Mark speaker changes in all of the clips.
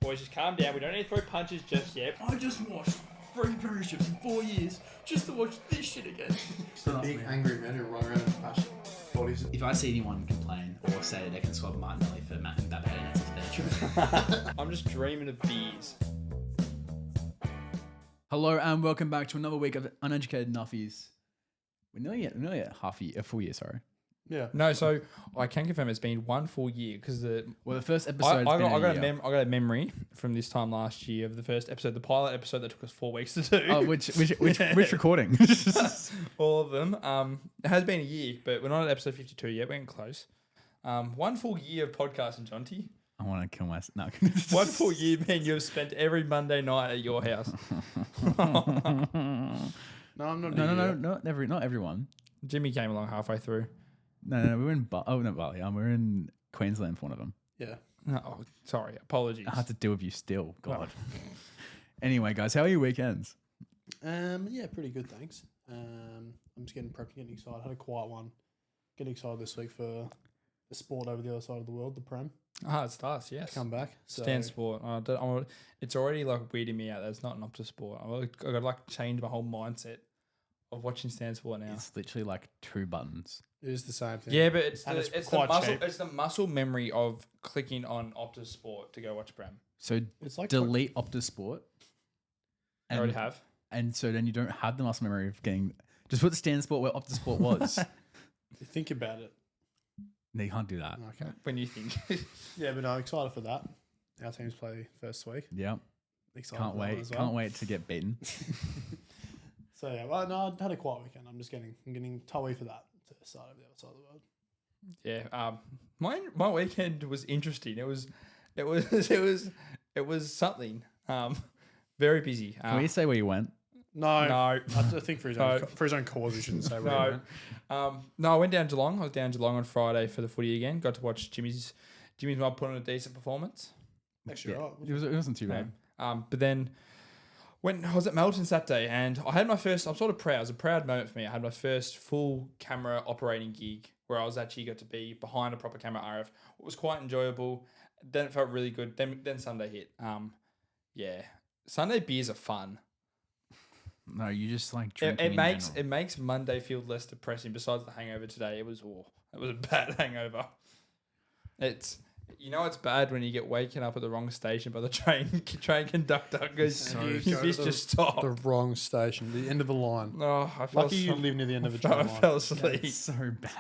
Speaker 1: Boys, just calm down. We don't need to throw punches just yet. I just watched 3 premierships in 4 years just to watch this shit again.
Speaker 2: The big angry men who run around in fashion bodies.
Speaker 3: If I see anyone complain or say they can swap Martinelli for Matt and Mbappe, that's true.
Speaker 1: I'm just dreaming of beers.
Speaker 4: Hello and welcome back to another week of Uneducated Nuffies. We're nearly at a full year, sorry.
Speaker 2: Yeah.
Speaker 1: No, so I can confirm it's been 1 full year because the
Speaker 4: first
Speaker 1: I
Speaker 4: episode.
Speaker 1: got a memory from this time last year of the first episode, the pilot episode that took us 4 weeks to do.
Speaker 4: Oh, which recording?
Speaker 1: All of them. It has been a year, but we're not at episode 52 yet. We're getting close. 1 full year of podcasting, Jonty.
Speaker 4: I want to kill myself. No.
Speaker 1: 1 full year, man. You've spent every Monday night at your house.
Speaker 2: No, I'm not.
Speaker 4: No, not everyone.
Speaker 1: Jimmy came along halfway through.
Speaker 4: No, we were in not Bali. We're in Queensland for one of them.
Speaker 2: Yeah.
Speaker 1: Oh, sorry. Apologies.
Speaker 4: I have to deal with you still. God. Anyway, guys, how are your weekends?
Speaker 2: Yeah, pretty good, thanks. I'm just getting prepped, getting excited. I had a quiet one. Getting excited this week for the sport over the other side of the world, the Prem.
Speaker 1: It starts, yes.
Speaker 2: Come back. So.
Speaker 1: Stand sport. It's already like weirding me out that it's not an Optus sport. I've got to like change my whole mindset of watching stand sport now.
Speaker 4: It's literally like 2 buttons.
Speaker 2: It is the same thing.
Speaker 1: Yeah, but it's the muscle memory of clicking on Optus Sport to go watch Prem.
Speaker 4: So
Speaker 2: It's like
Speaker 4: delete Optus Sport.
Speaker 1: I already have.
Speaker 4: And so then you don't have the muscle memory of getting. Just put stand sport where Optus Sport was.
Speaker 2: Think about it.
Speaker 4: No, you can't do that.
Speaker 2: Okay.
Speaker 1: When you think.
Speaker 2: Yeah, but I'm excited for that. Our teams play first week.
Speaker 4: Yeah.
Speaker 2: Excited
Speaker 4: Can't
Speaker 2: for that one
Speaker 4: wait.
Speaker 2: as well.
Speaker 4: Can't wait to get beaten.
Speaker 2: So yeah, well, no, I had a quiet weekend. I'm getting towey for that to start over the other side of the world.
Speaker 1: Yeah. My weekend was interesting. It was something. Very busy.
Speaker 4: Can we say where you went?
Speaker 2: No. I think for his own cause, we shouldn't say.
Speaker 1: No. I went down Geelong. I was down Geelong on Friday for the footy again. Got to watch Jimmy's mum put on a decent performance.
Speaker 2: Actually, right.
Speaker 4: It wasn't too bad.
Speaker 1: But then I was at Melton Saturday and I had my first, I'm sort of proud. It was a proud moment for me. I had my first full camera operating gig where I was actually got to be behind a proper camera RF. It was quite enjoyable. Then it felt really good. Then Sunday hit. Yeah. Sunday beers are fun.
Speaker 4: No, you just like drinking.
Speaker 1: It makes Monday feel less depressing. Besides the hangover today, it was a bad hangover. It's bad when you get waken up at the wrong station by the train conductor because you missed your stop.
Speaker 2: The wrong station, the end of the line.
Speaker 1: Oh,
Speaker 2: Lucky you live near the end of the train line.
Speaker 1: I fell asleep.
Speaker 4: It's so bad.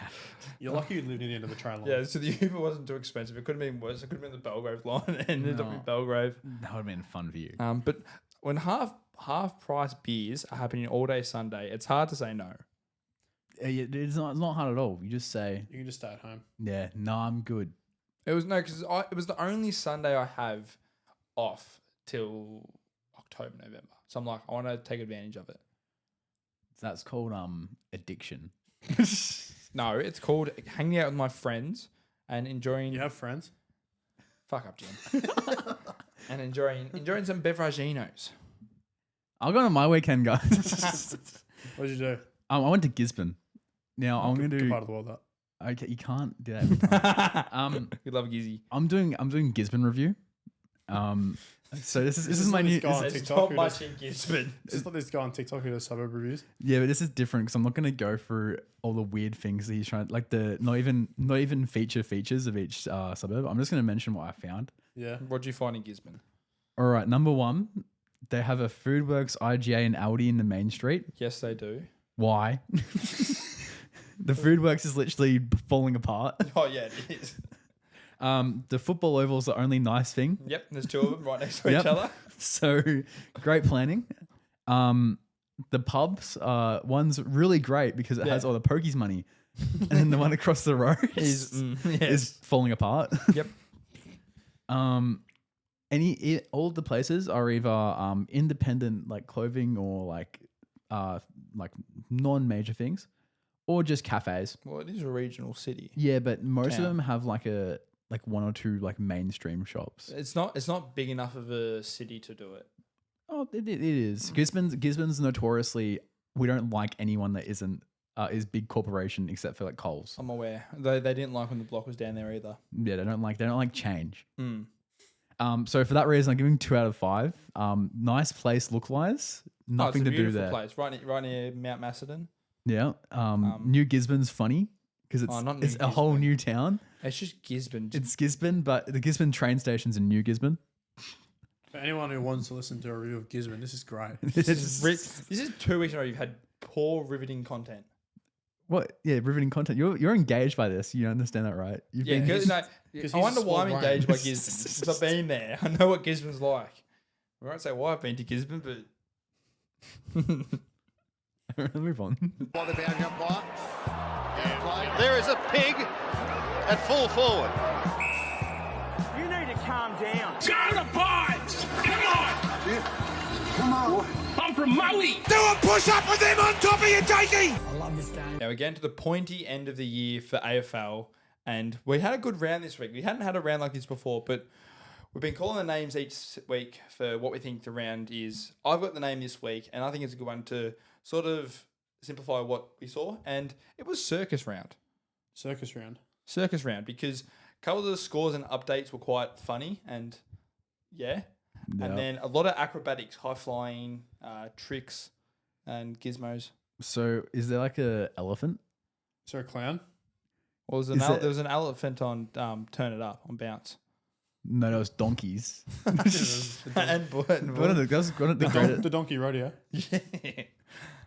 Speaker 2: You're lucky you live near the end of the train line.
Speaker 1: Yeah, so the Uber wasn't too expensive. It could have been worse. It could have been the Belgrave line and ended up in Belgrave.
Speaker 4: That would have been fun for you.
Speaker 1: But when half price beers are happening all day Sunday, it's hard to say no.
Speaker 4: It's not hard at all. You just say,
Speaker 2: You can just stay at home.
Speaker 4: yeah, no, I'm good.
Speaker 1: It was it was the only Sunday I have off till October, November. So I'm like, I want to take advantage of it.
Speaker 4: That's called addiction.
Speaker 1: No, it's called hanging out with my friends and enjoying.
Speaker 2: You have friends?
Speaker 1: Fuck up, Jim. And enjoying some beveraginos.
Speaker 4: I'll go on my weekend, guys.
Speaker 2: What did you do?
Speaker 4: I went to Gisborne. Now I'm going to
Speaker 2: Good
Speaker 4: do.
Speaker 2: part of the world, that.
Speaker 4: Okay, you can't do that every time.
Speaker 1: We love Gizzy.
Speaker 4: I'm doing Gisborne review. So this is my new.
Speaker 2: guy on
Speaker 1: It's
Speaker 2: TikTok
Speaker 1: not much in Gisborne.
Speaker 2: It's just like this guy on TikTok who does suburb reviews.
Speaker 4: Yeah, but this is different because I'm not going to go through all the weird things that he's trying, like the not even features of each suburb. I'm just going to mention what I found.
Speaker 2: Yeah.
Speaker 1: What'd you find in Gisborne?
Speaker 4: All right, number 1, they have a Foodworks, IGA, and Aldi in the main street.
Speaker 1: Yes, they do.
Speaker 4: Why? The Foodworks is literally falling apart.
Speaker 1: Oh yeah, it is.
Speaker 4: The football oval's the only nice thing.
Speaker 1: Yep, there's 2 of them right next to each other.
Speaker 4: So great planning. The pubs, one's really great because it has all the pokies money, and then the one across the road is falling apart.
Speaker 1: Yep.
Speaker 4: All the places are either independent like clothing or like non-major things, or just cafes.
Speaker 1: Well, it is a regional city.
Speaker 4: Yeah, but most of them have like 1 or 2 like mainstream shops.
Speaker 1: It's not big enough of a city to do it.
Speaker 4: Oh, it is. Gisborne's notoriously, we don't like anyone that isn't is big corporation except for like Coles.
Speaker 1: I'm aware. They didn't like when the block was down there either.
Speaker 4: Yeah, they don't like change. So for that reason, I'm giving 2 out of 5. Nice place look-wise. Nothing
Speaker 1: it's a
Speaker 4: to do
Speaker 1: beautiful
Speaker 4: there.
Speaker 1: place, right near Mount Macedon.
Speaker 4: Yeah. New Gisborne's funny because it's
Speaker 1: not New
Speaker 4: it's a whole
Speaker 1: Gisborne.
Speaker 4: new town.
Speaker 1: It's just Gisborne.
Speaker 4: It's Gisborne, but the Gisborne train station's in New Gisborne.
Speaker 2: For anyone who wants to listen to a review of Gisborne, this is great.
Speaker 1: This is 2 weeks in a row you've had poor riveting content.
Speaker 4: What? Yeah, riveting content. You're engaged by this. You understand that, right? You've
Speaker 1: Yeah,
Speaker 4: been-
Speaker 1: because
Speaker 2: Cause
Speaker 1: I
Speaker 2: he's
Speaker 1: wonder
Speaker 2: a
Speaker 1: why I'm
Speaker 2: small
Speaker 1: engaged
Speaker 2: brain.
Speaker 1: by Gisborne. Because I've been there. I know what Gisborne's like. I won't say why I've been to Gisborne, but
Speaker 4: move on.
Speaker 5: By the boundary umpire. There is a pig at full forward.
Speaker 6: You need to calm down.
Speaker 7: Go to Barnes! Come on! I'm from Maui! Do a push-up with them on top of you, Jakey!
Speaker 1: now we're getting to the pointy end of the year for AFL, and we had a good round this week. We hadn't had a round like this before, but we've been calling the names each week for what we think the round is. I've got the name this week, and I think it's a good one to sort of simplify what we saw, and it was circus round.
Speaker 2: Circus round.
Speaker 1: Circus round, because a couple of the scores and updates were quite funny, and yeah. And then a lot of acrobatics, high flying, tricks, and gizmos.
Speaker 4: So is there like a elephant?
Speaker 2: Is there a clown?
Speaker 1: Well, there was an elephant on Turn It Up on Bounce.
Speaker 4: No, those donkeys.
Speaker 1: and
Speaker 4: One of the, that's one of the greatest.
Speaker 2: The donkey rodeo.
Speaker 1: yeah.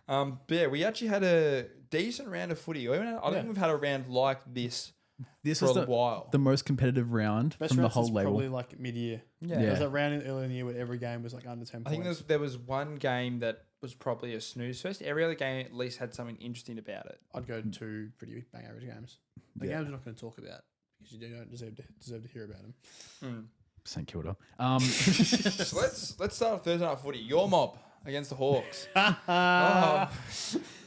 Speaker 1: But yeah, we actually had a decent round of footy. I don't think we've had a round like this
Speaker 4: This
Speaker 1: for
Speaker 4: was
Speaker 1: a
Speaker 4: the,
Speaker 1: while.
Speaker 4: the most competitive round
Speaker 2: Best
Speaker 4: from the
Speaker 2: round
Speaker 4: whole
Speaker 2: since
Speaker 4: label.
Speaker 2: probably like mid-year.
Speaker 1: Yeah.
Speaker 2: There was a round earlier in the year where every game was like under 10
Speaker 1: I
Speaker 2: points.
Speaker 1: think there was one game that was probably a snooze fest. Every other game at least had something interesting about it.
Speaker 2: I'd go 2 pretty bang average games. The games we're not going to talk about because you don't deserve to hear about them.
Speaker 4: St Kilda.
Speaker 1: So let's start with Thursday night footy. Your mob against the Hawks. Oh,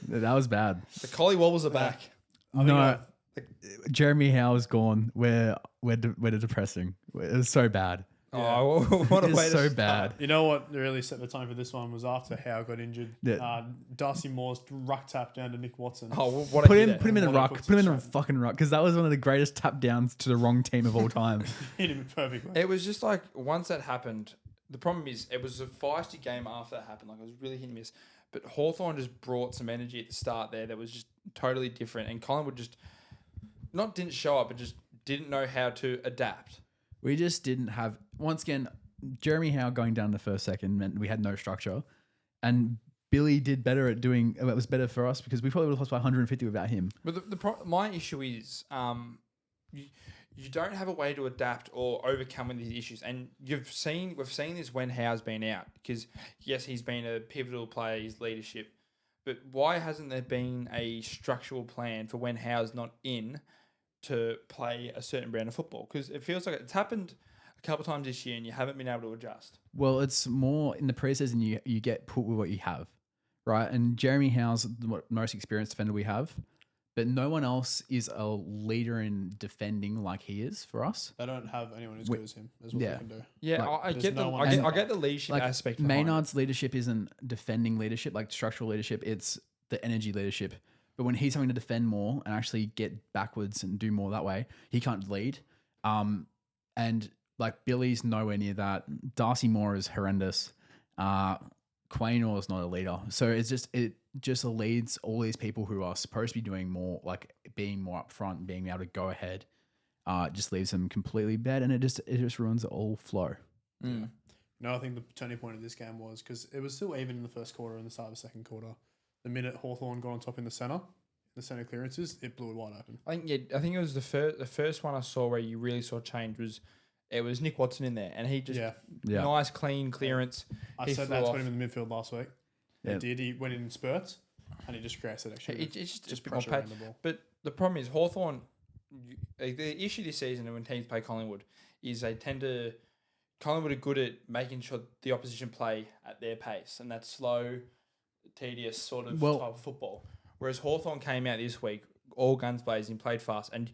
Speaker 4: That was bad.
Speaker 1: the Collywobbles are back.
Speaker 4: No, Jeremy Howe's gone. We're depressing. It was so bad.
Speaker 1: Oh, what a
Speaker 4: It
Speaker 1: way
Speaker 4: is
Speaker 1: to
Speaker 4: so
Speaker 1: start.
Speaker 4: bad.
Speaker 2: You know what really set the tone for this one was after Howe got injured.
Speaker 4: Yeah.
Speaker 2: Darcy Moore's ruck tap down to Nick Watson.
Speaker 1: Oh, what a
Speaker 4: Put him
Speaker 1: hit.
Speaker 4: in the
Speaker 2: What a
Speaker 4: ruck.
Speaker 2: quick
Speaker 4: Put him in the
Speaker 2: straight.
Speaker 4: fucking ruck because that was one of the greatest tap downs to the wrong team of all time.
Speaker 2: Hit him perfectly.
Speaker 1: It was just like once that happened, the problem is it was a feisty game after that happened. Like it was really hit and miss. But Hawthorn just brought some energy at the start there that was just totally different. And Collingwood just didn't show up, but just didn't know how to adapt.
Speaker 4: We just didn't have, once again, Jeremy Howe going down the first second meant we had no structure. And Billy did better at doing, it was better for us because we probably would have lost by 150 without him.
Speaker 1: But my issue is you don't have a way to adapt or overcome these issues. And we've seen this when Howe's been out because, yes, he's been a pivotal player, his leadership. But why hasn't there been a structural plan for when Howe's not in to play a certain brand of football? Because it feels like it's happened a couple of times this year and you haven't been able to adjust.
Speaker 4: Well, it's more in the preseason you get put with what you have, right? And Jeremy Howe's the most experienced defender we have, but no one else is a leader in defending like he is for us.
Speaker 2: They don't have anyone as good as him. That's what
Speaker 4: yeah.
Speaker 2: they can do.
Speaker 1: Yeah,
Speaker 4: Like,
Speaker 1: I
Speaker 2: there's
Speaker 1: get
Speaker 2: no
Speaker 1: the
Speaker 2: one-
Speaker 1: I get the leadership
Speaker 4: Like
Speaker 1: aspect. behind it.
Speaker 4: Maynard's leadership isn't defending leadership, like structural leadership. It's the energy leadership. But when he's having to defend more and actually get backwards and do more that way, he can't lead. And like Billy's nowhere near that. Darcy Moore is horrendous. Quaynor is not a leader. So it just leads all these people who are supposed to be doing more, like being more upfront, being able to go ahead. Just leaves them completely bad, and it just ruins the whole flow.
Speaker 2: No, I think the turning point of this game was because it was still even in the first quarter and the start of the second quarter. The minute Hawthorn got on top in the centre clearances, it blew it wide open.
Speaker 1: I think it was the first one I saw where you really saw change was Nick Watson in there, and he just
Speaker 2: Yeah.
Speaker 1: nice clean clearance.
Speaker 2: I
Speaker 1: He
Speaker 2: said
Speaker 1: flew
Speaker 2: that to
Speaker 1: off.
Speaker 2: put him in the midfield last week.
Speaker 4: Yeah.
Speaker 2: He did. He went in spurts and he just created extra.
Speaker 1: It's just a bit more
Speaker 2: pressure
Speaker 1: pace.
Speaker 2: around the ball.
Speaker 1: But the problem is Hawthorn. The issue this season when teams play Collingwood is Collingwood are good at making sure the opposition play at their pace, and that's slow, tedious sort of type of football. Whereas Hawthorn came out this week, all guns blazing, played fast, and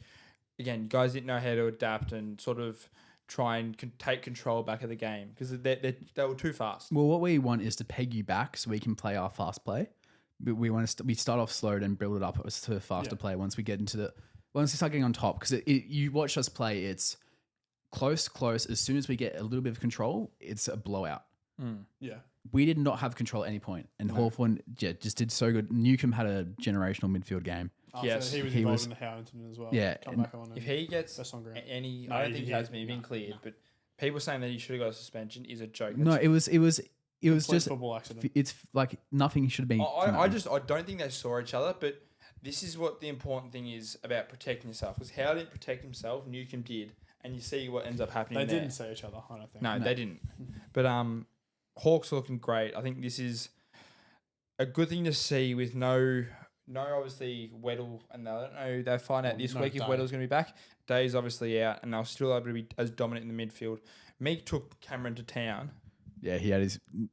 Speaker 1: again, you guys didn't know how to adapt and sort of try and take control back of the game because they were too fast.
Speaker 4: Well, what we want is to peg you back so we can play our fast play. But we want to we start off slow and build it up to faster play once we get into once we start getting on top. Because you watch us play, it's close. As soon as we get a little bit of control, it's a blowout.
Speaker 2: Yeah.
Speaker 4: We did not have control at any point, and Hawthorn just did so good. Newcomb had a generational midfield game.
Speaker 1: Yes,
Speaker 2: So he was
Speaker 4: he
Speaker 2: involved
Speaker 4: was-
Speaker 2: in the Howe incident as well.
Speaker 4: Yeah,
Speaker 2: Come
Speaker 4: and
Speaker 2: back on.
Speaker 1: If he gets
Speaker 2: best on ground.
Speaker 1: any,
Speaker 2: No,
Speaker 1: I don't
Speaker 2: he
Speaker 1: think he
Speaker 2: did.
Speaker 1: has been cleared, but people saying that he should have got a suspension is a joke.
Speaker 4: No, it was
Speaker 2: Complete
Speaker 4: just
Speaker 2: football accident.
Speaker 4: it's like nothing should have been.
Speaker 1: I don't think they saw each other, but this is what the important thing is about protecting yourself. Because Howe didn't protect himself, Newcomb did, and you see what ends up happening.
Speaker 2: They
Speaker 1: there.
Speaker 2: didn't see each other, I don't think.
Speaker 1: No, they didn't. But Hawks are looking great. I think this is a good thing to see with no obviously Weddle, and they don't know. They find out this
Speaker 2: no
Speaker 1: week if
Speaker 2: Day.
Speaker 1: Weddle's going to be back. Day's obviously out, and they're still able to be as dominant in the midfield. Meek took Cameron to town.
Speaker 4: Yeah,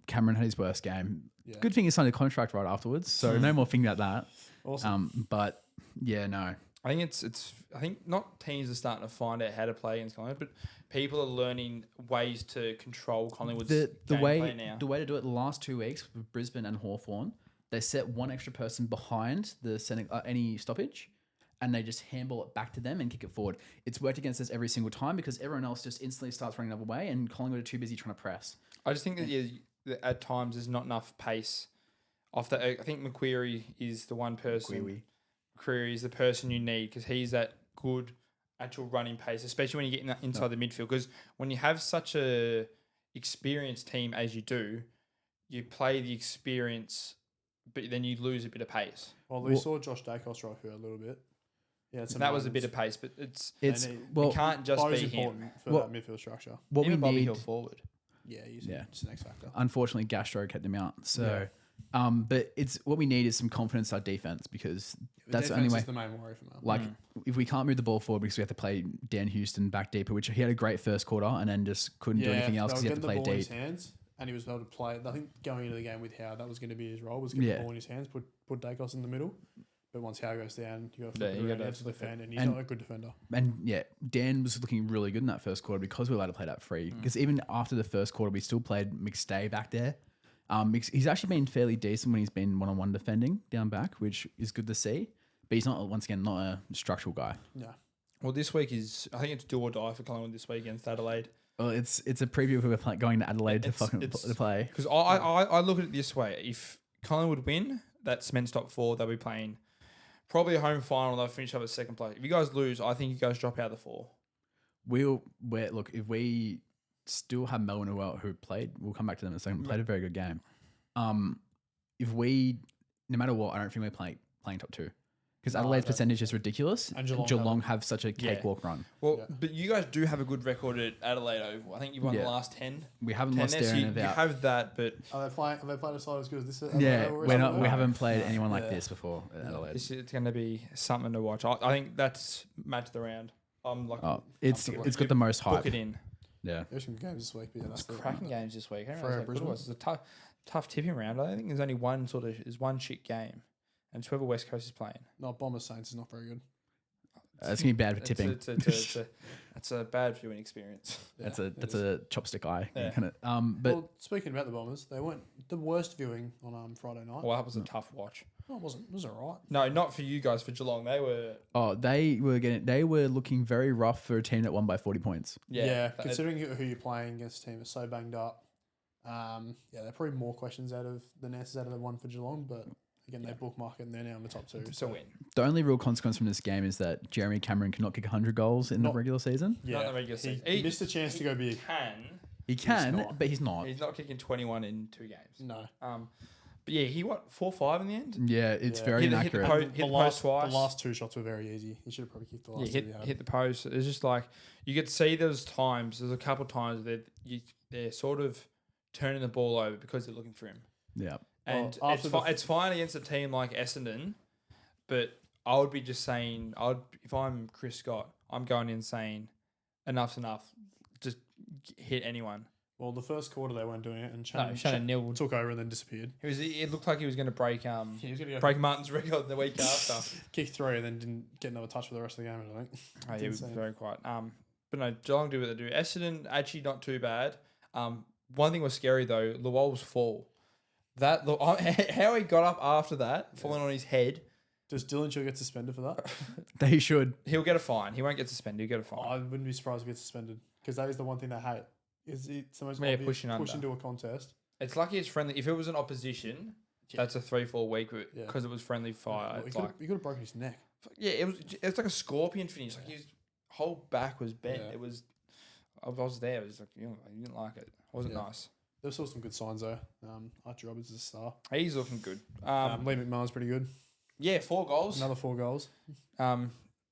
Speaker 4: Cameron had his worst game.
Speaker 2: Yeah.
Speaker 4: Good thing he signed a contract right afterwards, so no more thinking about that.
Speaker 2: Awesome.
Speaker 4: But yeah, no.
Speaker 1: I think it's. I think not teams are starting to find out how to play against Collingwood, but people are learning ways to control Collingwood's
Speaker 4: The
Speaker 1: gameplay now.
Speaker 4: way to do it the last 2 weeks with Brisbane and Hawthorn, they set one extra person behind the any stoppage, and they just handball it back to them and kick it forward. It's worked against us every single time because everyone else just instantly starts running another way, and Collingwood are too busy trying to press.
Speaker 1: I just think that at times there's not enough pace. I think McQuarrie is the one person. McQuarrie is the person you need because he's that good actual running pace, especially when you get inside the midfield. Because when you have such a experienced team as you do, you play the experience, but then you lose a bit of pace.
Speaker 2: Well, we saw Josh Dacos right here a little bit. Yeah,
Speaker 1: That was a bit of pace, but it's
Speaker 4: It's
Speaker 2: need-
Speaker 1: it can't just
Speaker 2: Bo's
Speaker 1: be him.
Speaker 2: important for
Speaker 4: Well-
Speaker 2: that midfield structure.
Speaker 4: What
Speaker 1: Even
Speaker 4: we
Speaker 1: Bobby
Speaker 4: need,
Speaker 1: Hill forward.
Speaker 2: Yeah,
Speaker 4: Yeah.
Speaker 2: it's an X factor.
Speaker 4: unfortunately, Gastro kept him out. So, but it's what we need is some confidence in our defense because that's the only
Speaker 2: Defense
Speaker 4: way.
Speaker 2: is the main worry for now.
Speaker 4: Like, if we can't move the ball forward because we have to play Dan Houston back deeper, which he had a great first quarter and then just couldn't do anything else because he had to play
Speaker 2: the ball in his
Speaker 4: deep.
Speaker 2: hands, and he was able to play. I think going into the game with Howe, that was going to be his role, was get the ball in his hands, put Dacos in the middle. But once Howe goes down, you got to flip it around, head to the defend, and he's not a good defender.
Speaker 4: And yeah, Dan was looking really good in that first quarter because we were allowed to play that free. Because even after the first quarter, we still played McStay back there. He's actually been fairly decent when he's been one-on-one defending down back, which is good to see. But he's not, once again, not a structural guy.
Speaker 2: No.
Speaker 1: Well, this week I think it's do or die for Collingwood this week against Adelaide.
Speaker 4: Well, it's a preview of we're going to Adelaide to play.
Speaker 1: Because I look at it this way: if Collingwood win, that cements top 4. They'll be playing probably a home final. They'll finish up at second place. If you guys lose, I think you guys drop out of the 4.
Speaker 4: Look, if we still have Melbourne who played, we'll come back to them in a second. Played a very good game. If we, no matter what, I don't think we're playing top 2 because Adelaide's percentage is ridiculous.
Speaker 2: And
Speaker 4: Geelong have such a cakewalk run.
Speaker 1: Well, but you guys do have a we have at Adelaide Oval. I think you've won the last 10.
Speaker 4: We haven't
Speaker 1: 10
Speaker 4: lost
Speaker 1: there, so
Speaker 4: there
Speaker 1: you
Speaker 4: in about.
Speaker 1: have that, but
Speaker 2: Have they played a side as good as this?
Speaker 4: Yeah, we haven't played anyone like this before at Adelaide.
Speaker 1: it's going to be something to watch. I think that's match of the round. I'm like,
Speaker 4: It's got the most hype.
Speaker 1: book it in.
Speaker 4: Yeah.
Speaker 2: There's some games this week, but yeah, that's the
Speaker 1: Cracking games this week. I don't
Speaker 2: Freo
Speaker 1: know how good it
Speaker 2: Brisbane.
Speaker 1: was. It's a tough tipping round. I don't think there's only one one shit game, and it's whoever West Coast is playing.
Speaker 2: No, Bombers Saints is not very good.
Speaker 4: It's gonna be bad for tipping.
Speaker 1: It's a bad viewing experience.
Speaker 4: That's a chopstick eye.
Speaker 1: Yeah.
Speaker 4: Kinda, but
Speaker 2: Well, speaking about the Bombers, they weren't the worst viewing on Friday night.
Speaker 1: Well, that was a tough watch.
Speaker 2: No, it wasn't. It was all right.
Speaker 1: No, not for you guys. For Geelong, they were.
Speaker 4: they were looking very rough for a team that won by 40 points.
Speaker 2: Yeah, considering who you're playing against, a team is so banged up. They're probably more questions than answers out of the one for Geelong, but again, they bookmark it and they're now in the top 2.
Speaker 1: It's a win.
Speaker 4: The only real consequence from this game is that Jeremy Cameron cannot kick 100 goals in the regular season.
Speaker 2: Yeah,
Speaker 1: Not in the regular season.
Speaker 2: He missed a chance to go big.
Speaker 4: He can,
Speaker 2: not.
Speaker 4: but he's not.
Speaker 1: He's not kicking 21 in 2 games.
Speaker 2: No.
Speaker 1: But yeah, he 4-5 in the end.
Speaker 4: Yeah, it's very
Speaker 1: Hit the
Speaker 4: inaccurate.
Speaker 1: post
Speaker 2: The
Speaker 1: twice.
Speaker 2: last 2 shots were very easy. He should have probably kicked the last
Speaker 1: Yeah,
Speaker 2: 2 he had.
Speaker 1: hit the post. It's just like you get to see those times. There's a couple of times that they're sort of turning the ball over because they're looking for him.
Speaker 4: Yeah.
Speaker 1: And
Speaker 2: Well, after
Speaker 1: it's fine against a team like Essendon, but I would be just saying, if I'm Chris Scott, I'm going in saying, enough's enough. Just hit anyone.
Speaker 2: Well, the first quarter they weren't doing it, and
Speaker 1: Shannon Neal
Speaker 2: took over and then disappeared.
Speaker 1: It looked like he was going to break
Speaker 2: He was going to go
Speaker 1: break Martin's record the week after.
Speaker 2: kick 3 and then didn't get another touch for the rest of the game, I think.
Speaker 1: Oh, he was
Speaker 2: insane.
Speaker 1: very quiet. But no, Geelong do what they do. Essendon actually not too bad. One thing was scary though. Luol's fall. How he got up after that, falling on his head.
Speaker 2: Does Dylan Chill get suspended for that?
Speaker 4: They should.
Speaker 1: He'll get a fine. He won't get suspended. He'll get a fine.
Speaker 2: I wouldn't be surprised if he gets suspended. because that is the one thing they hate. Is it's the most
Speaker 1: Yeah,
Speaker 2: obvious
Speaker 1: pushing
Speaker 2: push
Speaker 1: under.
Speaker 2: into a contest.
Speaker 1: It's lucky it's friendly. If it was an opposition, that's a 3-4 week
Speaker 2: Yeah.
Speaker 1: because it was friendly fire.
Speaker 2: Well,
Speaker 1: It's
Speaker 2: he
Speaker 1: like,
Speaker 2: could have broken his neck.
Speaker 1: yeah, it's like a scorpion finish. Like his whole back was bent.
Speaker 2: Yeah.
Speaker 1: It was. I was there. It was like I didn't like it. It wasn't
Speaker 2: Yeah.
Speaker 1: nice.
Speaker 2: There saw some good signs though. Archie Roberts is a star.
Speaker 1: He's looking good.
Speaker 2: Lee McMahon's pretty good.
Speaker 1: Yeah, 4 goals.
Speaker 2: Another 4 goals.
Speaker 1: Yeah,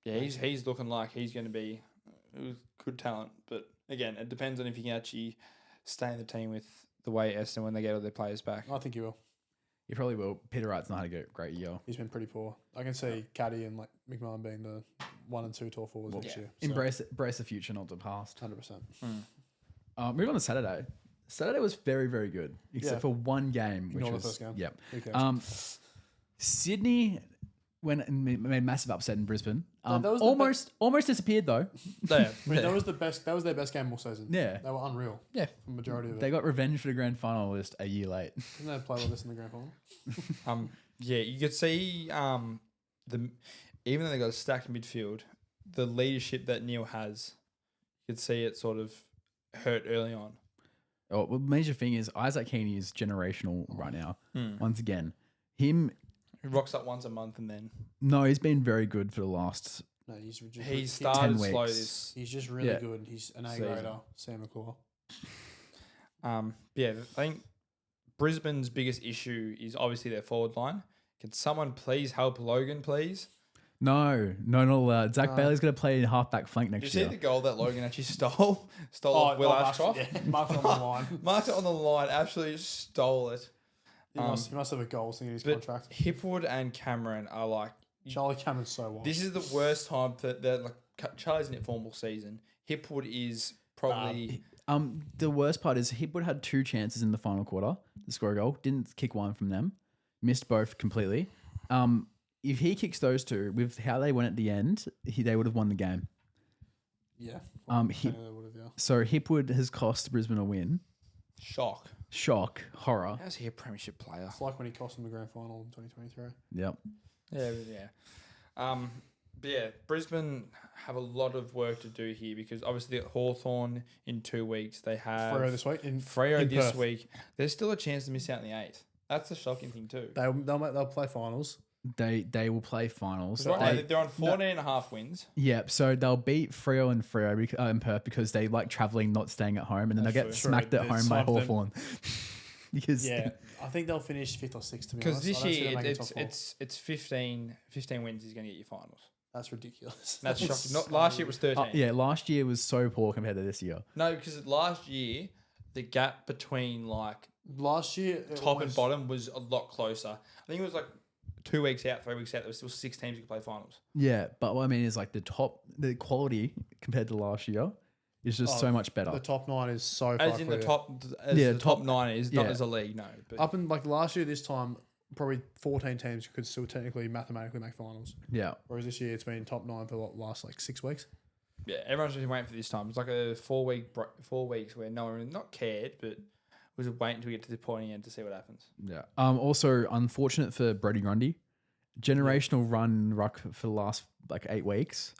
Speaker 1: he's looking like he's going to be good talent. But again, it depends on if he can actually stay in the team with the way Essendon when they get all their players back.
Speaker 2: I think he will.
Speaker 4: He probably will. Peter Wright's not had a great year.
Speaker 2: He's been pretty poor. I can see Caddy and like McMahon being the 1 and 2 tall forwards next year. So,
Speaker 4: Embrace the future, not the past.
Speaker 2: 100%.
Speaker 4: Move on to Saturday. Saturday was very, very good, except
Speaker 2: Yeah.
Speaker 4: for one game, which
Speaker 2: Ignore the
Speaker 4: was
Speaker 2: first game.
Speaker 4: Yep.
Speaker 2: Who cares?
Speaker 4: Sydney went and made massive upset in Brisbane.
Speaker 2: that was the
Speaker 4: Almost disappeared though.
Speaker 1: Yeah,
Speaker 2: I mean, that was the best. That was their best game all season.
Speaker 4: Yeah.
Speaker 2: They were unreal.
Speaker 1: yeah.
Speaker 2: For the majority of it.
Speaker 4: They got revenge for the grand final just a year late.
Speaker 2: Didn't they play like this in the grand final?
Speaker 1: Yeah, you could see even though they got a stacked midfield, the leadership that Neil has, you could see it sort of hurt early on.
Speaker 4: Oh, well, major thing is Isaac Heaney is generational right now. Once again, him.
Speaker 1: He rocks up once a month and then
Speaker 4: No, he's been very good for the last.
Speaker 2: No, he's just,
Speaker 1: he
Speaker 2: he-
Speaker 1: started
Speaker 4: 10
Speaker 1: slow
Speaker 4: weeks.
Speaker 1: this.
Speaker 2: He's just really
Speaker 4: Yeah.
Speaker 2: good. He's an A
Speaker 1: Season.
Speaker 2: grader, Sam McClure.
Speaker 1: Yeah, I think Brisbane's biggest issue is obviously their forward line. Can someone please help Logan, please?
Speaker 4: No, not allowed. Zach Bailey's going to play in halfback flank
Speaker 1: Did you
Speaker 4: next
Speaker 1: see
Speaker 4: year.
Speaker 1: the goal that Logan actually stole off Will Ashcroft?
Speaker 2: Yeah, marked on the line.
Speaker 1: Marked it on the line, absolutely stole it.
Speaker 2: He must have a goal thing in his
Speaker 1: But
Speaker 2: contract.
Speaker 1: Hipwood and Cameron are like,
Speaker 2: Charlie Cameron's so wild.
Speaker 1: this is the worst time for Charlie's in it formal season. Hipwood is probably
Speaker 4: The worst part is Hipwood had 2 chances in the final quarter to score a goal. Didn't kick one from them. Missed both completely. If he kicks those 2, with how they went at the end, they would have won the game.
Speaker 2: Yeah.
Speaker 4: He-
Speaker 2: they would've, yeah.
Speaker 4: So Hipwood has cost Brisbane a win.
Speaker 1: shock.
Speaker 4: Shock, horror.
Speaker 1: How's he a premiership player?
Speaker 2: It's like when he cost them the grand final in 2023.
Speaker 4: Yep.
Speaker 1: Yeah. But yeah, Brisbane have a lot of work to do here because obviously Hawthorn in 2 weeks. They have
Speaker 2: Freo this week.
Speaker 1: Freo
Speaker 2: in
Speaker 1: this
Speaker 2: Perth.
Speaker 1: week. There's still a chance to miss out in the 8th. That's the shocking thing too.
Speaker 2: They'll play finals.
Speaker 4: They will play finals.
Speaker 1: Right now,
Speaker 4: They-
Speaker 1: they're on 14.5 wins.
Speaker 4: Yep. So they'll beat Freo in Perth because they like traveling, not staying at home, and then they'll get
Speaker 1: true.
Speaker 4: smacked at
Speaker 2: True.
Speaker 4: home by
Speaker 2: Some of them-
Speaker 4: Hawthorn. Because
Speaker 2: Yeah, I think they'll finish 5th or 6th. To be
Speaker 1: Because
Speaker 2: honest,
Speaker 1: this
Speaker 2: I don't see
Speaker 1: year
Speaker 2: them making top 4.
Speaker 1: it's 15 wins is going to get you finals.
Speaker 2: That's ridiculous.
Speaker 1: That's shocking.
Speaker 2: so
Speaker 1: Last year it was 13.
Speaker 4: yeah, last year was so poor compared to this year.
Speaker 1: No, because last year the gap between like
Speaker 2: Last year, it
Speaker 1: top and
Speaker 2: was-
Speaker 1: bottom was a lot closer. I think it was like 2 weeks out, 3 weeks out. There was still 6 teams who could play finals.
Speaker 4: Yeah, but what I mean is like the quality compared to last year is just so much better.
Speaker 2: The top 9 is so far
Speaker 1: As in the
Speaker 2: clear.
Speaker 1: top,
Speaker 4: Yeah,
Speaker 1: the top
Speaker 4: top-
Speaker 1: 9 is not
Speaker 4: yeah.
Speaker 1: as a league, no. But
Speaker 2: Up in like last year, this time probably 14 teams could still technically mathematically make finals.
Speaker 4: Yeah.
Speaker 2: Whereas this year it's been top 9 for the last like 6 weeks.
Speaker 1: yeah, everyone's just waiting for this time. It's like a 4 weeks where no one not cared, but was waiting until we get to the pointy end to see what happens.
Speaker 4: Yeah. Also, unfortunate for Brody Grundy. Generational run ruck for the last like 8 weeks,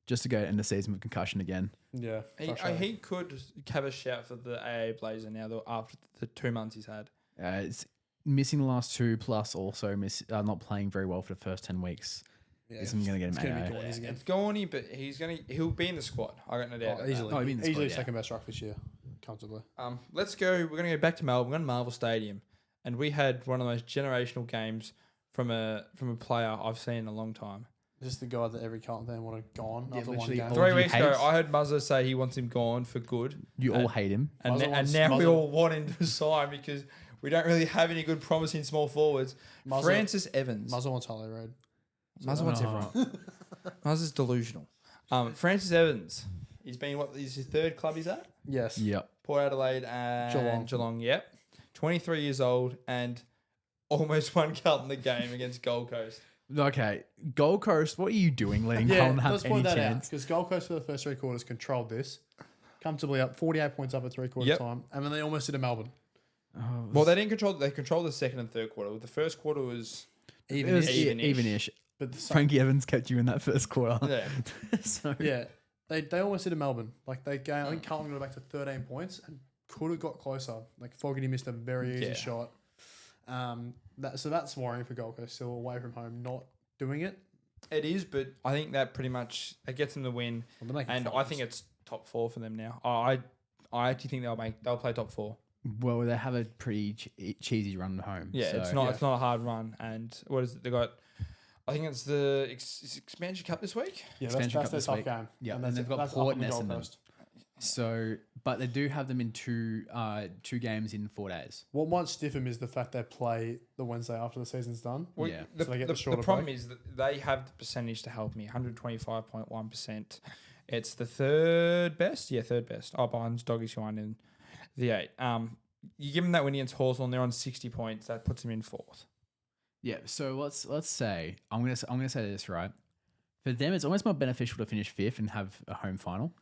Speaker 4: just to go end the season with concussion again.
Speaker 2: Yeah,
Speaker 1: He could have a shout for the AA Blazer now though, after the 2 months he's had.
Speaker 4: It's missing the last 2, plus also not playing very well for the first 10 weeks. Isn't going to get him
Speaker 2: gonna be
Speaker 4: AA.
Speaker 2: Gornies again.
Speaker 1: It's Gorney, but he'll be in the squad. I got no doubt. about that.
Speaker 2: Easily,
Speaker 4: Oh, he'd be in the
Speaker 2: easily
Speaker 4: squad, yeah.
Speaker 2: second best ruck this year, comfortably.
Speaker 1: Let's go. We're going to go back to Melbourne. We're going to Marvel Stadium, and we had one of the most generational games from a player I've seen in a long time.
Speaker 2: This is the guy that every Carlton fan wanted gone after one
Speaker 4: literally
Speaker 2: game.
Speaker 4: all-
Speaker 1: 3
Speaker 4: you
Speaker 1: weeks ago,
Speaker 4: hate-
Speaker 1: I heard Muzzo say he wants him gone for good,
Speaker 4: You all hate him.
Speaker 1: and,
Speaker 2: Muzzo
Speaker 1: and
Speaker 2: wants-
Speaker 1: now we
Speaker 2: Muzzo-
Speaker 1: all want him to sign because we don't really have any good promising small forwards.
Speaker 2: Muzzo-
Speaker 1: Francis Evans.
Speaker 2: Muzzle wants Holly Road.
Speaker 1: Muzzo wants everyone. Muzzo's delusional. Francis Evans. He's been is his 3rd club he's at?
Speaker 2: Yes.
Speaker 4: Yep.
Speaker 1: Port Adelaide and Geelong. Yep. 23 years old and almost won Carlton the game against Gold Coast.
Speaker 4: Okay, Gold Coast, what are you doing letting
Speaker 2: Yeah,
Speaker 4: Carlton have
Speaker 2: let's
Speaker 4: any
Speaker 2: point that out
Speaker 4: chance?
Speaker 2: because Gold Coast for the first 3 quarters controlled this, comfortably up 48 points up at 3 quarters
Speaker 1: Yep.
Speaker 2: time, and then they almost did a Melbourne.
Speaker 1: Well, they didn't control. They controlled the 2nd and 3rd quarter. The first quarter was
Speaker 4: It was
Speaker 1: Even-ish.
Speaker 4: even-ish.
Speaker 2: But
Speaker 4: Frankie Evans kept you in that first quarter.
Speaker 1: yeah.
Speaker 4: So
Speaker 2: yeah, They almost did in Melbourne. Like I think Carlton got back to 13 points and could have got closer. Like Fogarty missed a very easy shot. So that's worrying for Gold Coast. Still away from home, not doing it.
Speaker 1: It is, but I think that pretty much it gets them the win, and I think it's top 4 for them now. I actually think they'll play top 4.
Speaker 4: Well, they have a pretty cheesy run home.
Speaker 1: Yeah,
Speaker 4: so.
Speaker 1: it's not a hard run. And what is it? They got, I think it's the Expansion Cup this week.
Speaker 2: Yeah,
Speaker 4: Expansion
Speaker 2: that's
Speaker 4: Cup
Speaker 2: their
Speaker 4: this
Speaker 2: tough
Speaker 4: week.
Speaker 2: game.
Speaker 4: Yeah,
Speaker 2: and
Speaker 4: and they've got
Speaker 2: that's
Speaker 4: Port
Speaker 2: up on
Speaker 4: and
Speaker 2: the Gold
Speaker 4: Essendon.
Speaker 2: Coast.
Speaker 4: So, but they do have them in two games in 4 days.
Speaker 2: What might stiff them is the fact they play the Wednesday after the season's done.
Speaker 1: Well,
Speaker 4: Yeah.
Speaker 1: The,
Speaker 2: So they get
Speaker 1: the,
Speaker 2: the shorter
Speaker 1: the problem
Speaker 2: break.
Speaker 1: is that they have the percentage to help me, 125.1%. It's the third best. Yeah, third best. Oh, behind Doggies who won in the 8. You give them that win against Hawthorn, they're on 60 points. That puts them in 4th.
Speaker 4: Yeah. So let's say I'm gonna say this right. For them, it's almost more beneficial to finish 5th and have a home final.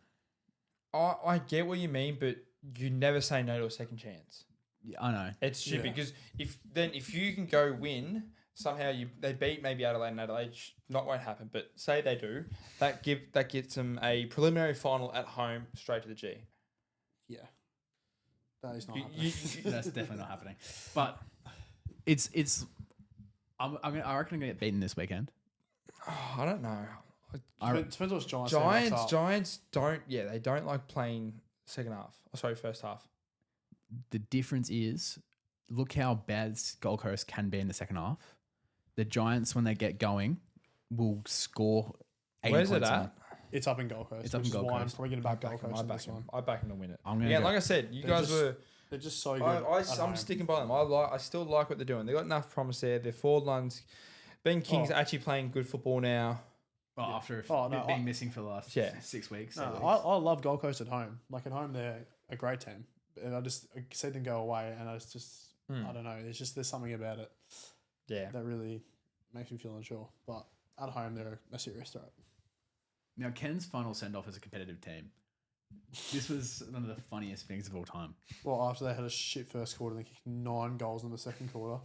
Speaker 1: I get what you mean, but you never say no to a second chance.
Speaker 4: Yeah, I know.
Speaker 1: It's stupid because if you can go win, somehow they beat maybe Adelaide and Adelaide, not won't happen, but say they do, that gets them a preliminary final at home straight to the G.
Speaker 2: Yeah. That is not happening.
Speaker 4: That's definitely not happening. But I reckon I'm gonna get beaten this weekend.
Speaker 1: I don't know.
Speaker 2: Depends what's Giants.
Speaker 1: Giants don't. Yeah, they don't like playing second half. First half.
Speaker 4: The difference is, look how bad Gold Coast can be in the second half. The Giants, when they get going, will score 80
Speaker 1: Where's it
Speaker 4: points
Speaker 1: at?
Speaker 4: on.
Speaker 2: It's up in Gold Coast.
Speaker 4: It's up in
Speaker 2: which is
Speaker 4: Gold
Speaker 2: why
Speaker 4: Coast.
Speaker 2: I'm probably going to back Gold Coast in this one.
Speaker 1: I back them to win it.
Speaker 4: I'm gonna
Speaker 1: Yeah,
Speaker 4: go-
Speaker 1: like I said, you
Speaker 2: They're
Speaker 1: guys
Speaker 2: just-
Speaker 1: were.
Speaker 2: They're just so good.
Speaker 1: I'm sticking by them. I still like what they're doing. They got enough promise there. Their forward lines. Ben King's actually playing good football now.
Speaker 4: Well, after
Speaker 2: no,
Speaker 4: being missing for the last 6 weeks.
Speaker 2: No,
Speaker 4: 7 weeks.
Speaker 2: I love Gold Coast at home. Like at home, they're a great team. And I see them go away, and I don't know. It's just there's something about it
Speaker 1: Yeah.
Speaker 2: that really makes me feel unsure. But at home, they're a serious threat.
Speaker 4: Now, Ken's final send-off as a competitive team. This was one of the funniest things of all time.
Speaker 2: Well, after they had a shit first quarter, they kicked 9 goals in the second quarter.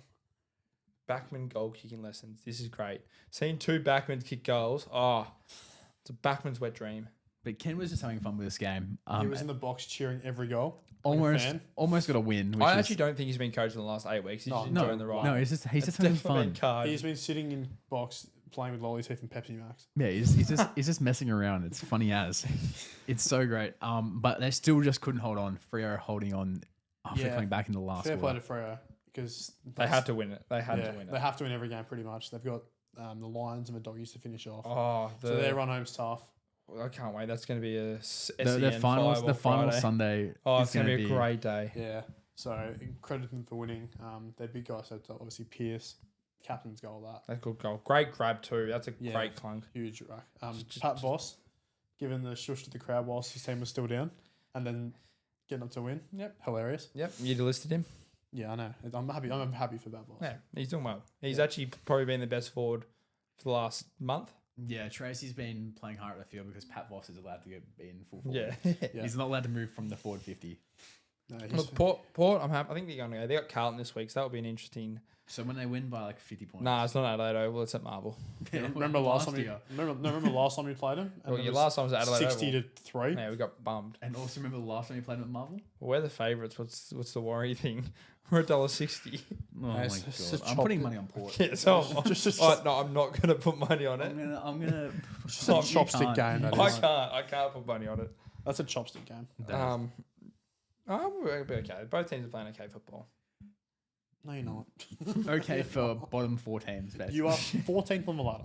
Speaker 1: Backman goal kicking lessons. This is great. Seeing 2 backmen kick goals. Oh, it's a backman's wet dream.
Speaker 4: But Ken was just having fun with this game.
Speaker 2: He was in the box cheering every goal.
Speaker 4: Almost got a win.
Speaker 1: I actually don't think he's been coached in the last 8 weeks. He's just enjoying the ride.
Speaker 4: No, he's just
Speaker 1: It's
Speaker 4: having
Speaker 1: definitely
Speaker 4: fun.
Speaker 1: been card.
Speaker 2: He's been sitting in box playing with Lolly Teeth and Pepsi Max.
Speaker 4: Yeah, he's just messing around. It's funny as. It's so great. But they still just couldn't hold on. Freo holding on after coming back in the last
Speaker 2: Fair play
Speaker 4: quarter.
Speaker 2: to Freo because
Speaker 1: They had to win it. They had to win
Speaker 2: They
Speaker 1: it.
Speaker 2: have to win every game pretty much. They've got the Lions and the Doggies to finish off.
Speaker 1: Oh,
Speaker 2: So their run home's tough.
Speaker 1: I can't wait. That's going to be a
Speaker 4: The finals, the final Sunday.
Speaker 1: Oh,
Speaker 4: is
Speaker 1: it's going to be a great day.
Speaker 2: Yeah. So credit them for winning. Their big guy, so obviously Pierce, captain's goal that.
Speaker 1: That's a good goal. Great grab too. That's a great clunk.
Speaker 2: Huge rack. Pat Voss, giving the shush to the crowd whilst his team was still down, and then getting up to win.
Speaker 1: Yep.
Speaker 2: Hilarious.
Speaker 1: Yep. You'd have listed him.
Speaker 2: Yeah, I know. I'm happy. I'm happy for Pat Voss.
Speaker 1: Yeah, he's doing well. He's actually probably been the best forward for the last month.
Speaker 4: Yeah, Tracy's been playing hard at the field because Pat Voss is allowed to be in full forward.
Speaker 1: Yeah.
Speaker 4: He's not allowed to move from the forward 50.
Speaker 2: No, he's-
Speaker 1: Look, Port, I'm happy. I think they're going to go. They got Carlton this week, so that'll be an interesting.
Speaker 4: So when they win by like 50 points.
Speaker 1: Nah, it's not Adelaide Oval. It's at Marvel.
Speaker 2: remember last time? Remember last time we played him? And
Speaker 1: Well,
Speaker 2: it
Speaker 1: your
Speaker 2: was
Speaker 1: last time was at Adelaide
Speaker 2: 60-3.
Speaker 1: Yeah, we got bummed.
Speaker 4: And also remember the last time you played at Marvel?
Speaker 1: Well, we're the favourites. What's the worry thing? We're $1.60.
Speaker 4: Oh my
Speaker 2: it's
Speaker 4: god!
Speaker 2: just
Speaker 4: I'm putting money on Port.
Speaker 1: Yeah, so
Speaker 2: Just-
Speaker 1: no, I'm not going to put money on it.
Speaker 4: I'm gonna.
Speaker 2: It's a chopstick game. That is.
Speaker 1: I can't put money on it.
Speaker 2: That's a chopstick game.
Speaker 1: We'll be okay. Both teams are playing okay football.
Speaker 2: No, you're not.
Speaker 4: Okay for bottom 4 teams. Basically.
Speaker 2: You are 14th on the ladder.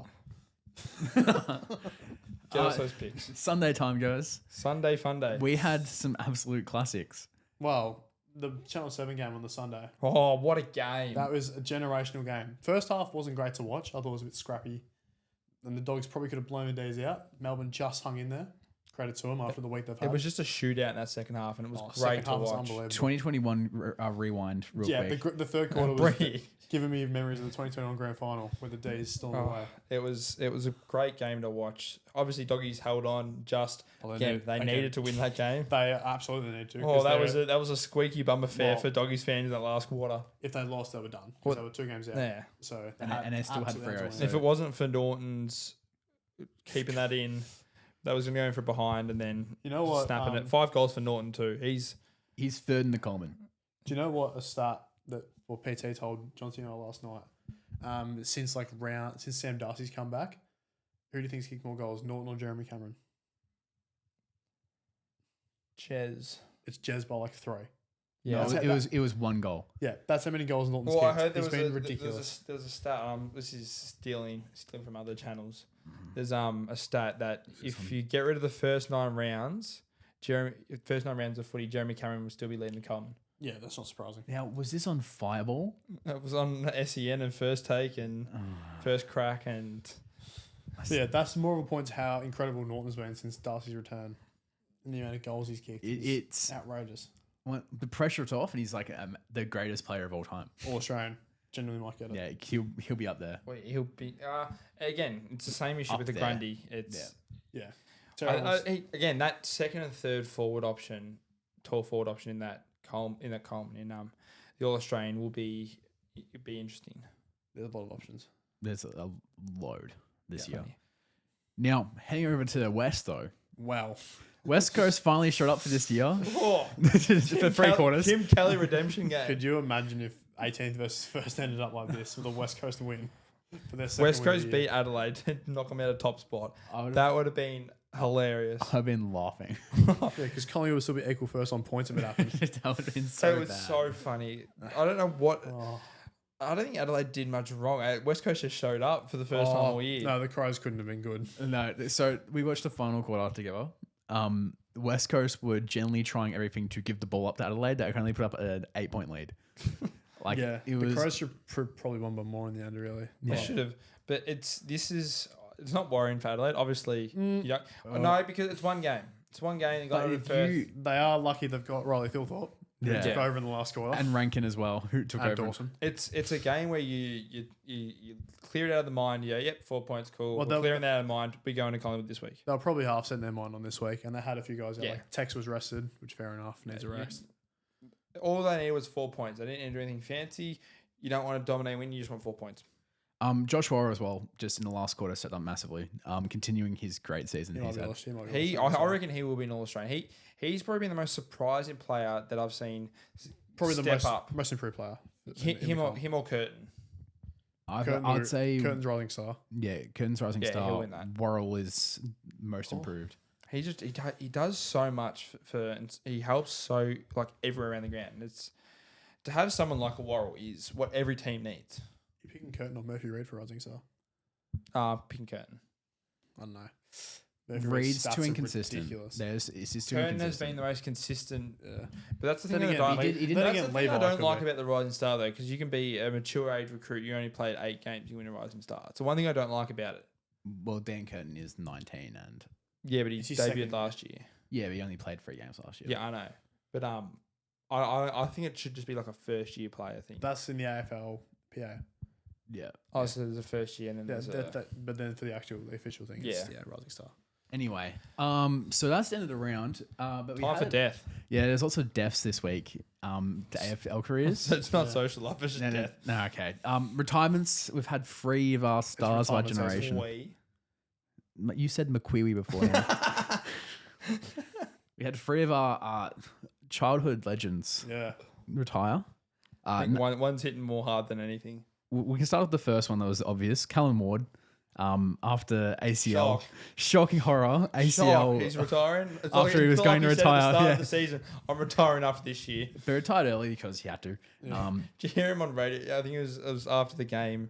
Speaker 1: Get us those picks.
Speaker 4: Sunday time, guys.
Speaker 1: Sunday fun day.
Speaker 4: We had some absolute classics.
Speaker 2: Well, the Channel 7 game on the Sunday.
Speaker 1: Oh, what a game.
Speaker 2: That was a generational game. First half wasn't great to watch. I thought it was a bit scrappy. And the Dogs probably could have blown the days out. Melbourne just hung in there. Credit to them after the week they've had.
Speaker 1: It was just a shootout in that second half, and it was
Speaker 2: second
Speaker 1: great to
Speaker 2: half was
Speaker 1: watch.
Speaker 2: unbelievable.
Speaker 4: 2021 rewind real
Speaker 2: Yeah,
Speaker 4: quick.
Speaker 2: the third quarter was
Speaker 1: Bree.
Speaker 2: giving me memories of the 2021 grand final where the D is still in the way.
Speaker 1: It was a great game to watch. Obviously, Doggies held on just. They needed to win that game.
Speaker 2: They absolutely need to.
Speaker 1: Oh, that was a squeaky bum affair for Doggies fans in that last quarter.
Speaker 2: If they lost, they were done because they were 2 games out.
Speaker 1: Yeah.
Speaker 2: So
Speaker 4: And they still had
Speaker 2: absolutely
Speaker 4: Freo.
Speaker 2: had to
Speaker 4: So-
Speaker 2: win.
Speaker 1: If it wasn't for Norton's keeping that in, That was going to go in for behind and then
Speaker 2: You know what,
Speaker 1: snapping it. 5 goals for Norton too. He's
Speaker 4: third in the Coleman.
Speaker 2: Do you know what a stat that PT told John Cena last night? Since Sam Darcy's come back, who do you think's kicked more goals, Norton or Jeremy Cameron?
Speaker 1: Ches.
Speaker 2: It's Jez by like 3.
Speaker 1: Yeah.
Speaker 4: No, it was 1 goal.
Speaker 2: Yeah, that's how many goals Norton's
Speaker 1: Well, I
Speaker 2: kicked.
Speaker 1: heard
Speaker 2: It's been ridiculous.
Speaker 1: There was a stat. This is stealing from other channels. There's a stat that if you get rid of the first 9 rounds, of footy, Jeremy Cameron will still be leading the Coleman.
Speaker 2: Yeah, that's not surprising.
Speaker 4: Now, was this on Fireball?
Speaker 1: It was on SEN and First Take and First Crack and
Speaker 2: So yeah, that's more of a point to how incredible Norton's been since Darcy's return. And the amount of goals he's kicked.
Speaker 4: It's
Speaker 2: outrageous.
Speaker 4: Well, the pressure's off, and he's like the greatest player of all time.
Speaker 2: All Australian. Genuinely might get it.
Speaker 4: Yeah, he'll be up there.
Speaker 1: he'll be again. It's the same issue
Speaker 4: Up
Speaker 1: with the
Speaker 4: there.
Speaker 1: Grundy. It's
Speaker 2: Yeah.
Speaker 1: again that second and third forward option, tall forward option in that Coleman the All Australian will be interesting.
Speaker 2: There's a lot of options.
Speaker 4: There's a load this year.
Speaker 1: Plenty.
Speaker 4: Now, heading over to the West, though.
Speaker 2: Wow.
Speaker 4: West Coast finally showed up for this year.
Speaker 1: Oh,
Speaker 4: for 3 quarters.
Speaker 1: Tim Kelly redemption game.
Speaker 2: Could you imagine if 18th versus first ended up like this with a West Coast win? For their second
Speaker 1: West
Speaker 2: win of
Speaker 1: Coast
Speaker 2: the year?
Speaker 1: beat Adelaide to knock them out of top spot.
Speaker 4: would've-
Speaker 1: That would have been hilarious.
Speaker 4: I've been laughing.
Speaker 2: Yeah, because Collingwood would still be equal first on points if it happened.
Speaker 4: That would have been
Speaker 1: So
Speaker 4: so
Speaker 1: it was
Speaker 4: bad.
Speaker 1: so funny. I don't know what.
Speaker 2: Oh.
Speaker 1: I don't think Adelaide did much wrong. West Coast just showed up for the first time all year.
Speaker 2: No, the Crows couldn't have been good.
Speaker 4: No, so we watched the final quarter together. West Coast were generally trying everything to give the ball up to Adelaide. They only put up an 8-point lead.
Speaker 2: Yeah,
Speaker 4: it was.
Speaker 2: the Crows should probably won by more in the end, really.
Speaker 1: They should have, but it's not worrying for Adelaide. Obviously, you don't. No, because it's one game. It's one game. They got
Speaker 2: But
Speaker 1: over Perth.
Speaker 2: they are lucky they've got Riley Thilthorpe, who
Speaker 4: Yeah.
Speaker 2: took over in the last quarter,
Speaker 4: And Rankin as well, who took
Speaker 2: and
Speaker 4: over.
Speaker 2: Dawson.
Speaker 1: It's a game where you clear it out of the mind. Yeah, yep, 4 points, cool.
Speaker 2: Well,
Speaker 1: We're
Speaker 2: they'll-
Speaker 1: clearing that out of mind. We go into Collingwood this week.
Speaker 2: They'll probably half set their mind on this week, and they had a few guys out.
Speaker 1: Yeah.
Speaker 2: Like Tex was rested, which fair enough, needs a rest.
Speaker 1: All they needed was 4 points. They didn't do anything fancy. You don't want to dominate win. You just want 4 points.
Speaker 4: Josh Waugh as well, just in the last quarter, stepped up massively, continuing his great season
Speaker 2: He
Speaker 4: he's
Speaker 2: might be
Speaker 4: had.
Speaker 2: lost, he might be
Speaker 1: I
Speaker 2: lost.
Speaker 1: reckon he will be an All Australian. He's probably been the most surprising player that I've seen.
Speaker 2: Probably the
Speaker 1: step
Speaker 2: most improved player.
Speaker 1: Him or Curtin.
Speaker 4: I'd say
Speaker 2: Curtin's rising star.
Speaker 4: Yeah, Curtin's rising
Speaker 1: Yeah, he'll
Speaker 4: star.
Speaker 1: win that.
Speaker 4: Worrell is most improved.
Speaker 1: He does so much and he helps so like everywhere around the ground. It's to have someone like a Worrell is what every team needs.
Speaker 2: You picking Curtin or Murphy Reid for rising star?
Speaker 1: Picking Curtin.
Speaker 2: I don't know. Murphy Reid's
Speaker 4: Reid's
Speaker 2: stats
Speaker 4: too
Speaker 2: are
Speaker 4: inconsistent.
Speaker 2: ridiculous.
Speaker 4: It's just too
Speaker 1: Curtin has
Speaker 4: inconsistent.
Speaker 1: been the most consistent,
Speaker 2: Yeah.
Speaker 1: but that's the thing
Speaker 2: Then
Speaker 1: that
Speaker 2: again,
Speaker 1: I
Speaker 2: he
Speaker 1: don't.
Speaker 2: did-
Speaker 1: That's
Speaker 2: then
Speaker 1: the
Speaker 2: again,
Speaker 1: thing I
Speaker 2: Levi
Speaker 1: don't
Speaker 2: could
Speaker 1: like
Speaker 2: be.
Speaker 1: about the rising star though, because you can be a mature age recruit. You only played 8 games, you win a rising star. It's the one thing I don't like about it.
Speaker 4: Well, Dan Curtin is 19 and
Speaker 1: Yeah, but he
Speaker 2: Is he
Speaker 1: debuted
Speaker 2: second?
Speaker 1: last year.
Speaker 4: yeah, but he only played 3 games last year.
Speaker 1: Yeah, I know, but I think it should just be like a first year player thing.
Speaker 2: That's in the AFL PA.
Speaker 4: Yeah.
Speaker 1: Oh, so there's a first year and then
Speaker 2: Yeah,
Speaker 1: there's
Speaker 2: but then for the official thing, it's
Speaker 1: Yeah.
Speaker 2: rising star.
Speaker 4: Anyway, so that's the end of the round. But we
Speaker 1: time for
Speaker 4: had-
Speaker 1: death.
Speaker 4: Yeah, there's also deaths this week. The AFL careers.
Speaker 1: So it's not social life, it's just
Speaker 4: No,
Speaker 1: death.
Speaker 4: no, okay. Retirements. We've had 3 of our stars of our
Speaker 2: retirement, so it's
Speaker 4: generation. You said McQueewee before. We had 3 of our childhood legends
Speaker 2: Yeah.
Speaker 4: retire.
Speaker 1: I think one's hitting more hard than anything.
Speaker 4: We can start with the first one that was obvious. Callum Ward, after ACL.
Speaker 1: Shock.
Speaker 4: Shocking horror. ACL.
Speaker 1: Shock, he's retiring. It's
Speaker 4: After he was
Speaker 1: it's
Speaker 4: going to
Speaker 1: he said at
Speaker 4: retire,
Speaker 1: the start
Speaker 4: yeah.
Speaker 1: of the season, I'm retiring after this year.
Speaker 4: They retired early because he had to.
Speaker 1: Did you hear him on radio? I think it was after the game.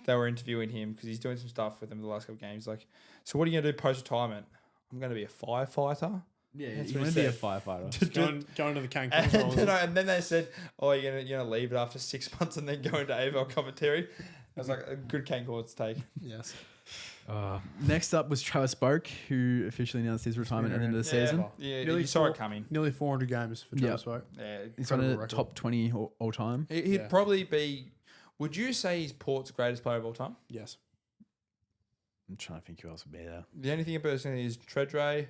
Speaker 1: They were interviewing him because he's doing some stuff with them the last couple of games. Like, so what are you going to do post-retirement? I'm going to be a firefighter.
Speaker 4: Yeah,
Speaker 1: That's
Speaker 4: you
Speaker 1: what
Speaker 4: want
Speaker 1: he
Speaker 4: to be a
Speaker 1: said.
Speaker 4: firefighter.
Speaker 2: Going to the Cancun.
Speaker 1: And then they said, "Oh, you're gonna leave it after 6 months and then go into AFL commentary." I was like, "A good Cancun to take."
Speaker 2: Yes.
Speaker 4: Next up was Travis Boak, who officially announced his retirement at the end of the season.
Speaker 1: Yeah,
Speaker 2: Nearly
Speaker 1: you saw it
Speaker 2: 4
Speaker 1: coming.
Speaker 2: Nearly 400 games for Travis Boak.
Speaker 1: Yeah,
Speaker 4: He's on
Speaker 2: Incredible
Speaker 4: a
Speaker 2: record.
Speaker 4: top 20 all time.
Speaker 1: he'd
Speaker 2: Yeah.
Speaker 1: probably be. Would you say he's Port's greatest player of all time?
Speaker 2: Yes.
Speaker 4: I'm trying to think who else would be there.
Speaker 1: The only thing about this is Treadray.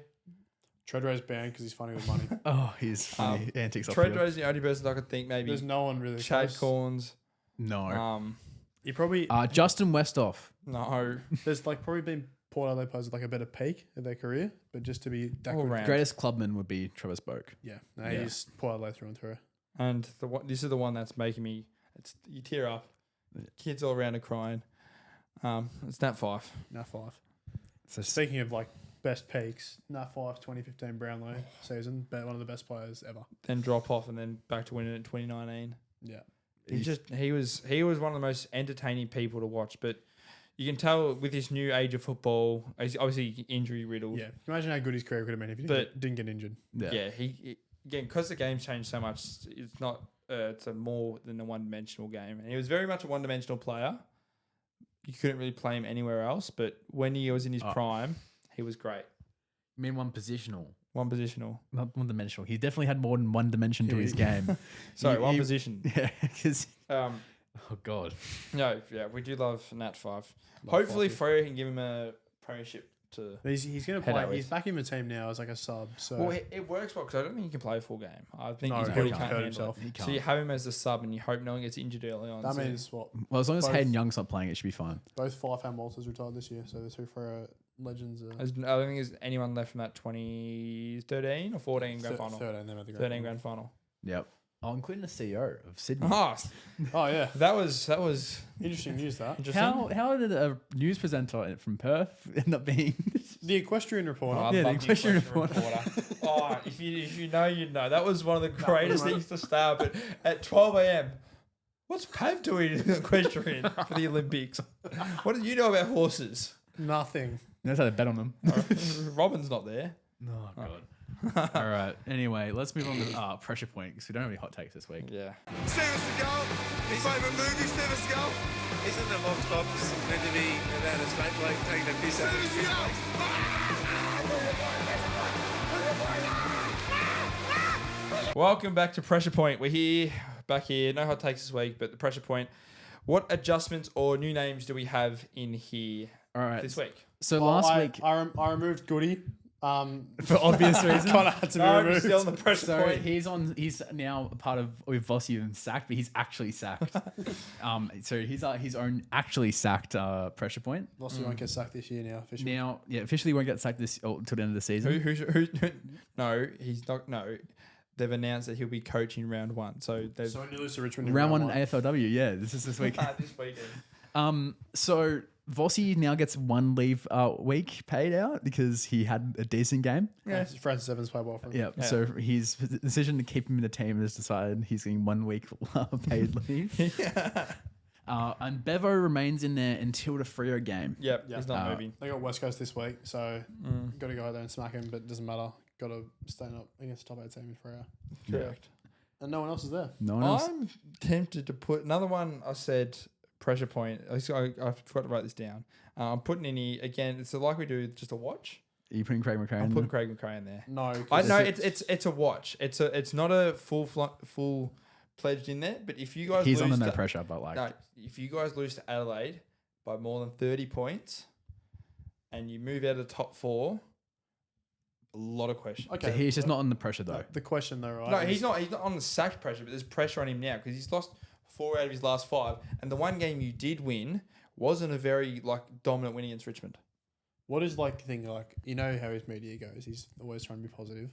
Speaker 2: Treadray's banned because he's funny with money.
Speaker 4: Oh, he's funny antics off field.
Speaker 1: Treadray's the only person I could think maybe.
Speaker 2: There's no one really.
Speaker 1: Chad
Speaker 2: close.
Speaker 1: Corns.
Speaker 4: No.
Speaker 2: He probably
Speaker 4: Justin Westhoff.
Speaker 1: No.
Speaker 2: there's like probably been Port Adelaide players with like a better peak of their career, but just to be that
Speaker 1: All
Speaker 2: good.
Speaker 1: round.
Speaker 4: Greatest clubman would be Trevor Spoke.
Speaker 2: Yeah, no, he's Port Adelaide through and through.
Speaker 1: And this is the one that's making me. You tear up. Kids all around are crying. It's Nat 5.
Speaker 2: Nat 5.
Speaker 4: So
Speaker 2: Speaking of like best peaks, Nat 5 2015 Brownlow season, one of the best players ever.
Speaker 1: Then drop off and then back to winning it in 2019.
Speaker 2: Yeah.
Speaker 1: He was one of the most entertaining people to watch, but you can tell with this new age of football, he's obviously injury riddled.
Speaker 2: Yeah. Imagine how good his career could have been if he didn't get injured.
Speaker 1: Yeah, he again, because the game's changed so much, it's not it's a more than a one-dimensional game. And he was very much a one-dimensional player. You couldn't really play him anywhere else, but when he was in his prime, he was great.
Speaker 4: I mean, one positional.
Speaker 1: One positional.
Speaker 4: Not one dimensional. He definitely had more than one dimension to his game.
Speaker 1: Sorry, one position.
Speaker 4: Yeah, because
Speaker 1: Oh
Speaker 4: God.
Speaker 1: No, yeah, we do love Nat 5. Hopefully, Freo can give him a premiership to.
Speaker 2: He's going to
Speaker 1: Head out
Speaker 2: play. He's
Speaker 1: with.
Speaker 2: back in the team now as like a sub. So
Speaker 1: Well, it works well because I don't think he can play a full game. I think
Speaker 2: No,
Speaker 1: he's
Speaker 2: he
Speaker 1: probably
Speaker 2: can't
Speaker 1: can't
Speaker 2: hurt
Speaker 1: handle
Speaker 2: himself.
Speaker 1: it.
Speaker 2: He
Speaker 1: So you have him as a sub, and you hope no one gets injured early on.
Speaker 2: that
Speaker 1: so-
Speaker 2: means what?
Speaker 4: Well, as long as
Speaker 2: Both-
Speaker 4: Hayden Young's not playing, it should be fine.
Speaker 2: Both Fife and Walters retired this year, so the two for legends.
Speaker 1: I don't think there's anyone left from that 2013 or 14 grand final.
Speaker 2: 13, they made the
Speaker 1: 13 grand final.
Speaker 4: Yep. Oh, including the CEO of Sydney.
Speaker 1: Oh,
Speaker 2: yeah,
Speaker 1: that was
Speaker 2: interesting news. That
Speaker 1: interesting.
Speaker 4: How did a news presenter from Perth end up being?
Speaker 2: the equestrian reporter.
Speaker 1: I
Speaker 4: Yeah, the
Speaker 1: love
Speaker 4: question
Speaker 1: reporter. Oh, if you know, you know. That was one of the greatest things to start. But at 12 a.m., what's Pav doing in the equestrian for the Olympics? What do you know about horses?
Speaker 2: Nothing.
Speaker 4: That's how they bet on them.
Speaker 1: Robin's not there.
Speaker 4: Oh, God. All right. Anyway, let's move on to pressure point because we don't have any hot takes this week.
Speaker 1: Yeah.
Speaker 7: Steven Seagal, his favourite movie, Steven Seagal. Isn't the Vox Pops meant to be about a straight bloke taking a piss out of his face?
Speaker 1: Welcome back to Pressure Point. We're back here. No hot takes this week, but the Pressure Point. What adjustments or new names do we have in here
Speaker 4: All right.
Speaker 1: this week?
Speaker 4: So
Speaker 2: Well,
Speaker 4: last week,
Speaker 2: I removed Goody.
Speaker 4: for obvious reasons,
Speaker 2: Kind of had to be
Speaker 1: I'm
Speaker 2: removed.
Speaker 1: still on the Pressure
Speaker 4: so
Speaker 1: Point.
Speaker 4: he's now a part of with Vossi and sacked, but he's actually sacked. So he's his own actually sacked pressure point.
Speaker 2: Vossi won't get sacked this year now. Officially.
Speaker 4: Now, yeah, officially won't get sacked until the end of the season.
Speaker 1: Who? No, he's not. No, they've announced that he'll be coaching round 1. So they've
Speaker 2: So when you lose to Richmond in
Speaker 4: Round one
Speaker 2: one.
Speaker 4: in AFLW, yeah, this is this week.
Speaker 1: this weekend.
Speaker 4: So Vossi now gets 1 leave week paid out because he had a decent game.
Speaker 1: Yeah.
Speaker 2: Francis Evans played well for him.
Speaker 4: Yeah. So his decision to keep him in the team has decided he's getting 1 week paid leave. And Bevo remains in there until the Freo game.
Speaker 1: Yep, he's not moving.
Speaker 2: They got West Coast this week, so got to go out there and smack him, but it doesn't matter. Got to stand up against the top 8 team in Freo.
Speaker 1: Correct.
Speaker 2: And no one else is there.
Speaker 4: No one else.
Speaker 1: I'm tempted to put another one. I said pressure point. I forgot to write this down. I'm putting in here again. It's like we do, just a watch.
Speaker 4: Are you putting Craig McRae
Speaker 1: I'm
Speaker 4: in
Speaker 1: putting
Speaker 4: there?
Speaker 1: Craig McRae in there.
Speaker 2: No.
Speaker 1: I know it's a watch. It's not a full pledged in there. But if you guys
Speaker 4: He's
Speaker 1: lose
Speaker 4: under no
Speaker 1: to-
Speaker 4: pressure, but like,
Speaker 1: no, if you guys lose to Adelaide by more than 30 points, and you move out of the top 4, a lot of questions.
Speaker 4: so
Speaker 2: Okay.
Speaker 4: he's just not under pressure though.
Speaker 2: The question though, right?
Speaker 1: No,
Speaker 2: is-
Speaker 1: he's not on the sacked pressure, but there's pressure on him now because he's lost 4 out of his last 5, and the one game you did win wasn't a very dominant win against Richmond.
Speaker 2: What is the thing, you know how his media goes? He's always trying to be positive.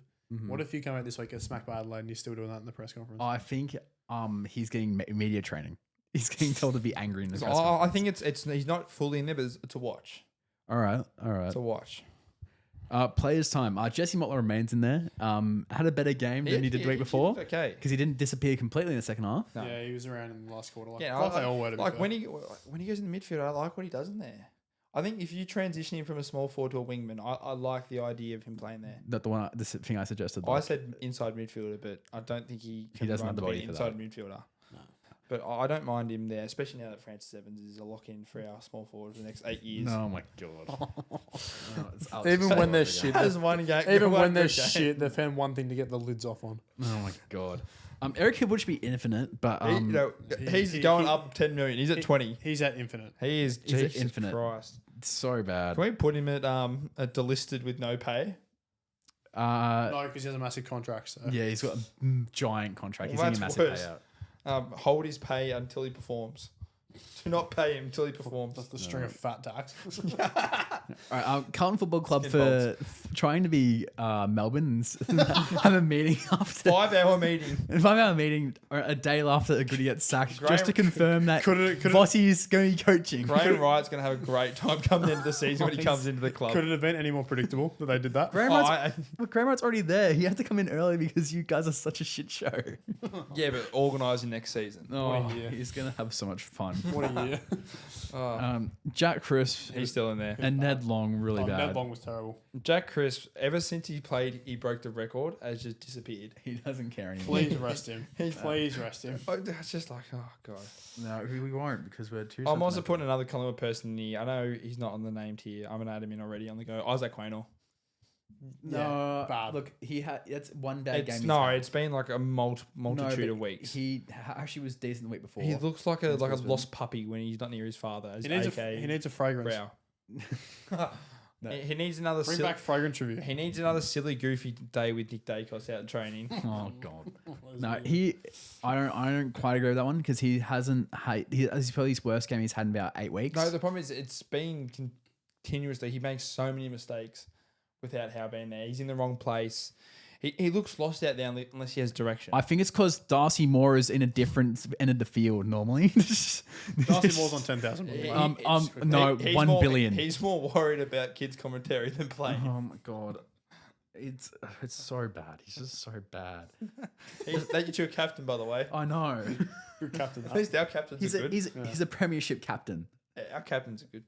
Speaker 2: What if you come out this week, get smacked by Adelaide, and you're still doing that in the press conference?
Speaker 4: I think he's getting media training. He's getting told to be angry in the press
Speaker 1: I
Speaker 4: conference.
Speaker 1: think it's he's not fully in there, but it's a watch.
Speaker 4: All right.
Speaker 1: It's a watch.
Speaker 4: Players time. Jesse Mottler remains in there. Had a better game than he did the week before
Speaker 1: Okay.
Speaker 4: because he didn't disappear completely in the second half.
Speaker 1: No.
Speaker 2: Yeah, he was around in the last quarter.
Speaker 1: Yeah,
Speaker 2: they all were to be fair.
Speaker 1: when he goes in the midfield, I like what he does in there. I think if you transition him from a small forward to a wingman, I like the idea of him playing there.
Speaker 4: That the thing I suggested.
Speaker 1: I said inside midfielder, but I don't think he can
Speaker 4: doesn't
Speaker 1: run
Speaker 4: have the
Speaker 1: to be
Speaker 4: body for
Speaker 1: inside
Speaker 4: that.
Speaker 1: midfielder. No. But I don't mind him there, especially now that Francis Evans is a lock-in for our small forward for the next 8 years.
Speaker 4: Oh my god.
Speaker 2: Even when they're shit,
Speaker 1: Has one game.
Speaker 2: even
Speaker 1: one
Speaker 2: when they're
Speaker 1: good game.
Speaker 2: shit, they found one thing to get the lids off on.
Speaker 4: Oh my god. Eric Hibb would be infinite, but
Speaker 1: He's going up 10 million. He's at 20.
Speaker 2: He's at infinite.
Speaker 1: He is
Speaker 4: He's at
Speaker 1: Jesus
Speaker 4: infinite.
Speaker 1: Christ.
Speaker 4: it's so bad.
Speaker 1: Can we put him at delisted with no pay?
Speaker 2: No, because he has a massive contract. So.
Speaker 4: Yeah, he's got a giant contract. He's
Speaker 1: Well,
Speaker 4: getting a
Speaker 1: that's
Speaker 4: massive
Speaker 1: worse.
Speaker 4: payout.
Speaker 1: Hold his pay until he performs. Do not pay him until he performs.
Speaker 2: That's the string of fat tax.
Speaker 4: All right, Carlton Football Club
Speaker 1: Skin
Speaker 4: for trying to be Melbourne and have a meeting after
Speaker 1: 5-hour meeting.
Speaker 4: a 5-hour meeting or a day after a Goody gets sacked, just to
Speaker 1: Graham-
Speaker 4: confirm that
Speaker 2: Could've-
Speaker 4: Vossi's going to be coaching.
Speaker 1: Graham Wright's going to have a great time coming into the season when he comes into the club.
Speaker 2: Could it have been any more predictable that they did that?
Speaker 4: Graham
Speaker 1: Oh,
Speaker 4: Wright's, Graham Wright's already there. He had to come in early because you guys are such a shit show.
Speaker 1: Yeah, but organising next season.
Speaker 4: Oh,
Speaker 2: year.
Speaker 4: he's going to have so much fun.
Speaker 2: What a year.
Speaker 4: Jack Crisp
Speaker 1: He's still in there.
Speaker 4: and Ned Long really bad.
Speaker 2: Ned Long was terrible.
Speaker 1: Jack Crisp, ever since he played, he broke the record, has just disappeared.
Speaker 4: He doesn't care anymore.
Speaker 2: Please rest him. Please rest him.
Speaker 1: It's just like, oh, God.
Speaker 4: No, we won't because we're too.
Speaker 1: I'm also putting another Collingwood person in here. I know he's not on the name tier. I'm going to add him in already on the go. Isaac Quaynor.
Speaker 4: No,
Speaker 2: bad.
Speaker 4: look, he had it's one day game.
Speaker 1: It's been like a multitude
Speaker 4: but
Speaker 1: of weeks.
Speaker 4: He actually was decent the week before.
Speaker 1: He looks like a
Speaker 4: Brisbane.
Speaker 1: lost puppy when he's not near his father. As
Speaker 2: He needs,
Speaker 1: AK
Speaker 2: he needs a fragrance.
Speaker 1: Brow. He needs another.
Speaker 2: Bring back fragrance review.
Speaker 1: He needs another silly, goofy day with Nick Dacos out training.
Speaker 4: Oh god. No, I don't quite agree with that one because he hasn't had. He's probably his worst game he's had in about 8 weeks.
Speaker 1: No, the problem is it's been continuously. He makes so many mistakes without Howe being there. He's in the wrong place. He looks lost out there unless he has direction.
Speaker 4: I think it's because Darcy Moore is in a different end of the field normally.
Speaker 2: Darcy Moore's on 10,000.
Speaker 4: No,
Speaker 1: He's
Speaker 4: 1
Speaker 1: more-
Speaker 4: billion.
Speaker 1: He's more worried about kids' commentary than playing.
Speaker 4: Oh my god. It's so bad. He's just so bad.
Speaker 1: That's your captain, by the way.
Speaker 4: I know.
Speaker 2: Good captain.
Speaker 1: At least our captains
Speaker 4: He's
Speaker 1: are
Speaker 4: a,
Speaker 1: good.
Speaker 4: he's a premiership captain.
Speaker 1: Yeah, our captains are good.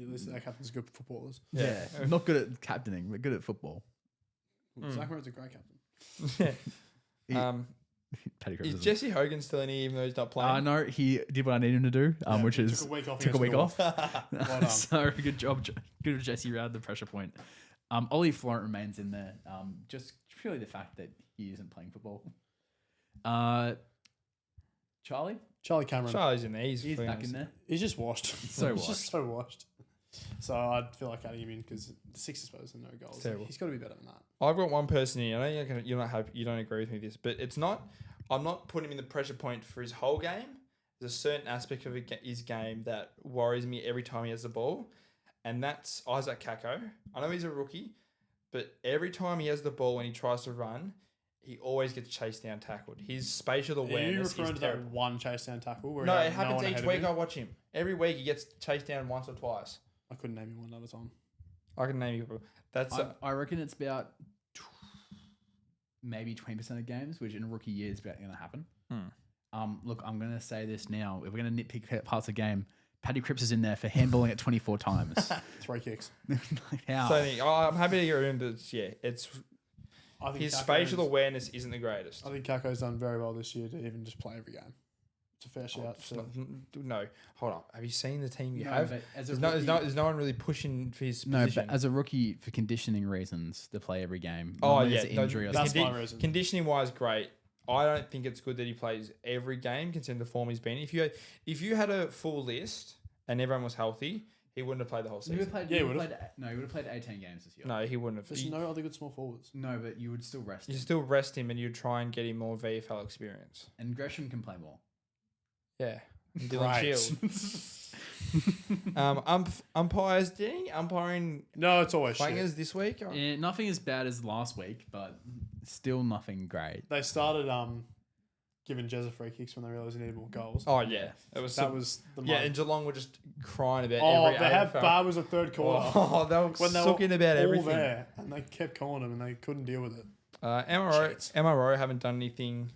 Speaker 2: At least our captain's good footballers.
Speaker 4: Yeah. Not good at captaining, but good at football.
Speaker 2: Zach Merritt's a great captain.
Speaker 4: Paddy Cripps
Speaker 1: Is
Speaker 4: isn't.
Speaker 1: Jesse Hogan still in here even though he's not playing?
Speaker 4: No, he did what I needed him to do, which
Speaker 2: he
Speaker 4: is
Speaker 2: took a week off
Speaker 4: took a week
Speaker 2: against
Speaker 4: off.
Speaker 2: Well done.
Speaker 4: So good job, good Jesse around the pressure point. Ollie Florent remains in there, just purely the fact that he isn't playing football. Charlie,
Speaker 2: Cameron.
Speaker 1: Charlie's in there.
Speaker 4: he's back in there.
Speaker 2: He's just washed.
Speaker 4: So
Speaker 2: He's just so washed. So I'd feel like adding him in because the Sixers supposed to no goals.
Speaker 1: Terrible.
Speaker 2: He's got to be better than that.
Speaker 1: I've got one person here. I know you don't agree with me with this, but it's not. I'm not putting him in the pressure point for his whole game. There's a certain aspect of his game that worries me every time he has the ball, and that's Isaac Kako. I know he's a rookie, but every time he has the ball and he tries to run, he always gets chased down, tackled. His spatial
Speaker 2: Are you
Speaker 1: awareness
Speaker 2: referring
Speaker 1: is
Speaker 2: to that
Speaker 1: terrible.
Speaker 2: one chase down tackle? Where
Speaker 1: No,
Speaker 2: he
Speaker 1: it
Speaker 2: had
Speaker 1: happens
Speaker 2: one
Speaker 1: each
Speaker 2: ahead of
Speaker 1: week.
Speaker 2: him?
Speaker 1: I watch him every week. He gets chased down once or twice.
Speaker 2: I couldn't name you one at a time.
Speaker 1: I can name you. That's
Speaker 4: I reckon it's about maybe 20% of games, which in a rookie year is about going to happen. Look, I'm going to say this now. If we're going to nitpick parts of the game, Paddy Cripps is in there for handballing it 24 times.
Speaker 2: 3 kicks.
Speaker 4: How?
Speaker 1: so. I'm happy to hear him, but it's
Speaker 2: I think
Speaker 1: his
Speaker 2: Kako's-
Speaker 1: spatial awareness isn't the greatest.
Speaker 2: I think Kako's done very well this year to even just play every game. It's a fair shout.
Speaker 1: It's not- no, hold up. Have you seen the team you
Speaker 4: No,
Speaker 1: have?
Speaker 4: but as a
Speaker 1: There's no one really pushing for his
Speaker 4: No,
Speaker 1: position.
Speaker 4: but as a rookie, for conditioning reasons, to play every game.
Speaker 1: Oh,
Speaker 4: not
Speaker 1: yeah,
Speaker 4: as an injury or
Speaker 2: that's
Speaker 4: something.
Speaker 2: my reason.
Speaker 1: Conditioning wise, great. I don't think it's good that he plays every game considering the form he's been. If you had a full list and everyone was healthy, he wouldn't have played the whole
Speaker 4: He would
Speaker 1: season.
Speaker 4: have played.
Speaker 2: Yeah,
Speaker 4: he
Speaker 2: he
Speaker 4: would
Speaker 2: would've.
Speaker 4: have played. No, he would have played 18 games this year.
Speaker 1: No, he wouldn't have.
Speaker 2: There's no other good small forwards.
Speaker 4: No, but you would still rest
Speaker 1: You
Speaker 4: him.
Speaker 1: still rest him and you try and get him more VFL experience.
Speaker 4: And Gresham can play more.
Speaker 1: Yeah. And Dylan
Speaker 2: Right.
Speaker 1: Shield. Umpires, did any umpiring
Speaker 2: No, it's always shit.
Speaker 1: clangers this week?
Speaker 4: Yeah, nothing as bad as last week, but still nothing great.
Speaker 2: They started giving Jezza free kicks when they realised they needed more goals.
Speaker 1: Oh yeah, it was
Speaker 2: that was the
Speaker 1: yeah.
Speaker 2: month.
Speaker 1: And Geelong were just crying about
Speaker 2: Oh,
Speaker 1: every.
Speaker 2: they had
Speaker 1: AFL.
Speaker 2: Bar was a third quarter.
Speaker 1: Oh, they were
Speaker 2: when they
Speaker 1: sucking
Speaker 2: were
Speaker 1: about
Speaker 2: all
Speaker 1: everything.
Speaker 2: there, and they kept calling them, and they couldn't deal with it.
Speaker 1: MRO haven't done anything.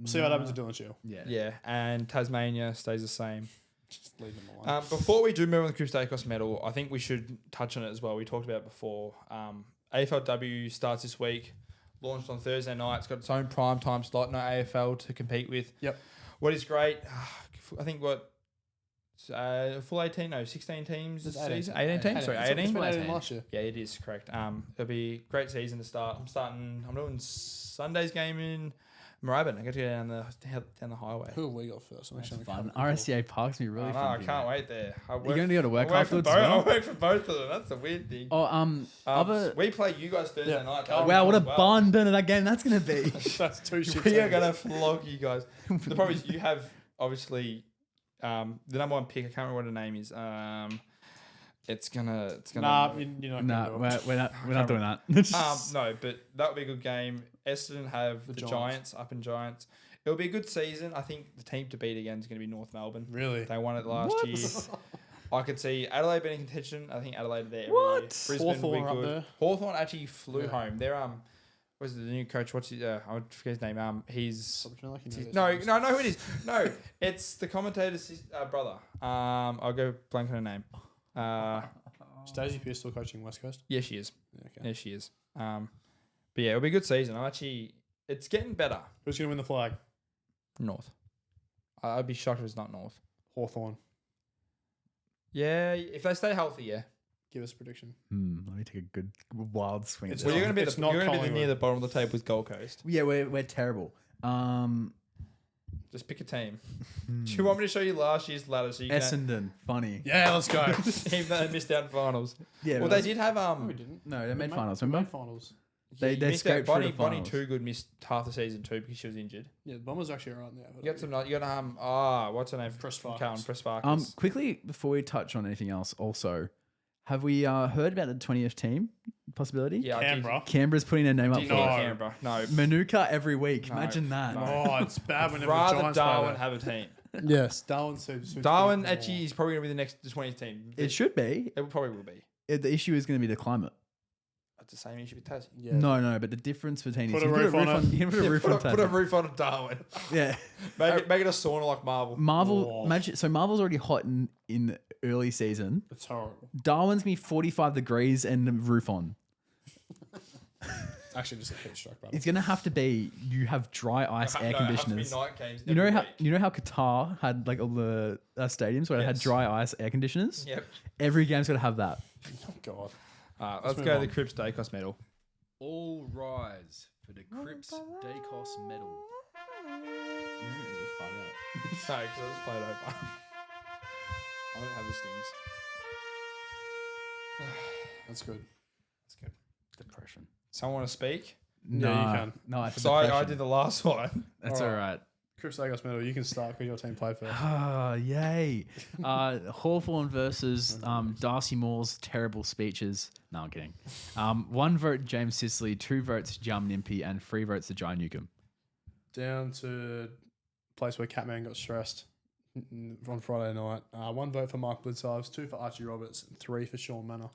Speaker 2: See what happens to Dylan Shield.
Speaker 4: Yeah.
Speaker 1: Yeah, and Tasmania stays the same.
Speaker 2: Just leave them alone.
Speaker 1: Before we do move on to the Crib Dacos medal, I think we should touch on it as well. We talked about it before. AFLW starts this week. Launched on Thursday night. It's got its own prime time slot. No AFL to compete with.
Speaker 2: Yep.
Speaker 1: What is great, I think full 18, no, 16 teams this
Speaker 2: 18.
Speaker 1: season? 18 teams? Sorry,
Speaker 2: It's
Speaker 1: 18?
Speaker 2: been 18 last year.
Speaker 1: Yeah, it is, correct. It'll be a great season to start. I'm doing Sunday's game in Moorabbin. I get to go down the highway.
Speaker 2: Who have we got first? I'm
Speaker 4: That's
Speaker 2: actually
Speaker 4: fun.
Speaker 2: gonna cover
Speaker 4: RSCA Park's be really
Speaker 1: I know,
Speaker 4: fun.
Speaker 1: I
Speaker 4: for you,
Speaker 1: can't
Speaker 4: mate.
Speaker 1: wait there.
Speaker 4: You're going to go to work afterwards as
Speaker 1: I
Speaker 4: well?
Speaker 1: work for both of them. That's the weird thing.
Speaker 4: Oh, other.
Speaker 1: We play you guys Thursday
Speaker 2: Yeah.
Speaker 1: night.
Speaker 4: Wow, what a barn burner that game that's going to be.
Speaker 2: That's 2 shits.
Speaker 1: We are going to flog you guys. The problem is you have, obviously, the number one pick. I can't remember what her name is. It's gonna.
Speaker 2: Nah, you're not
Speaker 4: Nah,
Speaker 2: gonna do it.
Speaker 4: we're not doing that.
Speaker 1: No, but that would be a good game. Essendon have the Giants up in Giants. It'll be a good season. I think the team to beat again is going to be North Melbourne.
Speaker 2: Really?
Speaker 1: They won it last year. I could see Adelaide being in contention. I think Adelaide are there every
Speaker 4: What?
Speaker 1: year. Brisbane
Speaker 2: Hawthorn
Speaker 1: will
Speaker 2: up
Speaker 1: be good.
Speaker 2: there.
Speaker 1: Hawthorn actually flew home. They're what's the new coach? What's his? I forget his name. He's no, it is. No, it's the commentator's brother. I'll go blank on her name.
Speaker 2: Stacey Pearce still coaching West Coast?
Speaker 1: Yeah, she is.
Speaker 2: Yeah, okay.
Speaker 1: Yeah, she is. But yeah, it'll be a good season. It's getting better.
Speaker 2: Who's going to win the flag?
Speaker 1: North. I'd be shocked if it's not North.
Speaker 2: Hawthorn.
Speaker 1: Yeah, if they stay healthy, yeah.
Speaker 2: Give us a prediction.
Speaker 4: Let me take a good wild swing.
Speaker 2: It's
Speaker 4: at
Speaker 1: Well,
Speaker 4: this.
Speaker 1: you're going
Speaker 2: It's
Speaker 1: to
Speaker 2: not
Speaker 1: be
Speaker 2: Collingwood.
Speaker 1: near the bottom of the table with Gold Coast.
Speaker 4: Yeah, we're terrible.
Speaker 1: Just pick a team. Do you want me to show you last year's ladder so you can
Speaker 4: Essendon, funny.
Speaker 2: Yeah, let's go.
Speaker 1: even though they missed out in finals?
Speaker 4: Yeah,
Speaker 1: Well, they did have
Speaker 2: we didn't.
Speaker 4: No, they made
Speaker 2: Made-
Speaker 4: finals.
Speaker 2: we
Speaker 4: Remember?
Speaker 2: made finals.
Speaker 4: They
Speaker 1: missed out.
Speaker 4: scraped through the
Speaker 1: Bonnie
Speaker 4: finals.
Speaker 1: Too Good missed half the season too because she was injured.
Speaker 2: Yeah, the Bombers are actually right now.
Speaker 1: You got some. You got what's her name?
Speaker 2: Press
Speaker 1: From
Speaker 2: Sparkers.
Speaker 1: Carlton, Press Sparkers.
Speaker 4: Quickly before we touch on anything else, also, have we heard about the 20th team possibility?
Speaker 1: Yeah,
Speaker 2: Canberra.
Speaker 4: Canberra's putting their name up
Speaker 1: I did.
Speaker 4: for
Speaker 1: No,
Speaker 4: it.
Speaker 1: Canberra. No.
Speaker 4: Manuka every week.
Speaker 1: No,
Speaker 4: Imagine that.
Speaker 1: no.
Speaker 2: Oh, it's bad whenever the
Speaker 1: Rather
Speaker 2: Giants
Speaker 1: Darwin
Speaker 2: play
Speaker 1: have a team.
Speaker 2: that. Yes, Darwin.
Speaker 1: Darwin actually is probably going to be the 20th team.
Speaker 4: It should be.
Speaker 1: It probably will be.
Speaker 4: The issue is going to be the climate.
Speaker 1: That's the same issue with Tassie.
Speaker 2: Yeah.
Speaker 4: No, but the difference between
Speaker 2: Put
Speaker 4: is
Speaker 2: a
Speaker 4: you
Speaker 2: roof on it.
Speaker 4: You can put a roof on
Speaker 1: Put a
Speaker 4: Tassie.
Speaker 1: roof on Darwin.
Speaker 4: Yeah.
Speaker 1: Make it a sauna like Marvel.
Speaker 4: Marvel,
Speaker 2: Oh.
Speaker 4: imagine, so Marvel's already hot in the early season.
Speaker 2: It's horrible.
Speaker 4: Darwin's be 45 degrees and the roof on.
Speaker 2: It's actually just a heat stroke, brother.
Speaker 4: It's gonna have to be you have dry ice air conditioners.
Speaker 1: Night games
Speaker 4: You know
Speaker 1: every
Speaker 4: how
Speaker 1: week.
Speaker 4: Qatar had like all the stadiums where it had
Speaker 1: Yes.
Speaker 4: dry ice air conditioners.
Speaker 1: Yep.
Speaker 4: Every game's gonna have that.
Speaker 2: Oh, God.
Speaker 1: Let's
Speaker 2: move
Speaker 1: go to
Speaker 2: on.
Speaker 1: the Cripps Dacos medal.
Speaker 4: All rise for the Cripps Dacos medal.
Speaker 1: No, because I just played over. I don't have the stings.
Speaker 2: That's good.
Speaker 1: That's good.
Speaker 4: Depression.
Speaker 1: Someone want to speak?
Speaker 4: No,
Speaker 2: Yeah, you can.
Speaker 4: No, it's
Speaker 1: So I
Speaker 4: depression.
Speaker 1: did the last one.
Speaker 4: That's all right.
Speaker 2: Chris Dagos medal, you can start because your team played first.
Speaker 4: Ah, yay. Hawthorn versus Darcy Moore's terrible speeches. No, I'm kidding. 1 vote James Sisley, 2 votes Jam Nimpy, and 3 votes to Jai Newcomb.
Speaker 2: Down to place where Catman got stressed on Friday night. 1 vote for Mark Blitzarves, 2 for Archie Roberts, and 3 for Sean Manor.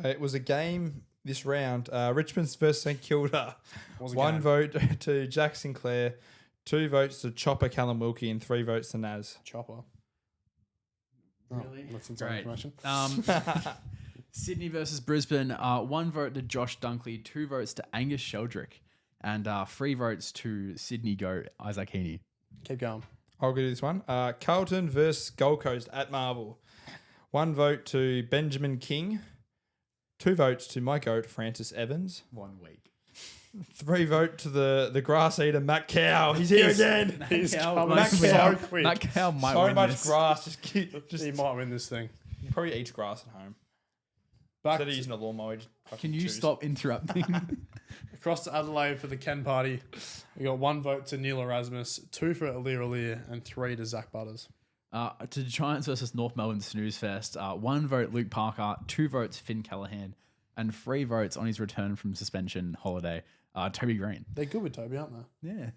Speaker 1: It was a game this round. Richmond's versus St Kilda.
Speaker 2: Was a
Speaker 1: 1
Speaker 2: game.
Speaker 1: vote to Jack Sinclair, 2 votes to Chopper Callum Wilkie, and 3 votes to Naz.
Speaker 2: Chopper.
Speaker 3: Really?
Speaker 2: Oh, that's inside
Speaker 4: Great.
Speaker 2: information.
Speaker 4: Sydney versus Brisbane. 1 vote to Josh Dunkley, 2 votes to Angus Sheldrick, and 3 votes to Sydney goat Isaac Heaney.
Speaker 2: Keep going.
Speaker 1: I'll go to this one. Carlton versus Gold Coast at Marvel. 1 vote to Benjamin King, 2 votes to my goat Francis Evans,
Speaker 4: 1 week.
Speaker 1: 3 vote to the grass eater Matt Cow. He's here again.
Speaker 2: He's
Speaker 4: Cow
Speaker 2: coming
Speaker 1: might
Speaker 2: so
Speaker 1: win.
Speaker 2: quick.
Speaker 4: That cow might
Speaker 1: So
Speaker 4: win
Speaker 1: much
Speaker 4: this.
Speaker 1: grass. Just
Speaker 2: He might win this thing.
Speaker 1: he probably eats grass at home.
Speaker 2: Back
Speaker 1: Instead of
Speaker 2: to-
Speaker 1: using a lawnmower, he just fucking
Speaker 4: Can you
Speaker 1: chews.
Speaker 4: stop interrupting?
Speaker 2: across to Adelaide for the Ken party. We got 1 vote to Neil Erasmus, 2 for Alir Alir, and 3 to Zach Butters.
Speaker 4: To Giants versus North Melbourne Snooze Fest. 1 vote Luke Parker, 2 votes Finn Callahan, and 3 votes on his return from suspension holiday, Toby Green.
Speaker 2: They're good with Toby, aren't they?
Speaker 4: Yeah.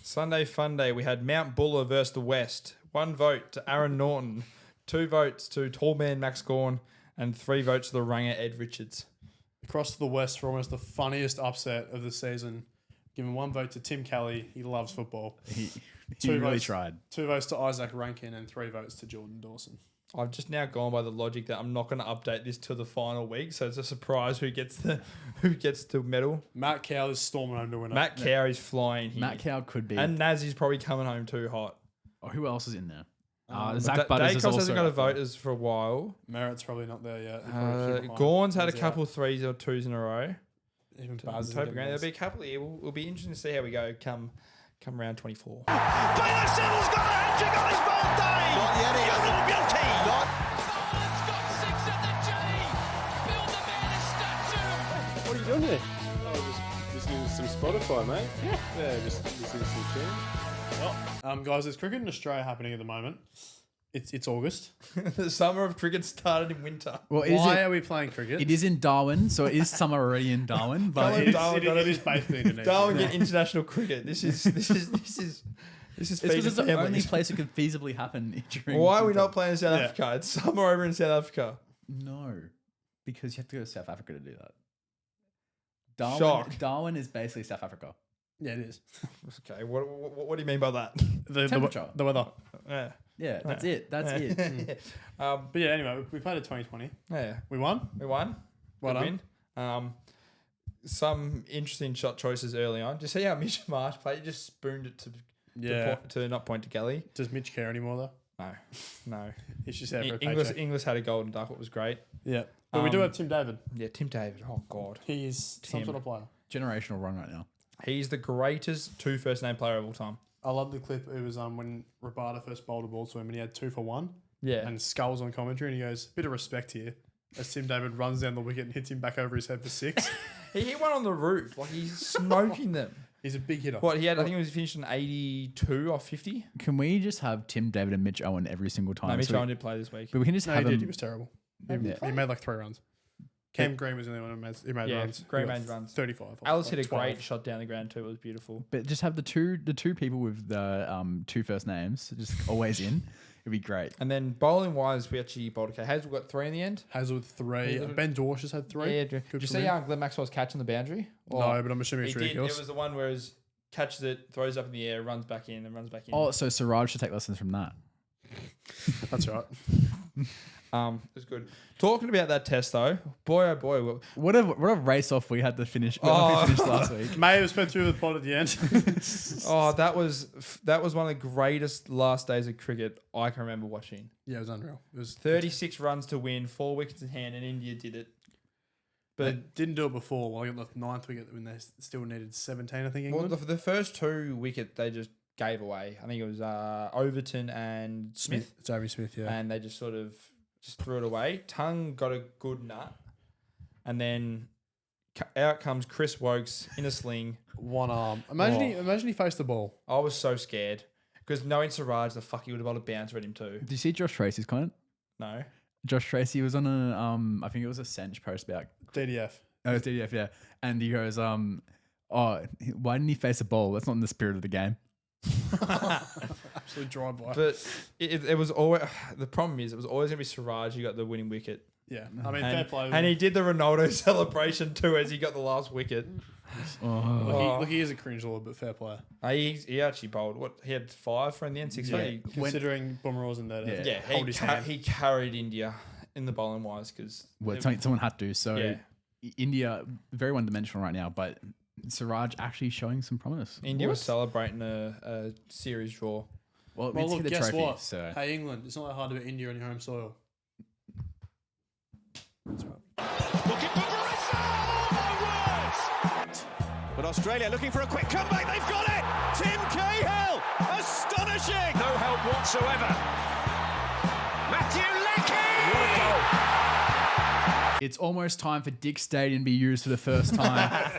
Speaker 1: Sunday Fun Day. We had Mount Buller versus the West. 1 vote to Aaron Norton, 2 votes to Tall Man Max Gorn, and 3 votes to the Ranger Ed Richards.
Speaker 2: Across to the West for almost the funniest upset of the season. Giving 1 vote to Tim Kelly. He loves football.
Speaker 4: He
Speaker 2: 2
Speaker 4: really
Speaker 2: votes,
Speaker 4: tried.
Speaker 2: 2 votes to Isaac Rankin and 3 votes to Jordan Dawson.
Speaker 1: I've just now gone by the logic that I'm not going to update this till the final week, so it's a surprise who gets the medal.
Speaker 2: Matt Cowell is storming home to win it.
Speaker 1: Matt Cowie's flying here.
Speaker 4: Matt Cow could be.
Speaker 1: And Nazi's probably coming home too hot.
Speaker 4: Oh, who else is in there?
Speaker 2: Um,
Speaker 4: Zach Butters is
Speaker 1: Dacos
Speaker 4: also
Speaker 1: hasn't got a
Speaker 4: up there.
Speaker 1: voters for a while.
Speaker 2: Merritt's probably not there yet. He's probably a few behind.
Speaker 1: Gorn's had a
Speaker 2: He's
Speaker 1: couple
Speaker 2: out.
Speaker 1: 3s or 2s in a row.
Speaker 2: Even Baz is
Speaker 1: Toby
Speaker 2: getting
Speaker 1: Green. There'll
Speaker 2: those.
Speaker 1: be a couple here. We'll be interesting to see how we go come round 24.
Speaker 5: Baylor Settle's got a hat-trick on his birthday! Not yet, he hasn't. Beauty! Not.
Speaker 8: What are you doing here? Oh, just listening to some Spotify, mate. Yeah, just listening to some tunes.
Speaker 2: Guys, there's cricket in Australia happening at the moment. It's August.
Speaker 1: The summer of cricket started in winter.
Speaker 4: Well,
Speaker 2: Why are we playing cricket?
Speaker 4: it is in Darwin, so it is summer already in Darwin. But
Speaker 1: Darwin,
Speaker 2: It is-
Speaker 1: Darwin,
Speaker 2: it
Speaker 1: gotta
Speaker 2: is
Speaker 1: be-
Speaker 2: basically Indonesia.
Speaker 1: Darwin get international cricket. This is
Speaker 4: it's
Speaker 1: feeding
Speaker 4: because it's the only
Speaker 1: families.
Speaker 4: place it could feasibly happen during.
Speaker 1: Why are we
Speaker 4: winter.
Speaker 1: not playing in South
Speaker 2: Yeah.
Speaker 1: Africa? It's summer over in South Africa.
Speaker 4: No, because you have to go to South Africa to do that. Darwin,
Speaker 1: Shock.
Speaker 4: Darwin is basically South Africa.
Speaker 2: Yeah, it is.
Speaker 1: Okay, what do you mean by that?
Speaker 4: Temperature.
Speaker 2: The weather.
Speaker 1: Yeah.
Speaker 4: Yeah, that's it. That's it.
Speaker 1: Um,
Speaker 2: But yeah, anyway, we played at 2020.
Speaker 1: yeah,
Speaker 2: We won.
Speaker 1: we won.
Speaker 2: Well
Speaker 1: Good win. Some interesting shot choices early on. Did you see how Mitch Marsh played? He just spooned it
Speaker 2: Yeah.
Speaker 1: to not point to Kelly.
Speaker 2: Does Mitch care anymore though?
Speaker 1: No.
Speaker 2: He's just there for a
Speaker 1: English
Speaker 2: paycheck.
Speaker 1: English had a golden duck. It was great.
Speaker 2: Yeah. But we do
Speaker 1: Um,
Speaker 2: have Tim David.
Speaker 1: Yeah, Tim David. Oh God,
Speaker 2: He's some
Speaker 1: Tim.
Speaker 2: sort of player.
Speaker 4: Generational run right now.
Speaker 1: he's the greatest two first name player of all time.
Speaker 2: I love the clip. It was when Rabada first bowled a ball to him and he had 2 for 1.
Speaker 1: Yeah.
Speaker 2: And Skulls on commentary and he goes, bit of respect here. As Tim David runs down the wicket and hits him back over his head for 6.
Speaker 1: He hit one on the roof. Like he's smoking them.
Speaker 2: He's a big hitter.
Speaker 1: What he had, I think it was finished in 82 or 50.
Speaker 4: Can we just have Tim David and Mitch Owen every single time?
Speaker 1: No, Mitch
Speaker 4: So we-
Speaker 1: Owen did play this week.
Speaker 4: But we can just
Speaker 2: No,
Speaker 4: have
Speaker 2: he did.
Speaker 4: him.
Speaker 2: He was terrible.
Speaker 4: Yeah.
Speaker 2: He made like 3 runs. Cam Green was the only one who made
Speaker 1: Yeah,
Speaker 2: runs.
Speaker 1: Green
Speaker 2: He got
Speaker 1: made runs.
Speaker 2: 35. or
Speaker 1: Alice
Speaker 2: like
Speaker 1: hit a
Speaker 2: 12.
Speaker 1: great shot down the ground too. It was beautiful.
Speaker 4: But just have the two people with the two first names just always in. It'd be great.
Speaker 1: And then bowling wise, we actually bowled okay. Hazel got 3 in the end.
Speaker 2: Hazel with 3.
Speaker 1: Yeah.
Speaker 2: Ben Dorsch has had 3.
Speaker 1: Yeah,
Speaker 2: Good
Speaker 1: did you
Speaker 2: for
Speaker 1: see
Speaker 2: him.
Speaker 1: how Glenn Maxwell's catching the boundary?
Speaker 2: No, but I'm assuming
Speaker 1: He
Speaker 2: it's
Speaker 1: did. It
Speaker 2: ridiculous.
Speaker 1: was the one where he catches it, throws up in the air, runs back in, and runs back in.
Speaker 4: Oh, so Siraj should take lessons from that.
Speaker 2: That's right.
Speaker 1: It was good. Talking about that test though, boy oh boy,
Speaker 4: What a race off we had to finish. We finished last week.
Speaker 2: May have spent through the pod at the end.
Speaker 1: that was one of the greatest last days of cricket I can remember watching.
Speaker 2: Yeah, it was unreal. It was
Speaker 1: 36 runs to win, 4 wickets in hand, and India did it.
Speaker 2: They
Speaker 1: But
Speaker 2: didn't do it before. Well, I got the 9th wicket when they still needed 17, I think,
Speaker 1: well,
Speaker 2: England.
Speaker 1: the first 2 wicket they just gave away. I think it was Overton and Smith,
Speaker 2: It's Avery Smith, yeah.
Speaker 1: and they just sort of just threw it away. Tung got a good nut, and then out comes Chris Wokes in a sling.
Speaker 2: One arm. Imagine he faced the ball.
Speaker 1: I was so scared because knowing Siraj, the fuck he would have got a bouncer at him too.
Speaker 4: Did you see Josh Tracy's comment?
Speaker 1: No.
Speaker 4: Josh Tracy was on a I think it was a Sench post about
Speaker 2: DDF.
Speaker 4: oh it's DDF, yeah. And he goes, oh, why didn't he face a ball? That's not in the spirit of the game.
Speaker 2: Absolute drive-by.
Speaker 1: But it was always the problem is it was always gonna be Siraj who got the winning wicket.
Speaker 2: Yeah. I mean, fair
Speaker 1: And,
Speaker 2: play.
Speaker 1: and he did the Ronaldo celebration too as he got the last wicket.
Speaker 2: Look, he is a cringe little bit, fair player.
Speaker 1: He actually bowled what he had 5 for in the end, 6 for
Speaker 2: Yeah.
Speaker 1: eight.
Speaker 2: Considering Bumrah was in there. to
Speaker 1: Yeah,
Speaker 2: hold his hand.
Speaker 1: he carried India in the bowling wise because
Speaker 4: Well, someone had to. So
Speaker 1: Yeah.
Speaker 4: India, very one-dimensional right now, but Siraj actually showing some promise.
Speaker 1: India was celebrating a series draw.
Speaker 4: Well,
Speaker 2: Well,
Speaker 4: it's
Speaker 2: look,
Speaker 4: the
Speaker 2: guess
Speaker 4: trophy.
Speaker 2: what?
Speaker 4: So
Speaker 2: Hey, England, it's not that hard to beat India on your home soil. That's right.
Speaker 5: Looking for Marissa! Oh my words! But Australia looking for a quick comeback. They've got it! Tim Cahill! Astonishing! No help whatsoever. Matthew Leckie! What a goal!
Speaker 4: it's almost time for Dick Stadium to be used for the first time.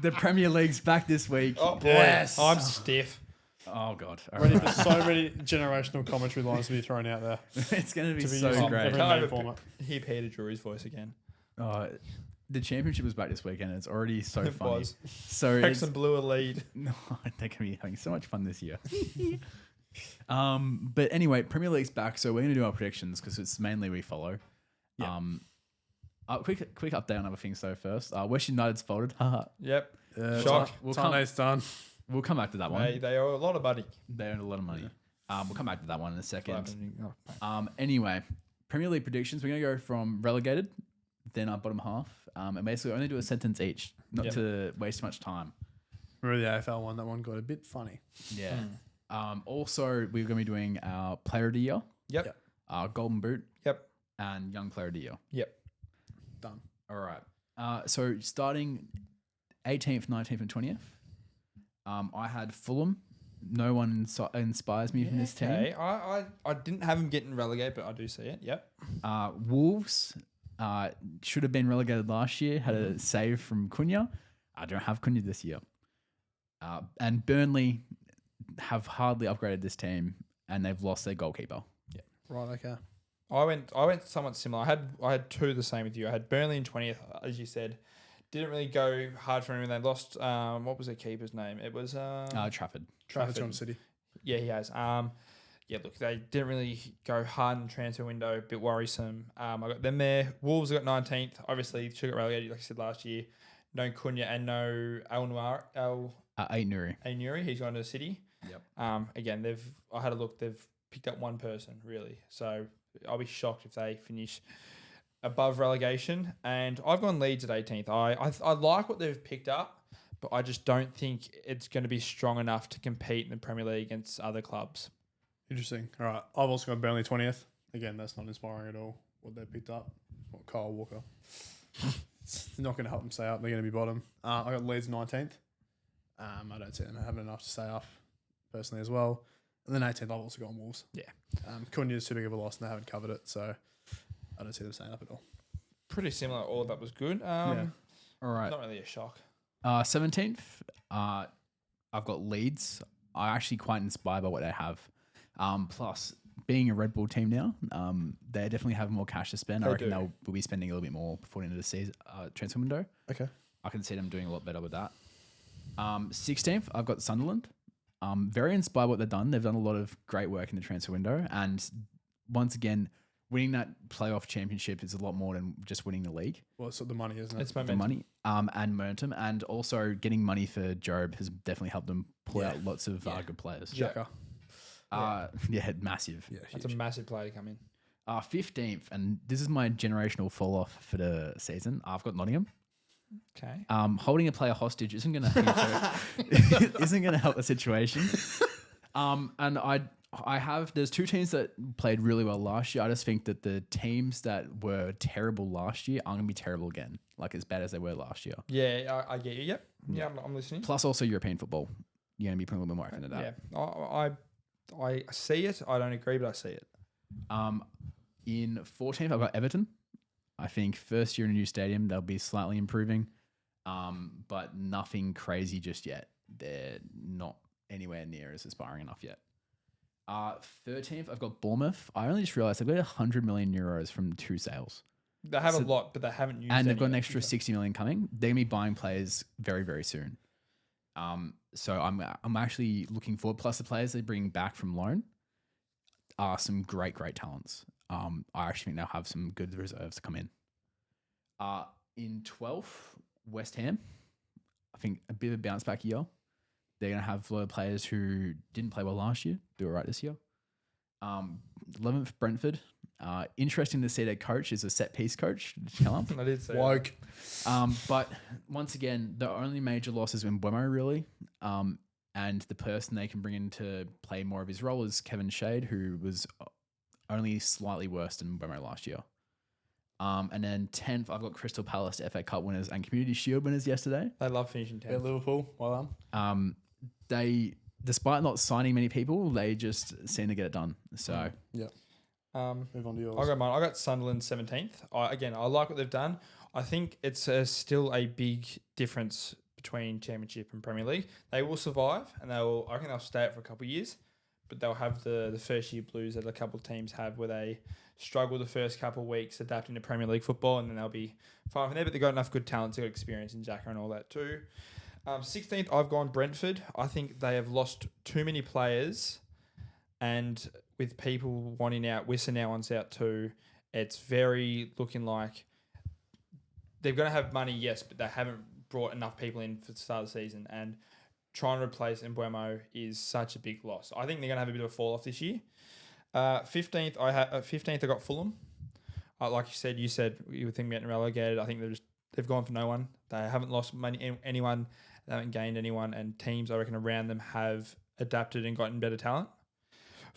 Speaker 4: The Premier League's back this week.
Speaker 1: Oh boy,
Speaker 2: Yes.
Speaker 1: I'm stiff.
Speaker 4: Oh God! All
Speaker 2: Ready
Speaker 4: right.
Speaker 2: for so many generational commentary lines to be thrown out there.
Speaker 4: It's going to be
Speaker 2: To be
Speaker 4: so
Speaker 2: used on
Speaker 4: great.
Speaker 2: every-
Speaker 1: Can't
Speaker 2: main format.
Speaker 1: hear Peter Drury's voice again.
Speaker 4: The championship was back this weekend. And it's already so
Speaker 1: It
Speaker 4: funny.
Speaker 1: was.
Speaker 4: So it's,
Speaker 1: Wrexham blew a lead.
Speaker 4: no, they're going to be having so much fun this year. But anyway, Premier League's back, so we're going to do our predictions because it's mainly we follow.
Speaker 2: Yeah.
Speaker 4: Quick update on other things though. First, West United's folded. Haha.
Speaker 1: Yep.
Speaker 2: Shock.
Speaker 4: We'll come-
Speaker 2: Tane's done.
Speaker 4: We'll come back to that one.
Speaker 1: They owe a lot of money.
Speaker 4: They earned a lot of money. We'll come back to that one in a second.
Speaker 1: Oh,
Speaker 4: Anyway, Premier League predictions. We're going to go from relegated, then our bottom half, and basically only do a sentence each, not
Speaker 1: Yep.
Speaker 4: to waste too much time.
Speaker 2: Remember the AFL one? That one got a bit funny.
Speaker 4: Yeah. Also, we're going to be doing our Player of the Year,
Speaker 1: Yep.
Speaker 4: our Golden Boot,
Speaker 1: Yep.
Speaker 4: and Young Player of the Year.
Speaker 1: Yep.
Speaker 2: Done.
Speaker 4: All right. So starting 18th, 19th, and 20th, I had Fulham. No one inspires me from this
Speaker 1: Okay.
Speaker 4: team.
Speaker 1: I didn't have him getting relegated, but I do see it. Yep.
Speaker 4: Wolves should have been relegated last year. Had a save from Cunha. I don't have Cunha this year. And Burnley have hardly upgraded this team, and they've lost their goalkeeper.
Speaker 1: Yeah.
Speaker 2: Right. Okay.
Speaker 1: I went somewhat similar. I had two the same with you. I had Burnley in 20th, as you said. Didn't really go hard for him. They lost. What was their keeper's name? It was
Speaker 4: Trafford.
Speaker 2: Trafford's gone City.
Speaker 1: Yeah, he has. Yeah, look, they didn't really go hard in the transfer window. A bit worrisome. I got them there. Wolves got 19th. Obviously, should get relegated, like I said last year. No Cunha and no Nuri. He's gone to the City.
Speaker 4: Yep.
Speaker 1: Again, I had a look. They've picked up one person really. So I'll be shocked if they finish above relegation. And I've gone Leeds at 18th. I like what they've picked up, but I just don't think it's going to be strong enough to compete in the Premier League against other clubs.
Speaker 2: Interesting. All right. I've also got Burnley 20th. Again, that's not inspiring at all. What they picked up. What Kyle Walker. It's not going to help them stay up. They're going to be bottom. I got Leeds 19th. I don't see them having enough to stay up personally as well. And then 18th, I've also gone Wolves.
Speaker 1: Yeah.
Speaker 2: Cunha's too big of a loss and they haven't covered it. So I don't see them staying up at all.
Speaker 1: Pretty similar. All of that was good.
Speaker 4: All right.
Speaker 1: Not really a shock.
Speaker 4: 17th, I've got Leeds. I'm actually quite inspired by what they have. Plus, being a Red Bull team now, they definitely have more cash to spend. I reckon they'll be spending a little bit more before the end of the season transfer window.
Speaker 2: Okay.
Speaker 4: I can see them doing a lot better with that. 16th, I've got Sunderland. Very inspired by what they've done. They've done a lot of great work in the transfer window. And once again, winning that playoff championship is a lot more than just winning the league.
Speaker 2: Well, it's the money, isn't it?
Speaker 1: It's
Speaker 4: The
Speaker 1: momentum.
Speaker 4: money and momentum. And also getting money for Job has definitely helped them pull out lots of good players.
Speaker 2: Xhaka.
Speaker 4: Massive.
Speaker 2: Yeah,
Speaker 1: That's a massive player to come in.
Speaker 4: 15th, and this is my generational fall off for the season. I've got Nottingham.
Speaker 1: Okay.
Speaker 4: Holding a player hostage isn't going to help the situation. And I have there's two teams that played really well last year. I just think that the teams that were terrible last year are going to be terrible again, like as bad as they were last year.
Speaker 1: Yeah, I get you. Yep. Yeah, I'm listening.
Speaker 4: Plus, also European football. You're going to be putting a little bit more effort into that.
Speaker 1: Yeah, I see it. I don't agree, but I see it.
Speaker 4: In 14th, I've got Everton. I think first year in a new stadium, they'll be slightly improving, but nothing crazy just yet. They're not anywhere near as aspiring enough yet. 13th, I've got Bournemouth. I only just realised they've got 100 million euros from 2 sales.
Speaker 1: They have a lot, but they haven't used.
Speaker 4: And they've got an
Speaker 1: any
Speaker 4: extra 60 million coming. They're gonna be buying players very, very soon. So I'm actually looking forward. Plus the players they bring back from loan are some great talents. I actually think they'll have some good reserves to come in. In 12th, West Ham. I think a bit of a bounce back year. They're going to have a lot of players who didn't play well last year do all right this year. 11th, Brentford. Interesting to see their coach is a set piece coach.
Speaker 1: I did say
Speaker 2: Woke.
Speaker 4: But once again, the only major loss has been Mbeumo, really. And the person they can bring in to play more of his role is Kevin Shade, who was only slightly worse than Mbeumo last year. And then 10th, I've got Crystal Palace, FA Cup winners and Community Shield winners yesterday.
Speaker 1: They love finishing 10th.
Speaker 2: Liverpool. Well done.
Speaker 4: They, despite not signing many people, they just seem to get it done. So
Speaker 2: Yeah. Move on to yours.
Speaker 1: I got mine. I got Sunderland 17th. I like what they've done. I think it's still a big difference between Championship and Premier League. They will survive, and I reckon they'll stay it for a couple of years, but they'll have the first year blues that a couple of teams have, where they struggle the first couple of weeks adapting to Premier League football, and then they'll be fine from there. But they've got enough good talent, they've got experience in Xhaka and all that too. 16th, I've gone Brentford. I think they have lost too many players, and with people wanting out, Wissa now wants out too. It's very looking like they're going to have money, yes, but they haven't brought enough people in for the start of the season. And trying to replace Mbeumo is such a big loss. I think they're going to have a bit of a fall off this year. 15th, I got Fulham. Like you said you were thinking about getting relegated. I think they've gone for no one. They haven't lost money anyone. They haven't gained anyone, and teams I reckon around them have adapted and gotten better talent.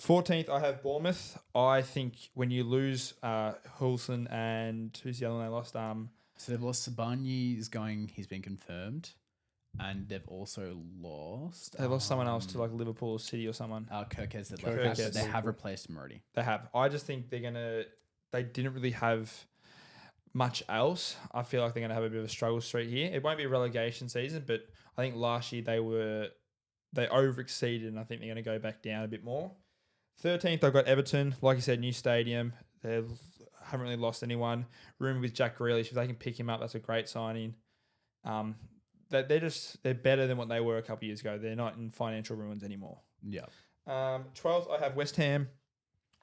Speaker 1: 14th, I have Bournemouth. I think when you lose Hulson and who's the other one they lost?
Speaker 4: So they've lost Sabani he's been confirmed. And they've also lost...
Speaker 1: They lost someone else to like Liverpool or City or someone.
Speaker 4: Kirkes. They have replaced him already.
Speaker 1: They have. I just think they didn't really have much else. I feel like they're going to have a bit of a struggle streak here. It won't be a relegation season, but I think last year they over-exceeded, and I think they're going to go back down a bit more. 13th, I've got Everton. Like you said, new stadium. They haven't really lost anyone. Room with Jack Grealish. If they can pick him up, that's a great signing. They're better than what they were a couple of years ago. They're not in financial ruins anymore.
Speaker 4: Yeah.
Speaker 1: 12th, I have West Ham.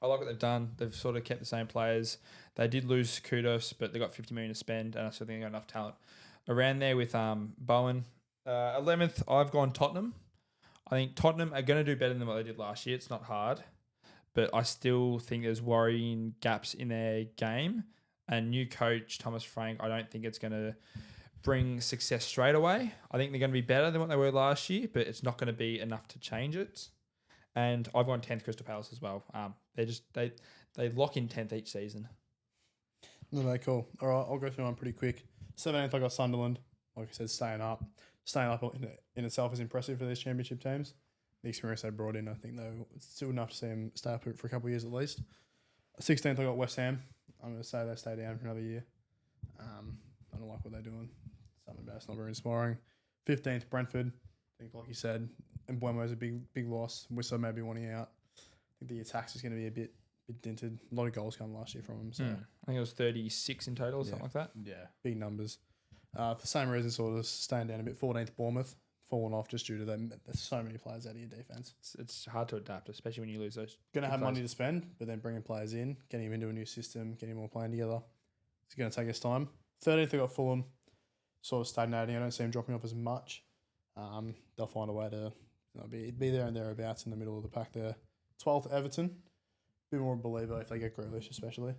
Speaker 1: I like what they've done. They've sort of kept the same players. They did lose Kudos, but they got 50 million to spend, and I still think they got enough talent around there with Bowen. 11th, I've gone Tottenham. I think Tottenham are going to do better than what they did last year. It's not hard, but I still think there's worrying gaps in their game. And new coach, Thomas Frank, I don't think it's going to bring success straight away. I think they're going to be better than what they were last year, but it's not going to be enough to change it. And I've gone 10th Crystal Palace as well. They lock in 10th each season.
Speaker 2: No, cool. All right, I'll go through one pretty quick. 17th, I got Sunderland. Like I said, staying up. Staying up in itself is impressive for these championship teams. The experience they brought in, I think, though, it's still enough to see them stay up for a couple of years at least. 16th, I got West Ham. I'm going to say they stay down for another year. I don't like what they're doing. Something about it's not very inspiring. 15th, Brentford. I think, like you said, and Mbeumo's a big loss. Wissa may be wanting out. I think the attacks is going to be a bit dented. A lot of goals come last year from them. So
Speaker 1: I think it was 36 in total or something like that.
Speaker 4: Yeah.
Speaker 2: big numbers. For the same reason, sort of staying down a bit. 14th, Bournemouth. Fallen off just due to them. There's so many players out of your defense.
Speaker 1: It's hard to adapt, especially when you lose those.
Speaker 2: Going to have
Speaker 1: players.
Speaker 2: money to spend, but then bringing players in, getting them into a new system, getting them all playing together. It's going to take us time. 13th, I got Fulham. Sort of stagnating. I don't see them dropping off as much. They'll find a way to be there and thereabouts in the middle of the pack there. 12th, Everton. Bit more of a believer if they get Grealish, especially.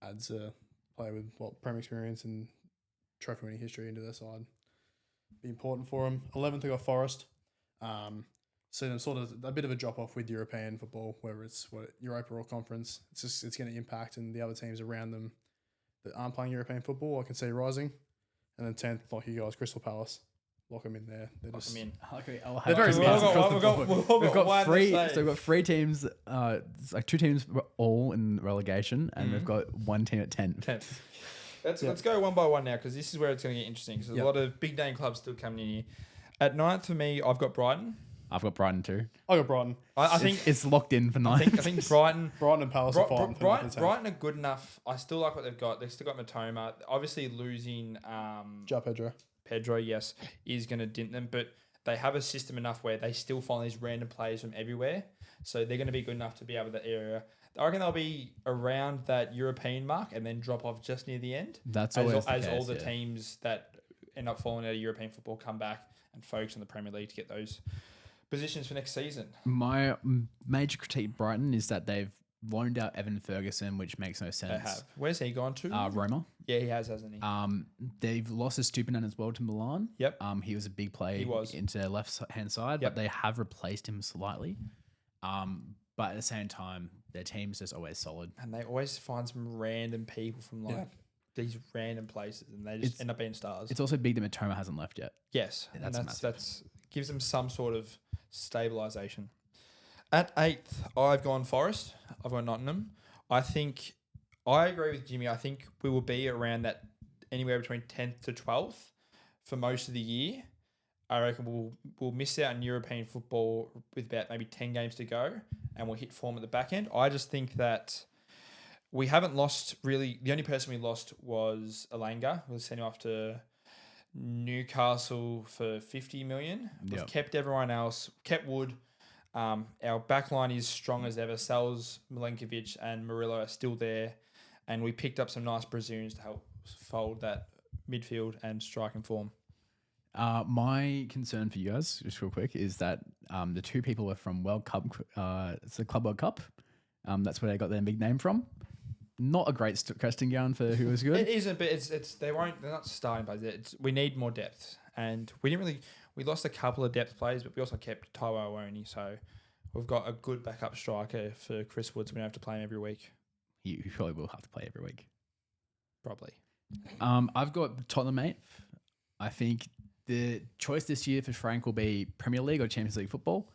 Speaker 2: Adds a player with Prem experience and trophy winning history into their side. Be important for them. 11th, I got Forest. See them sort of a bit of a drop off with European football, whether it's Europa or conference. It's going to impact, and the other teams around them that aren't playing European football, I can see rising. And then 10th, like you guys, Crystal Palace. Lock them in there. They're
Speaker 1: Lock
Speaker 2: just
Speaker 1: them in.
Speaker 2: They're very smart.
Speaker 4: We've got three. So we've got three teams. It's like two teams all in relegation, and we've got one team at 10th.
Speaker 1: Let's go one by one now, because this is where it's going to get interesting. Because there's a lot of big name clubs still coming in here. At 9th for me, I've got Brighton.
Speaker 4: I've got Brighton too.
Speaker 2: I got Brighton.
Speaker 1: I think
Speaker 4: it's locked in for 9th.
Speaker 1: I think Brighton
Speaker 2: and Palace are fighting.
Speaker 1: Brighton are good enough. I still like what they've got. They've still got Matoma. Obviously losing Pedro, yes, is going to dent them, but they have a system enough where they still find these random players from everywhere. So they're going to be good enough to be able to area. I reckon they'll be around that European mark and then drop off just near the end.
Speaker 4: That's
Speaker 1: as
Speaker 4: always the case,
Speaker 1: all the teams that end up falling out of European football come back and focus on the Premier League to get those positions for next season.
Speaker 4: My major critique of Brighton is that they've loaned out Evan Ferguson, which makes no sense.
Speaker 1: They have. Where's he gone to?
Speaker 4: Roma.
Speaker 1: Yeah, he has, hasn't he?
Speaker 4: They've lost Estupinan as well to Milan.
Speaker 1: Yep.
Speaker 4: He was a big play into their left-hand side, but they have replaced him slightly. But at the same time, their team's just always solid.
Speaker 1: And they always find some random people from these random places, and they just end up being stars.
Speaker 4: It's also big that Matoma hasn't left yet.
Speaker 1: Yes,
Speaker 4: Yeah,
Speaker 1: and
Speaker 4: that's
Speaker 1: that's gives them some sort of stabilisation. At 8th, I've gone Forest. I've gone Nottingham. I agree with Jimmy. I think we will be around that anywhere between 10th to 12th for most of the year. I reckon we'll miss out on European football with about maybe 10 games to go, and we'll hit form at the back end. I just think that we haven't lost really. The only person we lost was Elanga. We'll send him off to Newcastle for 50 million. We've kept everyone else, kept Wood. Our back line is strong as ever. Sels, Milenkovic and Murillo are still there. And we picked up some nice Brazilians to help fold that midfield and striking form.
Speaker 4: My concern for you guys, just real quick, is that the two people are from World Cup. It's the Club World Cup. That's where they got their big name from. Not a great casting ground for who was good.
Speaker 1: It isn't, but they're not starting players. We need more depth, and we lost a couple of depth players, but we also kept Taiwo Awoni, so we've got a good backup striker for Chris Woods. We don't have to play him every week.
Speaker 4: You probably will have to play every week.
Speaker 1: Probably.
Speaker 4: I've got Tottenham 8th. I think the choice this year for Frank will be Premier League or Champions League football.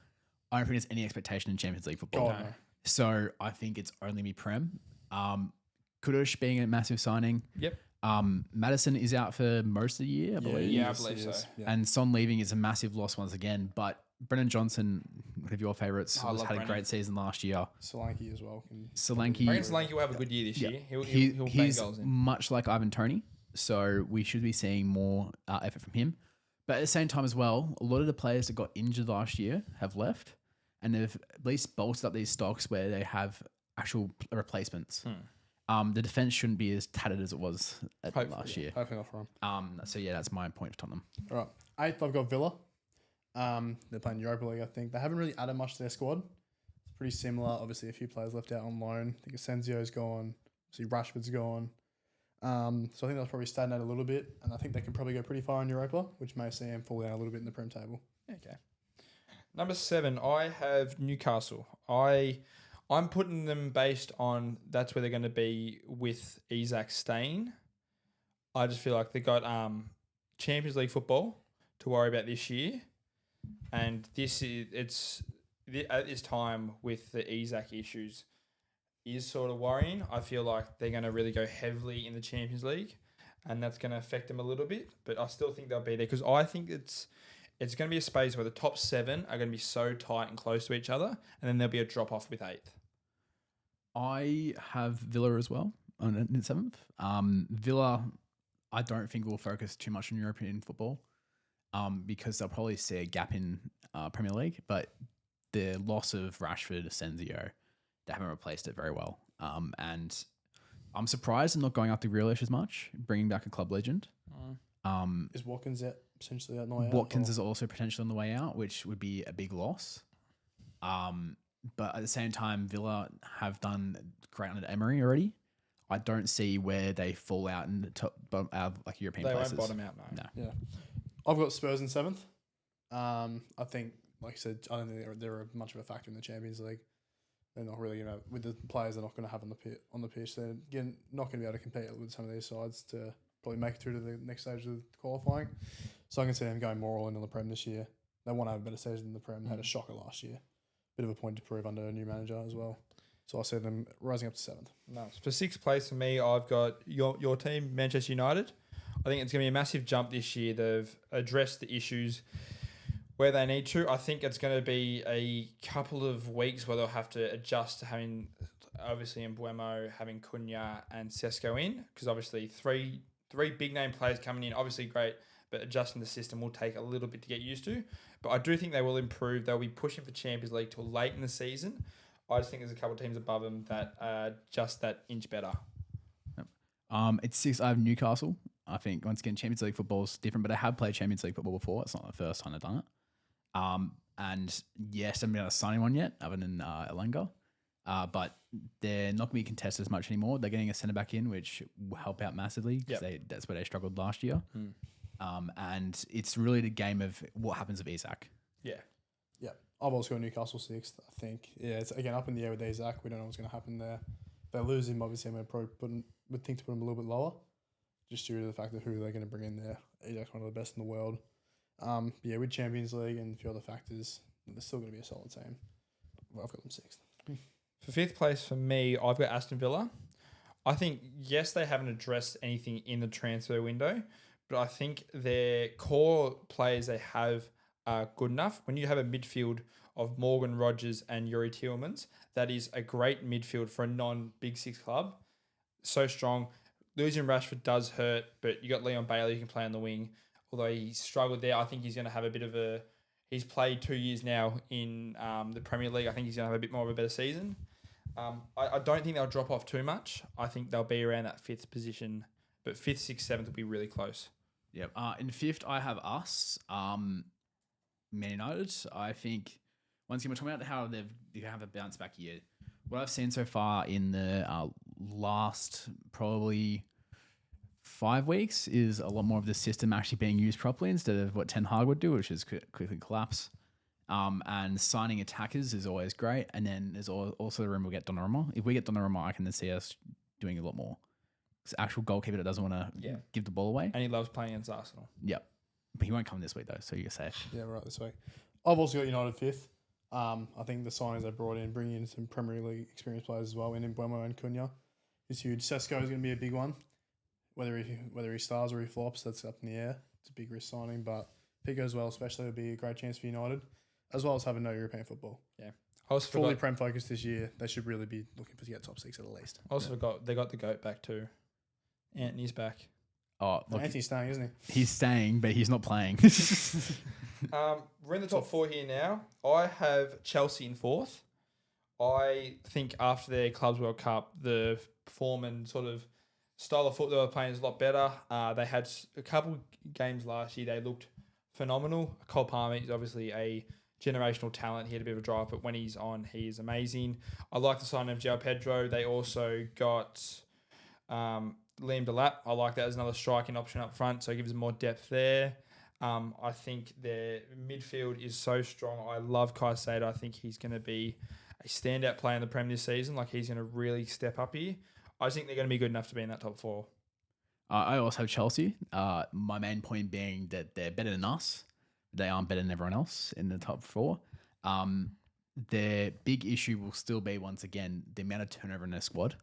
Speaker 4: I don't think there's any expectation in Champions League football.
Speaker 1: No.
Speaker 4: So I think it's only me Prem. Kudush being a massive signing.
Speaker 1: Yep.
Speaker 4: Madison is out for most of the year, I believe.
Speaker 1: Yeah, I believe so.
Speaker 2: Yeah.
Speaker 4: And Son leaving is a massive loss once again. But Brennan Johnson, one of your favourites,
Speaker 1: I
Speaker 4: has
Speaker 1: love
Speaker 4: had a
Speaker 1: Brennan.
Speaker 4: great season last year.
Speaker 2: Solanke as well.
Speaker 4: Solanke,
Speaker 1: I reckon Solanke will have a good year this year. He'll bang
Speaker 4: he's
Speaker 1: goals in.
Speaker 4: much like Ivan Toney, so we should be seeing more effort from him. But at the same time as well, a lot of the players that got injured last year have left, and they've at least bolstered up these stocks where they have actual replacements. The defense shouldn't be as tattered as it was last year.
Speaker 2: Hopefully not for him.
Speaker 4: So yeah, that's my point for Tottenham.
Speaker 2: All right. 8th, I've got Villa. They're playing Europa League, I think. They haven't really added much to their squad. It's pretty similar. Obviously, a few players left out on loan. I think Asensio's gone. Obviously, Rashford's gone. So I think they'll probably stagnate a little bit, and I think they can probably go pretty far in Europa, which may see them fall down a little bit in the Prem table.
Speaker 1: Okay. Number 7, I have Newcastle. I'm putting them based on that's where they're going to be with Isak staying. I just feel like they got Champions League football to worry about this year, and at this time with the Isak issues is sort of worrying. I feel like they're going to really go heavily in the Champions League, and that's going to affect them a little bit. But I still think they'll be there because I think it's going to be a space where the top 7 are going to be so tight and close to each other, and then there'll be a drop off with 8th.
Speaker 4: I have Villa as well in 7th. Villa, I don't think will focus too much on European football because they'll probably see a gap in Premier League, but the loss of Rashford, Asensio, they haven't replaced it very well. And I'm surprised they're not going after Grealish as much, bringing back a club legend.
Speaker 2: Is Watkins out potentially out on the way out?
Speaker 4: Watkins is also potentially on the way out, which would be a big loss. But at the same time, Villa have done great under Emery already. I don't see where they fall out in the top out of like European
Speaker 1: They
Speaker 4: places.
Speaker 1: won't bottom out, no.
Speaker 2: Yeah. I've got Spurs in 7th. I think, like I said, I don't think they're much of a factor in the Champions League. They're not really going to, with the players they're not going to have on the pitch, they're not going to be able to compete with some of these sides to probably make it through to the next stage of qualifying. So I can see them going more all in on the Prem this year. They want to have a better season than the Prem. They had a shocker last year. Bit of a point to prove under a new manager as well. So I see them rising up to 7th.
Speaker 1: Nice. For 6th place for me, I've got your team, Manchester United. I think it's going to be a massive jump this year. They've addressed the issues where they need to. I think it's going to be a couple of weeks where they'll have to adjust to having, obviously, Mbuemo, having Cunha and Sesko in, because obviously three big name players coming in, obviously great, but adjusting the system will take a little bit to get used to. But I do think they will improve. They'll be pushing for Champions League till late in the season. I just think there's a couple of teams above them that are just that inch better.
Speaker 4: It's 6. I have Newcastle. I think once again Champions League football is different, but I have played Champions League football before. It's not the first time I've done it. And yes, I haven't been able to sign anyone yet, other than Elanga. But they're not going to be contested as much anymore. They're getting a centre back in, which will help out massively because that's where they struggled last year. And it's really the game of what happens with Isak.
Speaker 1: Yeah.
Speaker 2: Yeah. I've also got Newcastle 6th, I think. Yeah, it's again up in the air with Isak. We don't know what's going to happen there. If they lose him, obviously, I'm going to probably would think to put him a little bit lower, just due to the fact of who they're going to bring in there. Isak's one of the best in the world. Yeah, with Champions League and a few other factors, they're still going to be a solid team. Well, I've got them 6th.
Speaker 1: For 5th place for me, I've got Aston Villa. I think, yes, they haven't addressed anything in the transfer window, but I think their core players they have are good enough. When you have a midfield of Morgan Rogers and Yuri Tielemans, that is a great midfield for a non-Big Six club. So strong. Losing Rashford does hurt, but you got Leon Bailey who can play on the wing. Although he struggled there, I think he's going to have a bit of a... He's played 2 years now in the Premier League. I think he's going to have a bit more of a better season. I don't think they'll drop off too much. I think they'll be around that 5th position, but 5th, 6th, 7th will be really close.
Speaker 4: Yep. In 5th, I have us, Man United. I think once again we're talking about how they have a bounce back year. What I've seen so far in the last probably 5 weeks is a lot more of the system actually being used properly instead of what Ten Hag would do, which is quickly collapse. And signing attackers is always great. And then there's also the room we'll get Donnarumma. If we get Donnarumma, I can then see us doing a lot more. It's actual goalkeeper that doesn't want to give the ball away.
Speaker 1: And he loves playing against Arsenal.
Speaker 4: Yep. But he won't come this week, though, so you're safe.
Speaker 2: Yeah, right, this week. I've also got United 5th. I think the signings they brought in, bringing in some Premier League experienced players as well, in Mbuemo and Cunha, is huge. Sesko is going to be a big one. Whether he stars or he flops, that's up in the air. It's a big risk signing, but if he goes well, especially, it'll be a great chance for United. as well as having no European football.
Speaker 1: Yeah. I also
Speaker 2: Fully
Speaker 1: forgot,
Speaker 2: Prem focused this year. They should really be looking to get top 6 at least.
Speaker 1: I also forgot they got the GOAT back too. Anthony's back.
Speaker 4: Oh, look,
Speaker 2: Anthony's staying, isn't he?
Speaker 4: he's staying, but he's not playing.
Speaker 1: We're in the top 4 here now. I have Chelsea in 4th. I think after their Clubs World Cup, the form and sort of style of football they were playing is a lot better. They had a couple games last year. They looked phenomenal. Cole Palmer is obviously a generational talent. He had a bit of a drive, but when he's on, he is amazing. I like the sign of João Pedro. They also got Liam Delap. I like that as another striking option up front, so it gives them more depth there. I think their midfield is so strong. I love Kai Sado. I think he's going to be a standout player in the Prem this season. Like, he's going to really step up here. I just think they're going to be good enough to be in that top 4.
Speaker 4: I also have Chelsea. My main point being that they're better than us. They aren't better than everyone else in the top 4. Their big issue will still be, once again, the amount of turnover in their squad.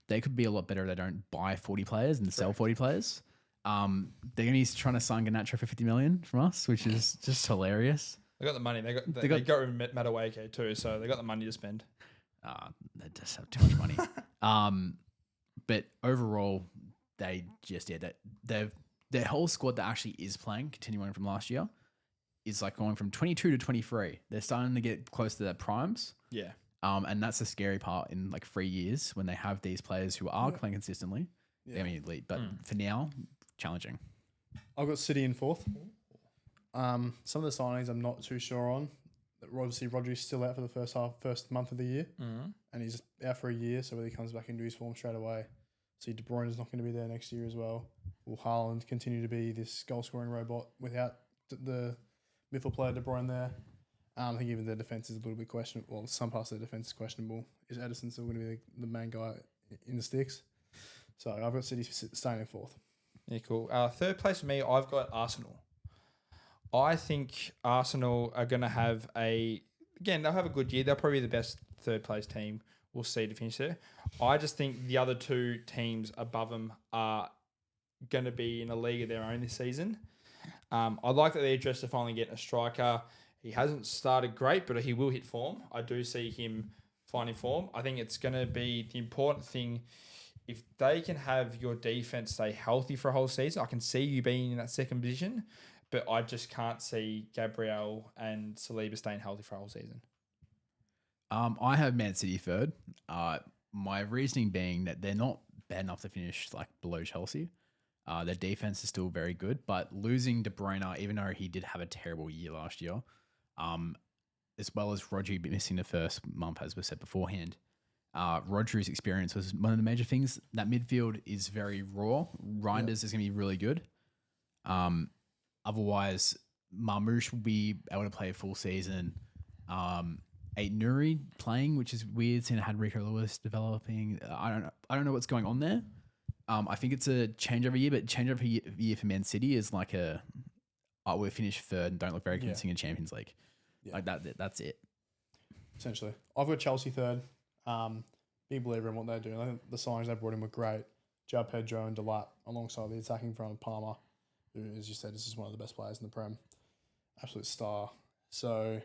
Speaker 4: They could be a lot better if they don't buy 40 players and sell 40 players. They're going to be trying to sign Garnacho for 50 million from us, which is just hilarious.
Speaker 1: They got the money. They got Madueke too, so they got the money to spend.
Speaker 4: They just have too much money. But overall, they just their whole squad that actually is playing, continuing from last year, is like going from 22 to 23. They're starting to get close to their primes.
Speaker 1: Yeah.
Speaker 4: And that's the scary part in like 3 years when they have these players who are playing consistently.
Speaker 2: Yeah.
Speaker 4: I mean, elite, but for now, challenging.
Speaker 2: I've got City in 4th. Some of the signings I'm not too sure on. Obviously, Rodri's still out for the first month of the year, and he's out for a year. So whether he comes back into his form straight away, see De Bruyne is not going to be there next year as well. Will Haaland continue to be this goal scoring robot without the midfield player De Bruyne there? I think even the defense is a little bit questionable. Well, some parts of the defense is questionable. Is Edison still going to be the main guy in the sticks? So I've got City staying in 4th.
Speaker 1: Yeah, cool. Third place for me, I've got Arsenal. I think Arsenal are going to have they'll have a good year. They'll probably be the best third place team we'll see to finish there. I just think the other 2 teams above them are going to be in a league of their own this season. I like that they're just to finally get a striker. He hasn't started great, but he will hit form. I do see him finding form. I think it's going to be the important thing. If they can have your defense stay healthy for a whole season, I can see you being in that second position, but I just can't see Gabriel and Saliba staying healthy for a whole season.
Speaker 4: I have Man City 3rd. My reasoning being that they're not bad enough to finish like below Chelsea. Their defense is still very good, but losing De Bruyne, even though he did have a terrible year last year, as well as Rodri missing the first month, as was said beforehand, Rodri's experience was one of the major things. That midfield is very raw. Reinders is going to be really good. Otherwise, Marmoush will be able to play a full season. Nuri playing, which is weird, seeing had Rico Lewis developing. I don't know what's going on there. I think it's a changeover year, but changeover year for Man City is like we'll finish 3rd and don't look very convincing in Champions League. Yeah. Like that's it.
Speaker 2: Essentially. I've got Chelsea 3rd. Big believer in what they're doing. I think the signings they brought in were great. João Pedro and Delap alongside the attacking front of Palmer, who, as you said, is just one of the best players in the Prem. Absolute star. So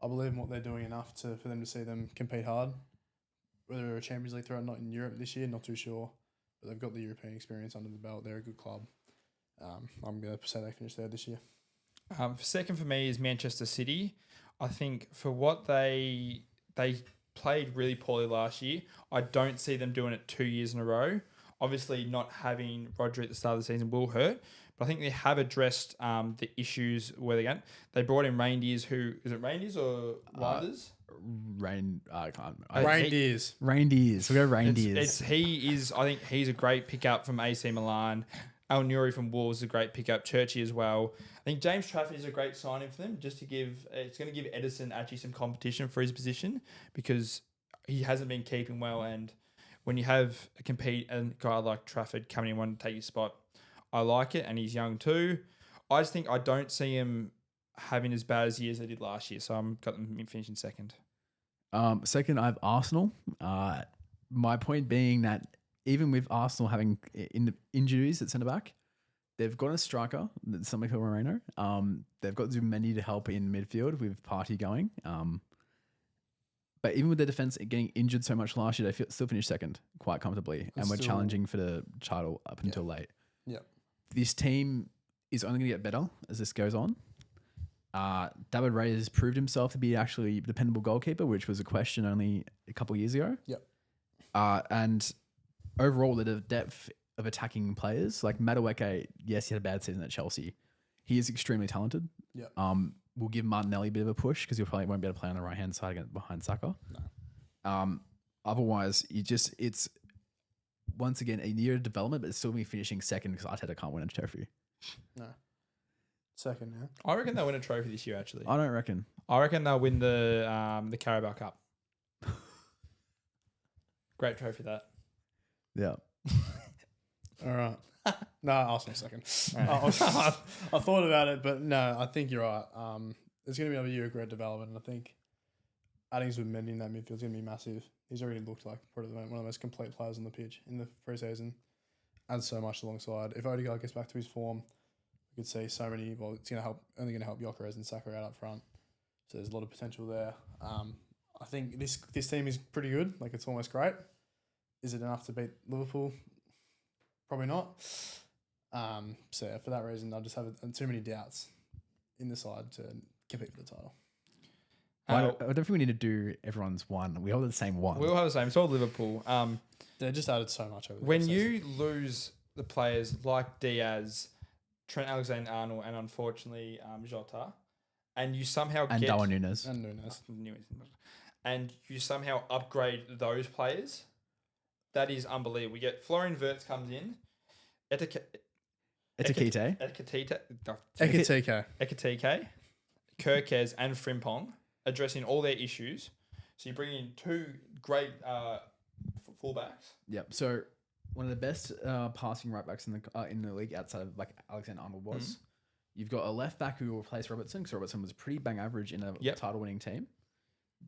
Speaker 2: I believe in what they're doing enough for them to see them compete hard. Whether they're a Champions League threat or not in Europe this year, not too sure. But they've got the European experience under the belt. They're a good club. I'm going to say they finish 3rd this year.
Speaker 1: Second for me is Manchester City. I think for what they played really poorly last year, I don't see them doing it 2 years in a row. Obviously, not having Rodri at the start of the season will hurt, but I think they have addressed the issues where they get. They brought in Reindeers, is it Reindeers or Riders?
Speaker 2: Reindeers.
Speaker 4: Reindeers. We'll go Reindeers.
Speaker 1: I think he's a great pickup from AC Milan. Al Nuri from Wolves is a great pickup. Churchy as well. I think James Trafford is a great signing for them. It's going to give Edison actually some competition for his position because he hasn't been keeping well. And when you have a guy like Trafford coming in wanting to take your spot, I like it. And he's young too. I just think I don't see him having as bad as years they did last year. So I'm got them finishing 2nd.
Speaker 4: Second, I have Arsenal. My point being that even with Arsenal having injuries at centre back, They've got a striker, something called Moreno. They've got Zumendi to help in midfield with Party going. But even with their defense getting injured so much last year, they still finished second quite comfortably, and we're challenging for the title up until late.
Speaker 2: Yeah.
Speaker 4: This team is only going to get better as this goes on. David Ray has proved himself to be actually a dependable goalkeeper, which was a question only a couple of years ago.
Speaker 2: Yep.
Speaker 4: And overall, the depth of attacking players, like Madueke, yes, he had a bad season at Chelsea. He is extremely talented.
Speaker 2: Yep.
Speaker 4: We'll give Martinelli a bit of a push because he probably won't be able to play on the right-hand side behind Saka. No. Otherwise, it's once again a year of development, but it's still going to be finishing second because Arteta can't win a trophy.
Speaker 2: No. Second, yeah.
Speaker 1: I reckon they'll win a trophy this year, actually.
Speaker 4: I don't reckon.
Speaker 1: I reckon they'll win the Carabao Cup. Great trophy, that.
Speaker 4: Yeah.
Speaker 2: All right. No, Arsenal second. I thought about it, but no, I think you're right. It's going to be another year of great development, and I think adding Zumendi in that midfield is going to be massive. He's already looked like probably one of the most complete players on the pitch in the pre-season. Adds so much alongside. If Odegaard gets back to his form, we could see so many. Well, it's only going to help Gyökeres and Saka out up front. So there's a lot of potential there. I think this team is pretty good. Like, it's almost great. Is it enough to beat Liverpool? Probably not. So yeah, for that reason, I just have too many doubts in the side to compete for the title.
Speaker 4: I don't think we need to do everyone's one. We all have the same one.
Speaker 1: We all have the same. It's all Liverpool.
Speaker 2: They just added so much over.
Speaker 1: When you lose the players like Diaz, Trent Alexander-Arnold, and unfortunately Jota, and you somehow
Speaker 4: and
Speaker 1: get
Speaker 4: Darwin Núñez.
Speaker 1: and you somehow upgrade those players, that is unbelievable. We get Florian Wirtz comes in,
Speaker 4: Ekitike,
Speaker 1: Kirkes, and Frimpong addressing all their issues. So you bring in two great fullbacks.
Speaker 4: Yep. So one of the best passing right backs in the league outside of like Alexander-Arnold was. Mm-hmm. You've got a left back who will replace Robertson because Robertson was pretty bang average in a title-winning team.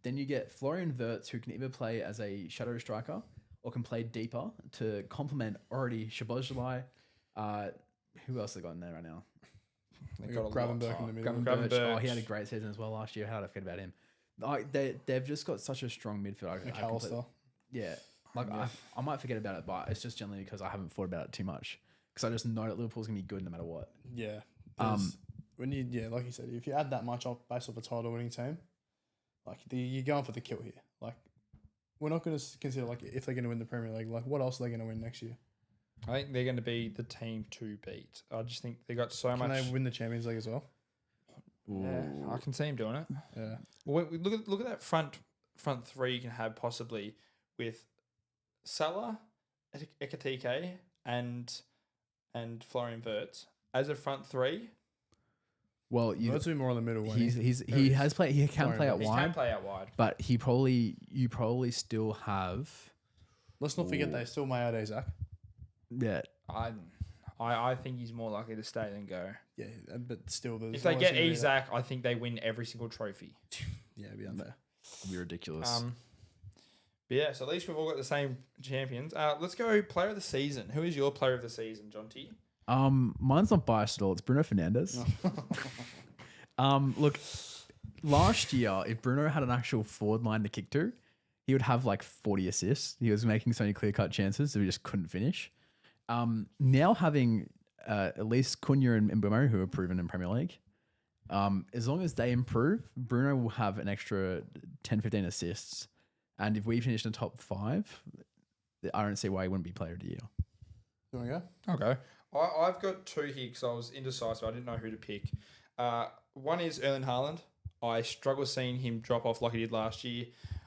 Speaker 4: Then you get Florian Wirtz, who can either play as a shadow striker or can play deeper to complement already Szoboszlai. Who else they got in there right now?
Speaker 2: They got Gravenberch in the middle.
Speaker 4: Gravenberch. Oh, he had a great season as well last year. How did I forget about him? They've just got such a strong midfield.
Speaker 2: McAllister.
Speaker 4: I might forget about it, but it's just generally because I haven't thought about it too much. Because I just know that Liverpool's going to be good no matter what.
Speaker 2: Yeah. When like you said, if you add that much up based off a title-winning team, like you're going for the kill here. Like, we're not going to consider like if they're going to win the Premier League. Like, what else are they going to win next year?
Speaker 1: I think they're going to be the team to beat. I just think they got so much.
Speaker 2: Can they win the Champions League as well?
Speaker 1: Yeah, I can see him doing it.
Speaker 2: Yeah.
Speaker 1: Well, look at that front three you can have possibly with Salah, Ekitike, and Florian Wirtz as a front three.
Speaker 4: Well,
Speaker 2: Wirtz will be more in the middle.
Speaker 4: He can play out wide.
Speaker 1: He can play out wide,
Speaker 4: but you probably still have.
Speaker 2: Let's not forget they still may add Isaac.
Speaker 4: Yeah,
Speaker 1: I think he's more likely to stay than go.
Speaker 2: Yeah, but still,
Speaker 1: if they get Isaac, I think they win every single trophy.
Speaker 2: Yeah, it'd be unfair.
Speaker 4: It'd be ridiculous.
Speaker 1: But yeah, so at least we've all got the same champions. Let's go player of the season. Who is your player of the season, John T?
Speaker 4: Mine's not biased at all. It's Bruno Fernandes. Look, last year, if Bruno had an actual forward line to kick to, he would have like 40 assists. He was making so many clear-cut chances that we just couldn't finish. Now having at least Cunha and Mbeumo, who are proven in Premier League, as long as they improve, Bruno will have an extra 10, 15 assists. And if we finish in the top 5, I don't see why he wouldn't be player of the year.
Speaker 2: You want to go?
Speaker 1: I'll go. I've got 2 here because I was indecisive. I didn't know who to pick. One is Erling Haaland. I struggle seeing him drop off like he did last year.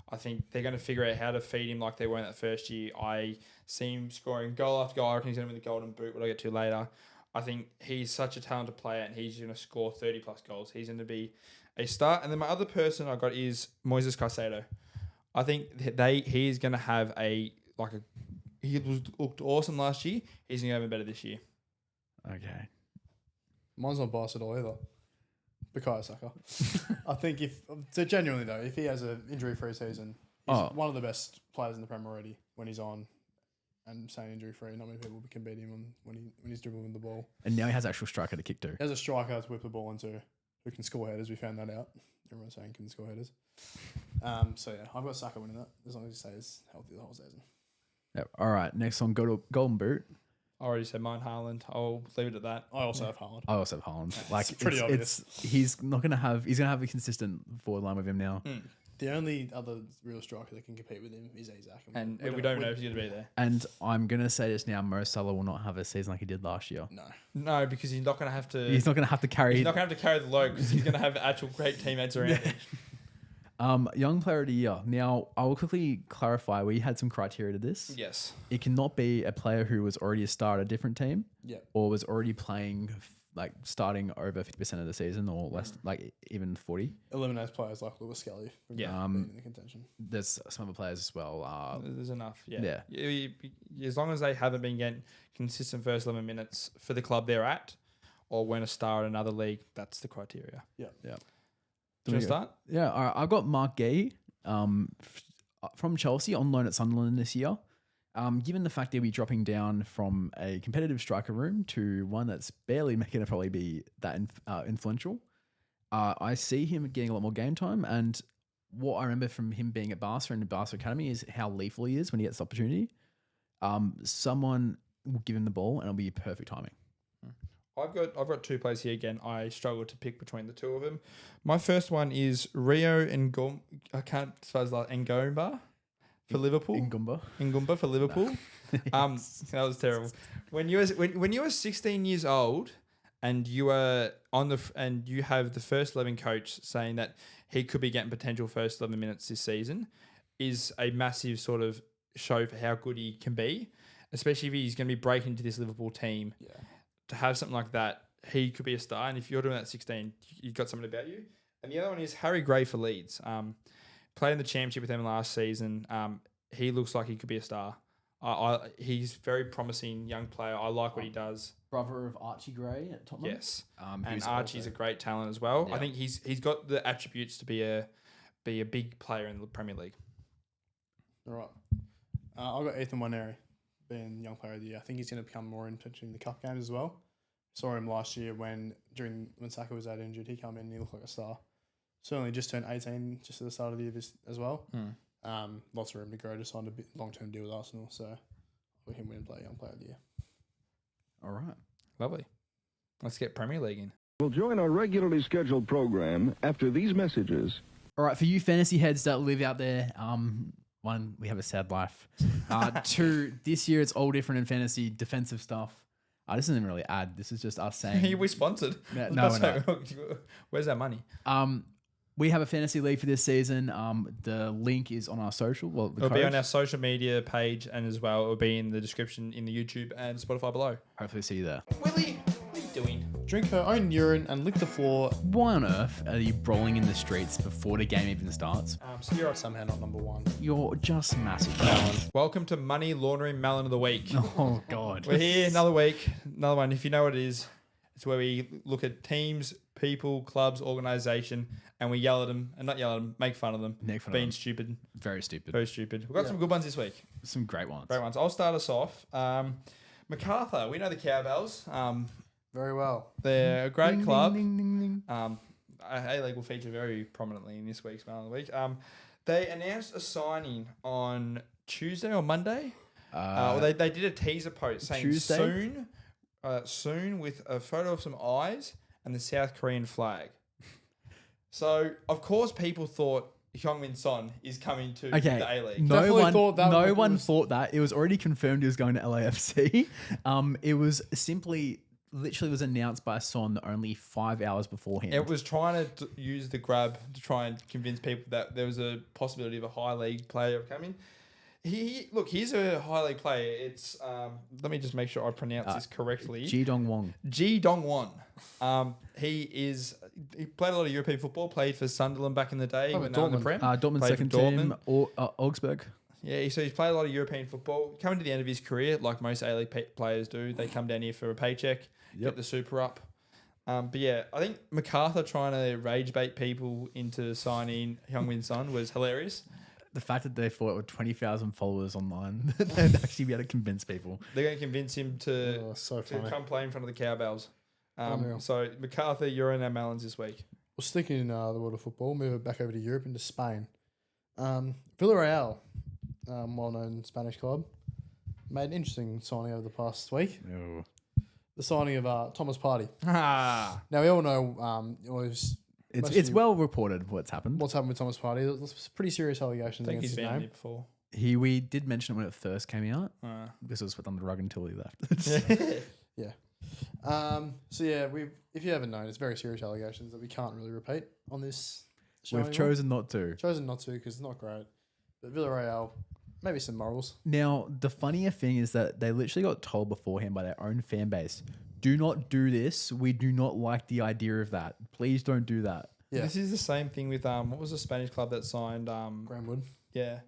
Speaker 1: I think they're going to figure out how to feed him like they were in that first year. I see him scoring goal after goal. I reckon he's going to win the Golden Boot, what I'll get to later. I think he's such a talented player and he's going to score 30-plus goals. He's going to be a start. And then my other person I got is Moises Caicedo. I think he is going to have he looked awesome last year. He's going to go even better this year.
Speaker 4: Okay.
Speaker 2: Mine's not biased at all either. Bukayo Saka. I think genuinely though, if he has an injury-free season, he's one of the best players in the Premier already when he's on. and staying injury free. Not many people can beat him when he's dribbling the ball.
Speaker 4: And now he has actual striker to kick to.
Speaker 2: He has a striker to whip the ball into who can score headers. We found that out. Everyone's saying can score headers. So yeah, I've got Saka winning that as long as he stays healthy the whole season.
Speaker 4: Yep. All right. Next one, go to Golden Boot.
Speaker 1: I already said mine, Haaland. I'll leave it at that.
Speaker 2: I also have Haaland.
Speaker 4: I also have Haaland. Like
Speaker 2: pretty obvious.
Speaker 4: He's gonna have a consistent forward line with him now.
Speaker 2: The only other real striker that can compete with him is Isaac.
Speaker 1: And we don't know if he's going to be there.
Speaker 4: And I'm gonna say this now: Mo Salah will not have a season like he did last year.
Speaker 1: No, because he's not going to have to.
Speaker 4: He's not gonna have to carry.
Speaker 1: He's not going to have to carry the load because he's going to have actual great teammates around him.
Speaker 4: Young player of the year. Now, I will quickly clarify. We had some criteria to this.
Speaker 1: Yes.
Speaker 4: It cannot be a player who was already a star at a different team.
Speaker 2: Yeah.
Speaker 4: Or was already playing, like starting over 50% of the season, or less, like even 40.
Speaker 2: Eliminates players like Lewis Skelly from being in the contention.
Speaker 4: There's some other players as well.
Speaker 1: There's enough. Yeah. As long as they haven't been getting consistent first 11 minutes for the club they're at, or when a star in another league, that's the criteria.
Speaker 2: Yeah.
Speaker 1: Do you want to start?
Speaker 4: Yeah, all right. I've got Mark Gay from Chelsea on loan at Sunderland this year. Given the fact they'll be dropping down from a competitive striker room to one that's barely going to probably be that influential, I see him getting a lot more game time. And what I remember from him being at Barca and the Barca Academy is how lethal he is when he gets the opportunity. Someone will give him the ball and it'll be perfect timing.
Speaker 1: I've got two players here again. I struggled to pick between the two of them. My first one is Rio Ngomba for Liverpool. Ngumba for Liverpool. That was terrible. When you were 16 years old and you were and you have the first 11 coach saying that he could be getting potential first 11 minutes this season, is a massive sort of show for how good he can be, especially if he's going to be breaking into this Liverpool team. Yeah. To have something like that, he could be a star. And if you're doing that at 16, you've got something about you. And the other one is Harry Gray for Leeds. Played in the championship with them last season. He looks like he could be a star. He's very promising young player. I like what he does.
Speaker 4: Brother of Archie Gray at Tottenham.
Speaker 1: Yes. And Archie's a great talent as well. Yeah. I think he's got the attributes to be a big player in the Premier League.
Speaker 2: All right. I've got Ethan Waneri being young player of the year. I think he's going to become more interested in the cup games as well. Saw him last year when Saka was out injured. He came in and he looked like a star. Certainly just turned 18 just at the start of the year as well. Lots of room to grow to sign a long-term deal with Arsenal. So for him win play young player of the year.
Speaker 4: All right.
Speaker 1: Lovely. Let's get Premier League in.
Speaker 9: We'll join our regularly scheduled program after these messages.
Speaker 4: All right, for you fantasy heads that live out there, one, we have a sad life. Two, this year it's all different in fantasy defensive stuff. This isn't really ad. This is just us saying.
Speaker 1: We sponsored.
Speaker 4: No,
Speaker 1: where's that money?
Speaker 4: We have a fantasy league for this season. The link is on our social. Well,
Speaker 1: it'll be on our social media page, and as well, it will be in the description in the YouTube and Spotify below.
Speaker 4: Hopefully see you there.
Speaker 1: Willie, what are you doing?
Speaker 2: Drink her own urine and lick the floor.
Speaker 4: Why on earth are you brawling in the streets before the game even starts?
Speaker 2: So you're somehow not number one.
Speaker 4: You're just massive. Melon.
Speaker 1: Welcome to Money Laundering Melon of the Week.
Speaker 4: Oh, God.
Speaker 1: We're here, another week, another one. If you know what it is, it's where we look at teams, people, clubs, organisation, and we yell at them, and not yell at them, make fun of them. Being stupid.
Speaker 4: Very stupid.
Speaker 1: Very stupid. We've got some good ones this week.
Speaker 4: Some great ones.
Speaker 1: I'll start us off. MacArthur, we know the Cowbells.
Speaker 2: Very well.
Speaker 1: They're a great
Speaker 4: ding,
Speaker 1: club.
Speaker 4: Ding, ding, ding, ding.
Speaker 1: A-League will feature very prominently in this week's Man of the Week. They announced a signing on Tuesday or Monday. They did a teaser post saying
Speaker 4: Tuesday?
Speaker 1: soon with a photo of some eyes and the South Korean flag. So, of course, people thought Heung-min Son is coming to the A-League.
Speaker 4: No one thought that. It was already confirmed he was going to LAFC. It was literally was announced by Son only 5 hours beforehand.
Speaker 1: It was trying to use the grab to try and convince people that there was a possibility of a high league player coming. He's a high league player. It's let me just make sure I pronounce this correctly.
Speaker 4: Ji Dong-won.
Speaker 1: He played a lot of European football. Played for Sunderland back in the day when they were in the Prem.
Speaker 4: Dortmund second team. Augsburg.
Speaker 1: Yeah, so he's played a lot of European football. Coming to the end of his career, like most A-League players do, they come down here for a paycheck, get the super up. But yeah, I think MacArthur trying to rage bait people into signing Heung-min Son was hilarious.
Speaker 4: the fact that they thought with 20,000 followers online, they'd actually be able to convince people.
Speaker 1: They're going to convince him to,
Speaker 2: so
Speaker 1: to
Speaker 2: funny.
Speaker 1: come play in front of the cowbells.
Speaker 2: Unreal.
Speaker 1: So, MacArthur, you're in our melons this week.
Speaker 2: Well, sticking in the world of football, move it back over to Europe into Spain. Villarreal, well-known Spanish club, made an interesting signing over the past week.
Speaker 4: No.
Speaker 2: The signing of Thomas Partey.
Speaker 1: Ah.
Speaker 2: Now we all know it was
Speaker 4: It's well reported what's happened.
Speaker 2: what's happened with Thomas Partey. There's pretty serious allegations
Speaker 1: I think he's
Speaker 2: against his
Speaker 1: been
Speaker 2: name.
Speaker 1: here before.
Speaker 4: We did mention it when it first came out.
Speaker 1: Uh.
Speaker 4: This was put on the rug until he left.
Speaker 2: Yeah. So yeah, if you haven't known, it's very serious allegations that we can't really repeat on this show.
Speaker 4: We've
Speaker 2: anymore.
Speaker 4: chosen not to.
Speaker 2: Chosen not to because it's not great. But Villarreal, maybe some morals.
Speaker 4: Now, the funnier thing is that they literally got told beforehand by their own fan base, do not do this. We do not like the idea of that. Please don't do that.
Speaker 2: Yeah.
Speaker 1: This is the same thing with what was the Spanish club that signed
Speaker 2: Greenwood.
Speaker 1: yeah.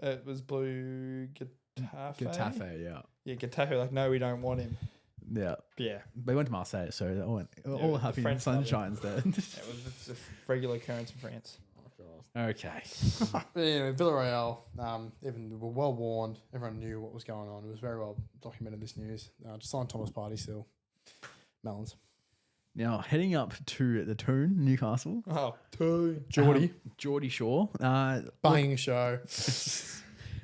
Speaker 1: It was Blue Getafe.
Speaker 4: Getafe, yeah.
Speaker 1: Yeah, Getafe, like, no, we don't want him.
Speaker 4: Yeah.
Speaker 1: Yeah.
Speaker 4: They went to Marseille, so they all
Speaker 1: the
Speaker 4: happy and
Speaker 1: French club,
Speaker 4: sunshines there.
Speaker 1: It's a regular occurrence in France.
Speaker 4: Okay.
Speaker 2: But anyway, Villarreal, even were well warned. Everyone knew what was going on. It was very well documented, this news. Just signed Thomas Partey still. Melons.
Speaker 4: Now, heading up to the TUN, Newcastle.
Speaker 1: Oh,
Speaker 2: Geordie
Speaker 4: Shaw.
Speaker 2: banging show.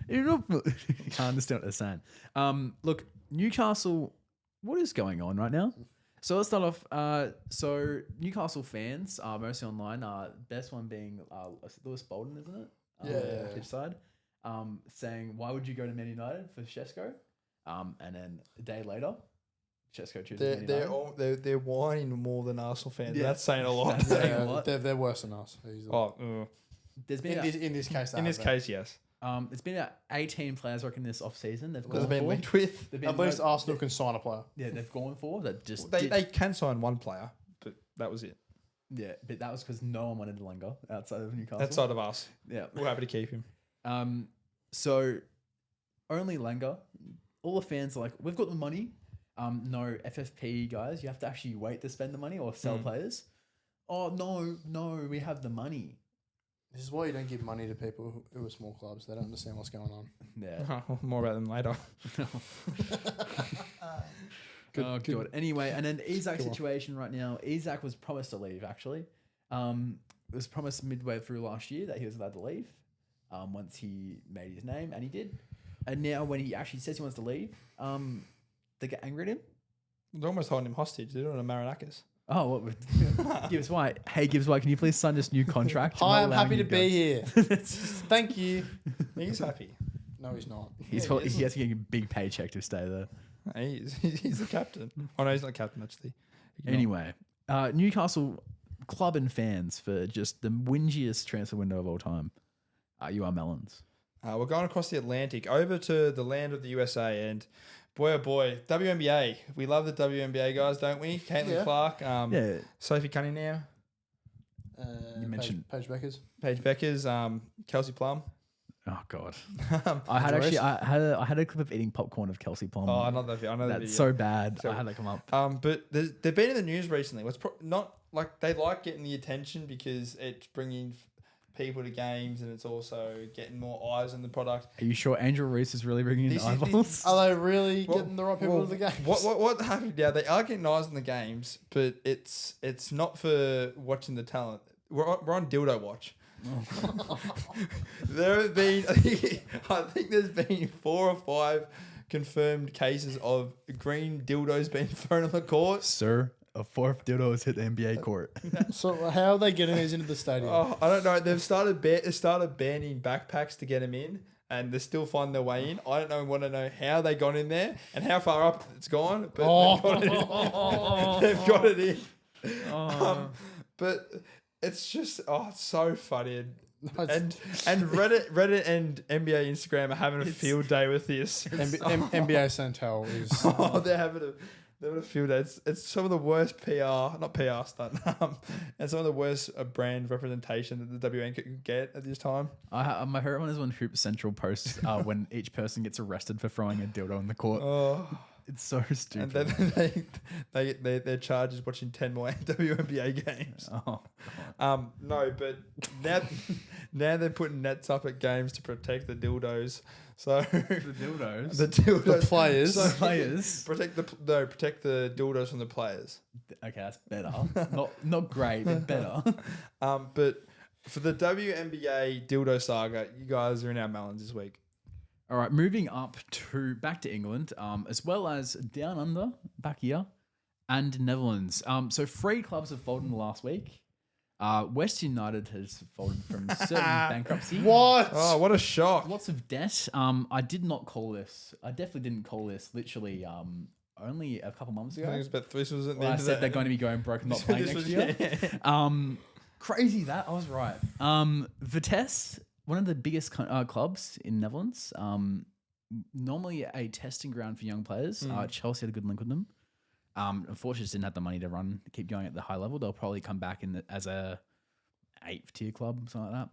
Speaker 4: You can't understand what they're saying. Look, Newcastle, what is going on right now? So let's start off. So Newcastle fans, mostly online, best one being Lewis Bolden, isn't it?
Speaker 2: Yeah.
Speaker 4: Pitch side. Saying, why would you go to Man United for Shesko? And then a day later, Shesko chooses Man United.
Speaker 1: They're whining more than Arsenal fans.
Speaker 4: Yeah.
Speaker 1: That's saying a lot.
Speaker 4: That's saying a lot.
Speaker 2: They're worse than us. Easily.
Speaker 4: There's been
Speaker 2: in this case,
Speaker 1: in this case, yes.
Speaker 4: it's been about 18 players working this off season. They've
Speaker 1: Because
Speaker 4: gone
Speaker 1: they've been
Speaker 4: for.
Speaker 1: linked with.
Speaker 4: They've been
Speaker 2: At least Arsenal can sign a player.
Speaker 4: Yeah, they've gone for that. Just
Speaker 1: They can sign one player, but that was it.
Speaker 4: yeah, but that was because no one wanted Langer outside of Newcastle.
Speaker 1: Outside of us,
Speaker 4: yeah.
Speaker 1: we're happy to keep him.
Speaker 4: So only Langer. All the fans are like, we've got the money. No FFP guys, you have to actually wait to spend the money or sell players. Oh no, we have the money.
Speaker 2: This is why you don't give money to people who are small clubs. They don't understand what's going on.
Speaker 4: Yeah.
Speaker 1: More about them later.
Speaker 4: Good. Anyway, and then Isak's situation right now. Isak was promised to leave, actually. It was promised midway through last year that he was allowed to leave once he made his name, and he did. And now when he actually says he wants to leave, they get angry at him.
Speaker 1: They're almost holding him hostage. They're doing a Marinakis.
Speaker 4: Oh, what? Gibbs White. Hey, Gibbs White, can you please sign this new contract?
Speaker 2: Hi, I'm happy to be here. Thank you.
Speaker 1: He's happy.
Speaker 2: No, he's not.
Speaker 4: He has to get a big paycheck to stay there.
Speaker 1: He's the captain. Oh, no, he's not captain, actually.
Speaker 4: Anyway, Newcastle club and fans for just the whingiest transfer window of all time. You are melons.
Speaker 1: We're going across the Atlantic over to the land of the USA, and boy, oh boy, WNBA. We love the WNBA guys, don't we? Caitlin Clark, Sophie Cunningham.
Speaker 4: You mentioned
Speaker 2: Paige Beckers.
Speaker 1: Paige Beckers, Kelsey Plum.
Speaker 4: Oh God, I had a clip of eating popcorn of Kelsey Plum.
Speaker 1: Oh, I know that video.
Speaker 4: That's so bad. I had that come up.
Speaker 1: But they've been in the news recently. It's not like they like getting the attention because it's bringing people to games and it's also getting more eyes on the product.
Speaker 4: Are you sure Angel Reese is really bringing in eyeballs?
Speaker 2: Are they really getting the right people to the games?
Speaker 1: What happened? Yeah, they are getting eyes on the games, but it's not for watching the talent. We're on dildo watch. There have been, I think there's been 4 or 5 confirmed cases of green dildos being thrown on the court.
Speaker 4: Sir, a 4th dildo has hit the NBA court.
Speaker 2: So how are they getting these into the stadium?
Speaker 1: Oh, I don't know. They've started banning backpacks to get them in, and they still find their way in. I don't want to know how they got in there and how far up it's gone, but they've got it in. But it's just it's so funny. And Reddit and NBA Instagram are having a field day with this.
Speaker 2: NBA Santel is.
Speaker 1: They're having a field day. It's some of the worst not PR stunt, and some of the worst brand representation that the WN could get at this time.
Speaker 4: My favorite one is when Hoop Central posts when each person gets arrested for throwing a dildo in the court. It's so stupid.
Speaker 1: And then their charge is watching 10 more WNBA games.
Speaker 4: Oh,
Speaker 1: No, but now they're putting nets up at games to protect the dildos. So
Speaker 4: the dildos.
Speaker 1: the dildos,
Speaker 2: The players.
Speaker 4: The players.
Speaker 1: protect the dildos from the players.
Speaker 4: Okay, that's better. Not great, but better.
Speaker 1: But for the WNBA dildo saga, you guys are in our melons this week.
Speaker 4: All right, moving up back to England, as well as down under, back here, and Netherlands. So 3 clubs have folded in the last week. West United has folded from certain bankruptcy.
Speaker 2: What?
Speaker 1: Oh, what a shock!
Speaker 4: Lots of debt. I did not call this. I definitely didn't call this. Literally, only a couple months ago.
Speaker 1: I think it was about this was at the
Speaker 4: When I
Speaker 1: end of
Speaker 4: said
Speaker 1: that.
Speaker 4: they're going to be going broke and not playing
Speaker 1: This
Speaker 4: next
Speaker 1: was-
Speaker 4: year. Crazy that I was right. Vitesse, one of the biggest clubs in Netherlands. Normally a testing ground for young players. Chelsea had a good link with them. Unfortunately, just didn't have the money to keep going at the high level. They'll probably come back as a 8th tier club, something like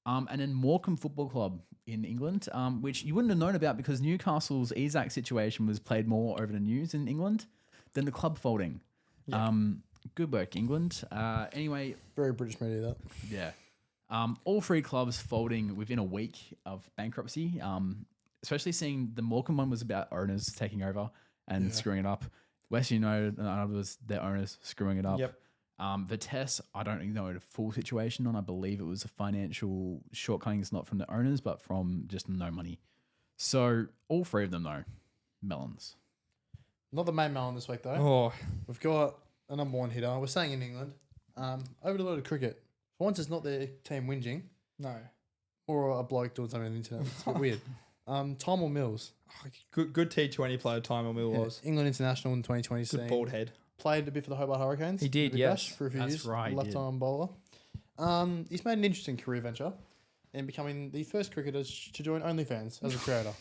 Speaker 4: that. And then Morecambe Football Club in England, which you wouldn't have known about because Newcastle's Isaac situation was played more over the news in England than the club folding.
Speaker 1: Yeah.
Speaker 4: Good work, England. Anyway,
Speaker 2: Very British media, that.
Speaker 4: yeah. All 3 clubs folding within a week of bankruptcy. Especially seeing the Morecambe one was about owners taking over and screwing it up. West United was their owners screwing it up.
Speaker 1: Yep.
Speaker 4: Vitesse, I don't know the full situation on. I believe it was a financial shortcomings, not from the owners, but from just no money. So all 3 of them, though, melons.
Speaker 2: Not the main melon this week, though.
Speaker 1: Oh,
Speaker 2: We've got a number 1 hitter. We're staying in England. Over the load of cricket. For once, it's not their team whinging
Speaker 1: no.
Speaker 2: or a bloke doing something on the internet. It's a bit weird. Tymel Mills.
Speaker 1: Good T20 player Tymel Mill was.
Speaker 2: England international in 2020.
Speaker 1: Good
Speaker 2: scene.
Speaker 1: bald head.
Speaker 2: Played a bit for the Hobart Hurricanes.
Speaker 1: He did,
Speaker 2: Did a
Speaker 1: yes.
Speaker 2: dash for a few
Speaker 4: That's
Speaker 2: years.
Speaker 4: right, he
Speaker 2: Left
Speaker 4: did.
Speaker 2: arm bowler. He's made an interesting career venture in becoming the first cricketer to join OnlyFans as a creator.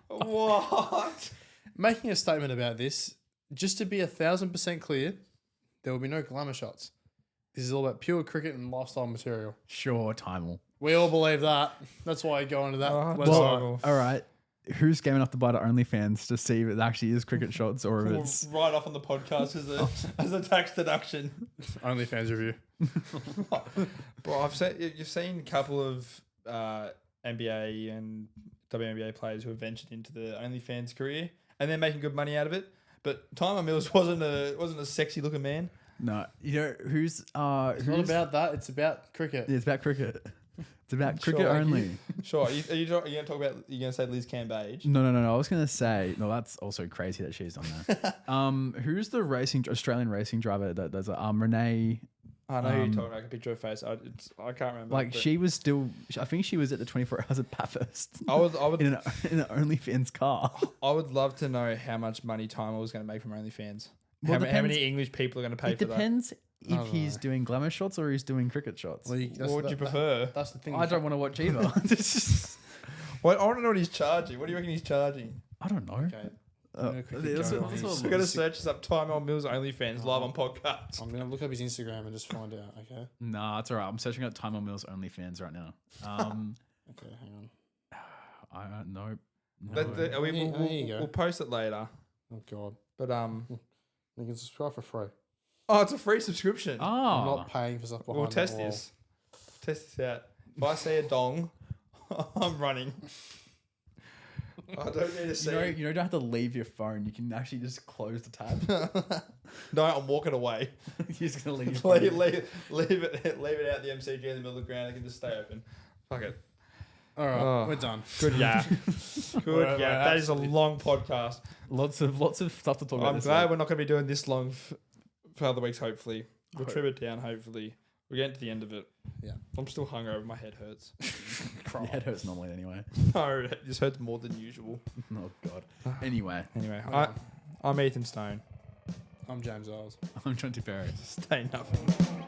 Speaker 1: What?
Speaker 2: Making a statement about this, just to be 1,000% clear, there will be no glamour shots. This is all about pure cricket and lifestyle material.
Speaker 4: Sure, Timel.
Speaker 2: We all believe that. That's why I go into that
Speaker 1: Oh,
Speaker 2: website.
Speaker 1: well,
Speaker 4: All right. Who's game enough to buy to OnlyFans to see if it actually is cricket shots or if it's...
Speaker 1: Right off on the podcast as a tax deduction.
Speaker 2: OnlyFans review.
Speaker 1: Bro, you've seen a couple of NBA and WNBA players who have ventured into the OnlyFans career and they're making good money out of it. But Tymel Mills wasn't a sexy looking man.
Speaker 4: No. You know, who's...
Speaker 2: It's not about that. It's about cricket.
Speaker 4: Yeah, it's about cricket. It's about cricket
Speaker 1: Sure,
Speaker 4: only.
Speaker 1: Sure. Are you going to talk about... You're going to say Liz Cambage?
Speaker 4: No. I was going to say... No, that's also crazy that she's on there. Who's the Australian racing driver that does it? Renee...
Speaker 1: I know who you're talking about. I can picture her face. I can't remember.
Speaker 4: Like,
Speaker 1: but
Speaker 4: she was still... I think she was at the 24 Hours at Bathurst.
Speaker 1: I would
Speaker 4: in an OnlyFans car.
Speaker 1: I would love to know how much money Tymel was going to make from OnlyFans.
Speaker 4: Well,
Speaker 1: How
Speaker 4: depends-
Speaker 1: many English people are going to pay
Speaker 4: It
Speaker 1: for that?
Speaker 4: depends if he's doing glamour shots or he's doing cricket shots.
Speaker 2: Well,
Speaker 1: What would you prefer?
Speaker 2: That's the thing.
Speaker 4: I don't want to watch either.
Speaker 1: Well, I want to know what he's charging. What do you reckon he's charging?
Speaker 4: I don't know.
Speaker 2: Okay. I'm gonna quickly
Speaker 4: that's
Speaker 2: go
Speaker 4: what-
Speaker 2: on
Speaker 4: that's
Speaker 2: his-
Speaker 4: what-
Speaker 1: We're going to search this up. Tymel Mills OnlyFans live on podcast.
Speaker 2: I'm going to look up his Instagram and just find out, okay?
Speaker 4: Nah, it's all right. I'm searching up Tymel Mills OnlyFans right now.
Speaker 2: Okay, hang on.
Speaker 4: I don't know.
Speaker 1: We'll post it later.
Speaker 2: Oh, God.
Speaker 1: But
Speaker 2: You can subscribe for free.
Speaker 1: oh, it's a free subscription.
Speaker 2: I'm
Speaker 4: Oh,
Speaker 2: not paying for stuff behind
Speaker 1: We'll
Speaker 2: that
Speaker 1: test
Speaker 2: wall.
Speaker 1: this. Test this out. If I see a dong, I'm running. I don't need to see.
Speaker 4: you don't have to leave your phone. You can actually just close the tab.
Speaker 1: No, I'm walking away.
Speaker 4: You're just gonna leave your phone.
Speaker 1: leave it out the MCG in the middle of the ground. It can just stay open. Fuck it.
Speaker 2: All right,
Speaker 1: Oh.
Speaker 2: we're done.
Speaker 1: Good yeah. Good
Speaker 2: We're
Speaker 1: yeah. That is a long podcast.
Speaker 4: Lots of stuff to talk about.
Speaker 1: I'm
Speaker 4: this
Speaker 1: glad
Speaker 4: week.
Speaker 1: we're not going to be doing this long for other weeks. Hopefully, we'll trim it down. Hopefully, we're getting to the end of it.
Speaker 2: Yeah.
Speaker 1: I'm still hungover. My head hurts.
Speaker 4: Your head hurts normally anyway.
Speaker 1: No, it just hurts more than usual.
Speaker 4: Oh God. Anyway,
Speaker 1: Anyway, I'm Ethan Stone.
Speaker 2: I'm James Isles.
Speaker 4: I'm 20 Perry.
Speaker 1: Stay nothing.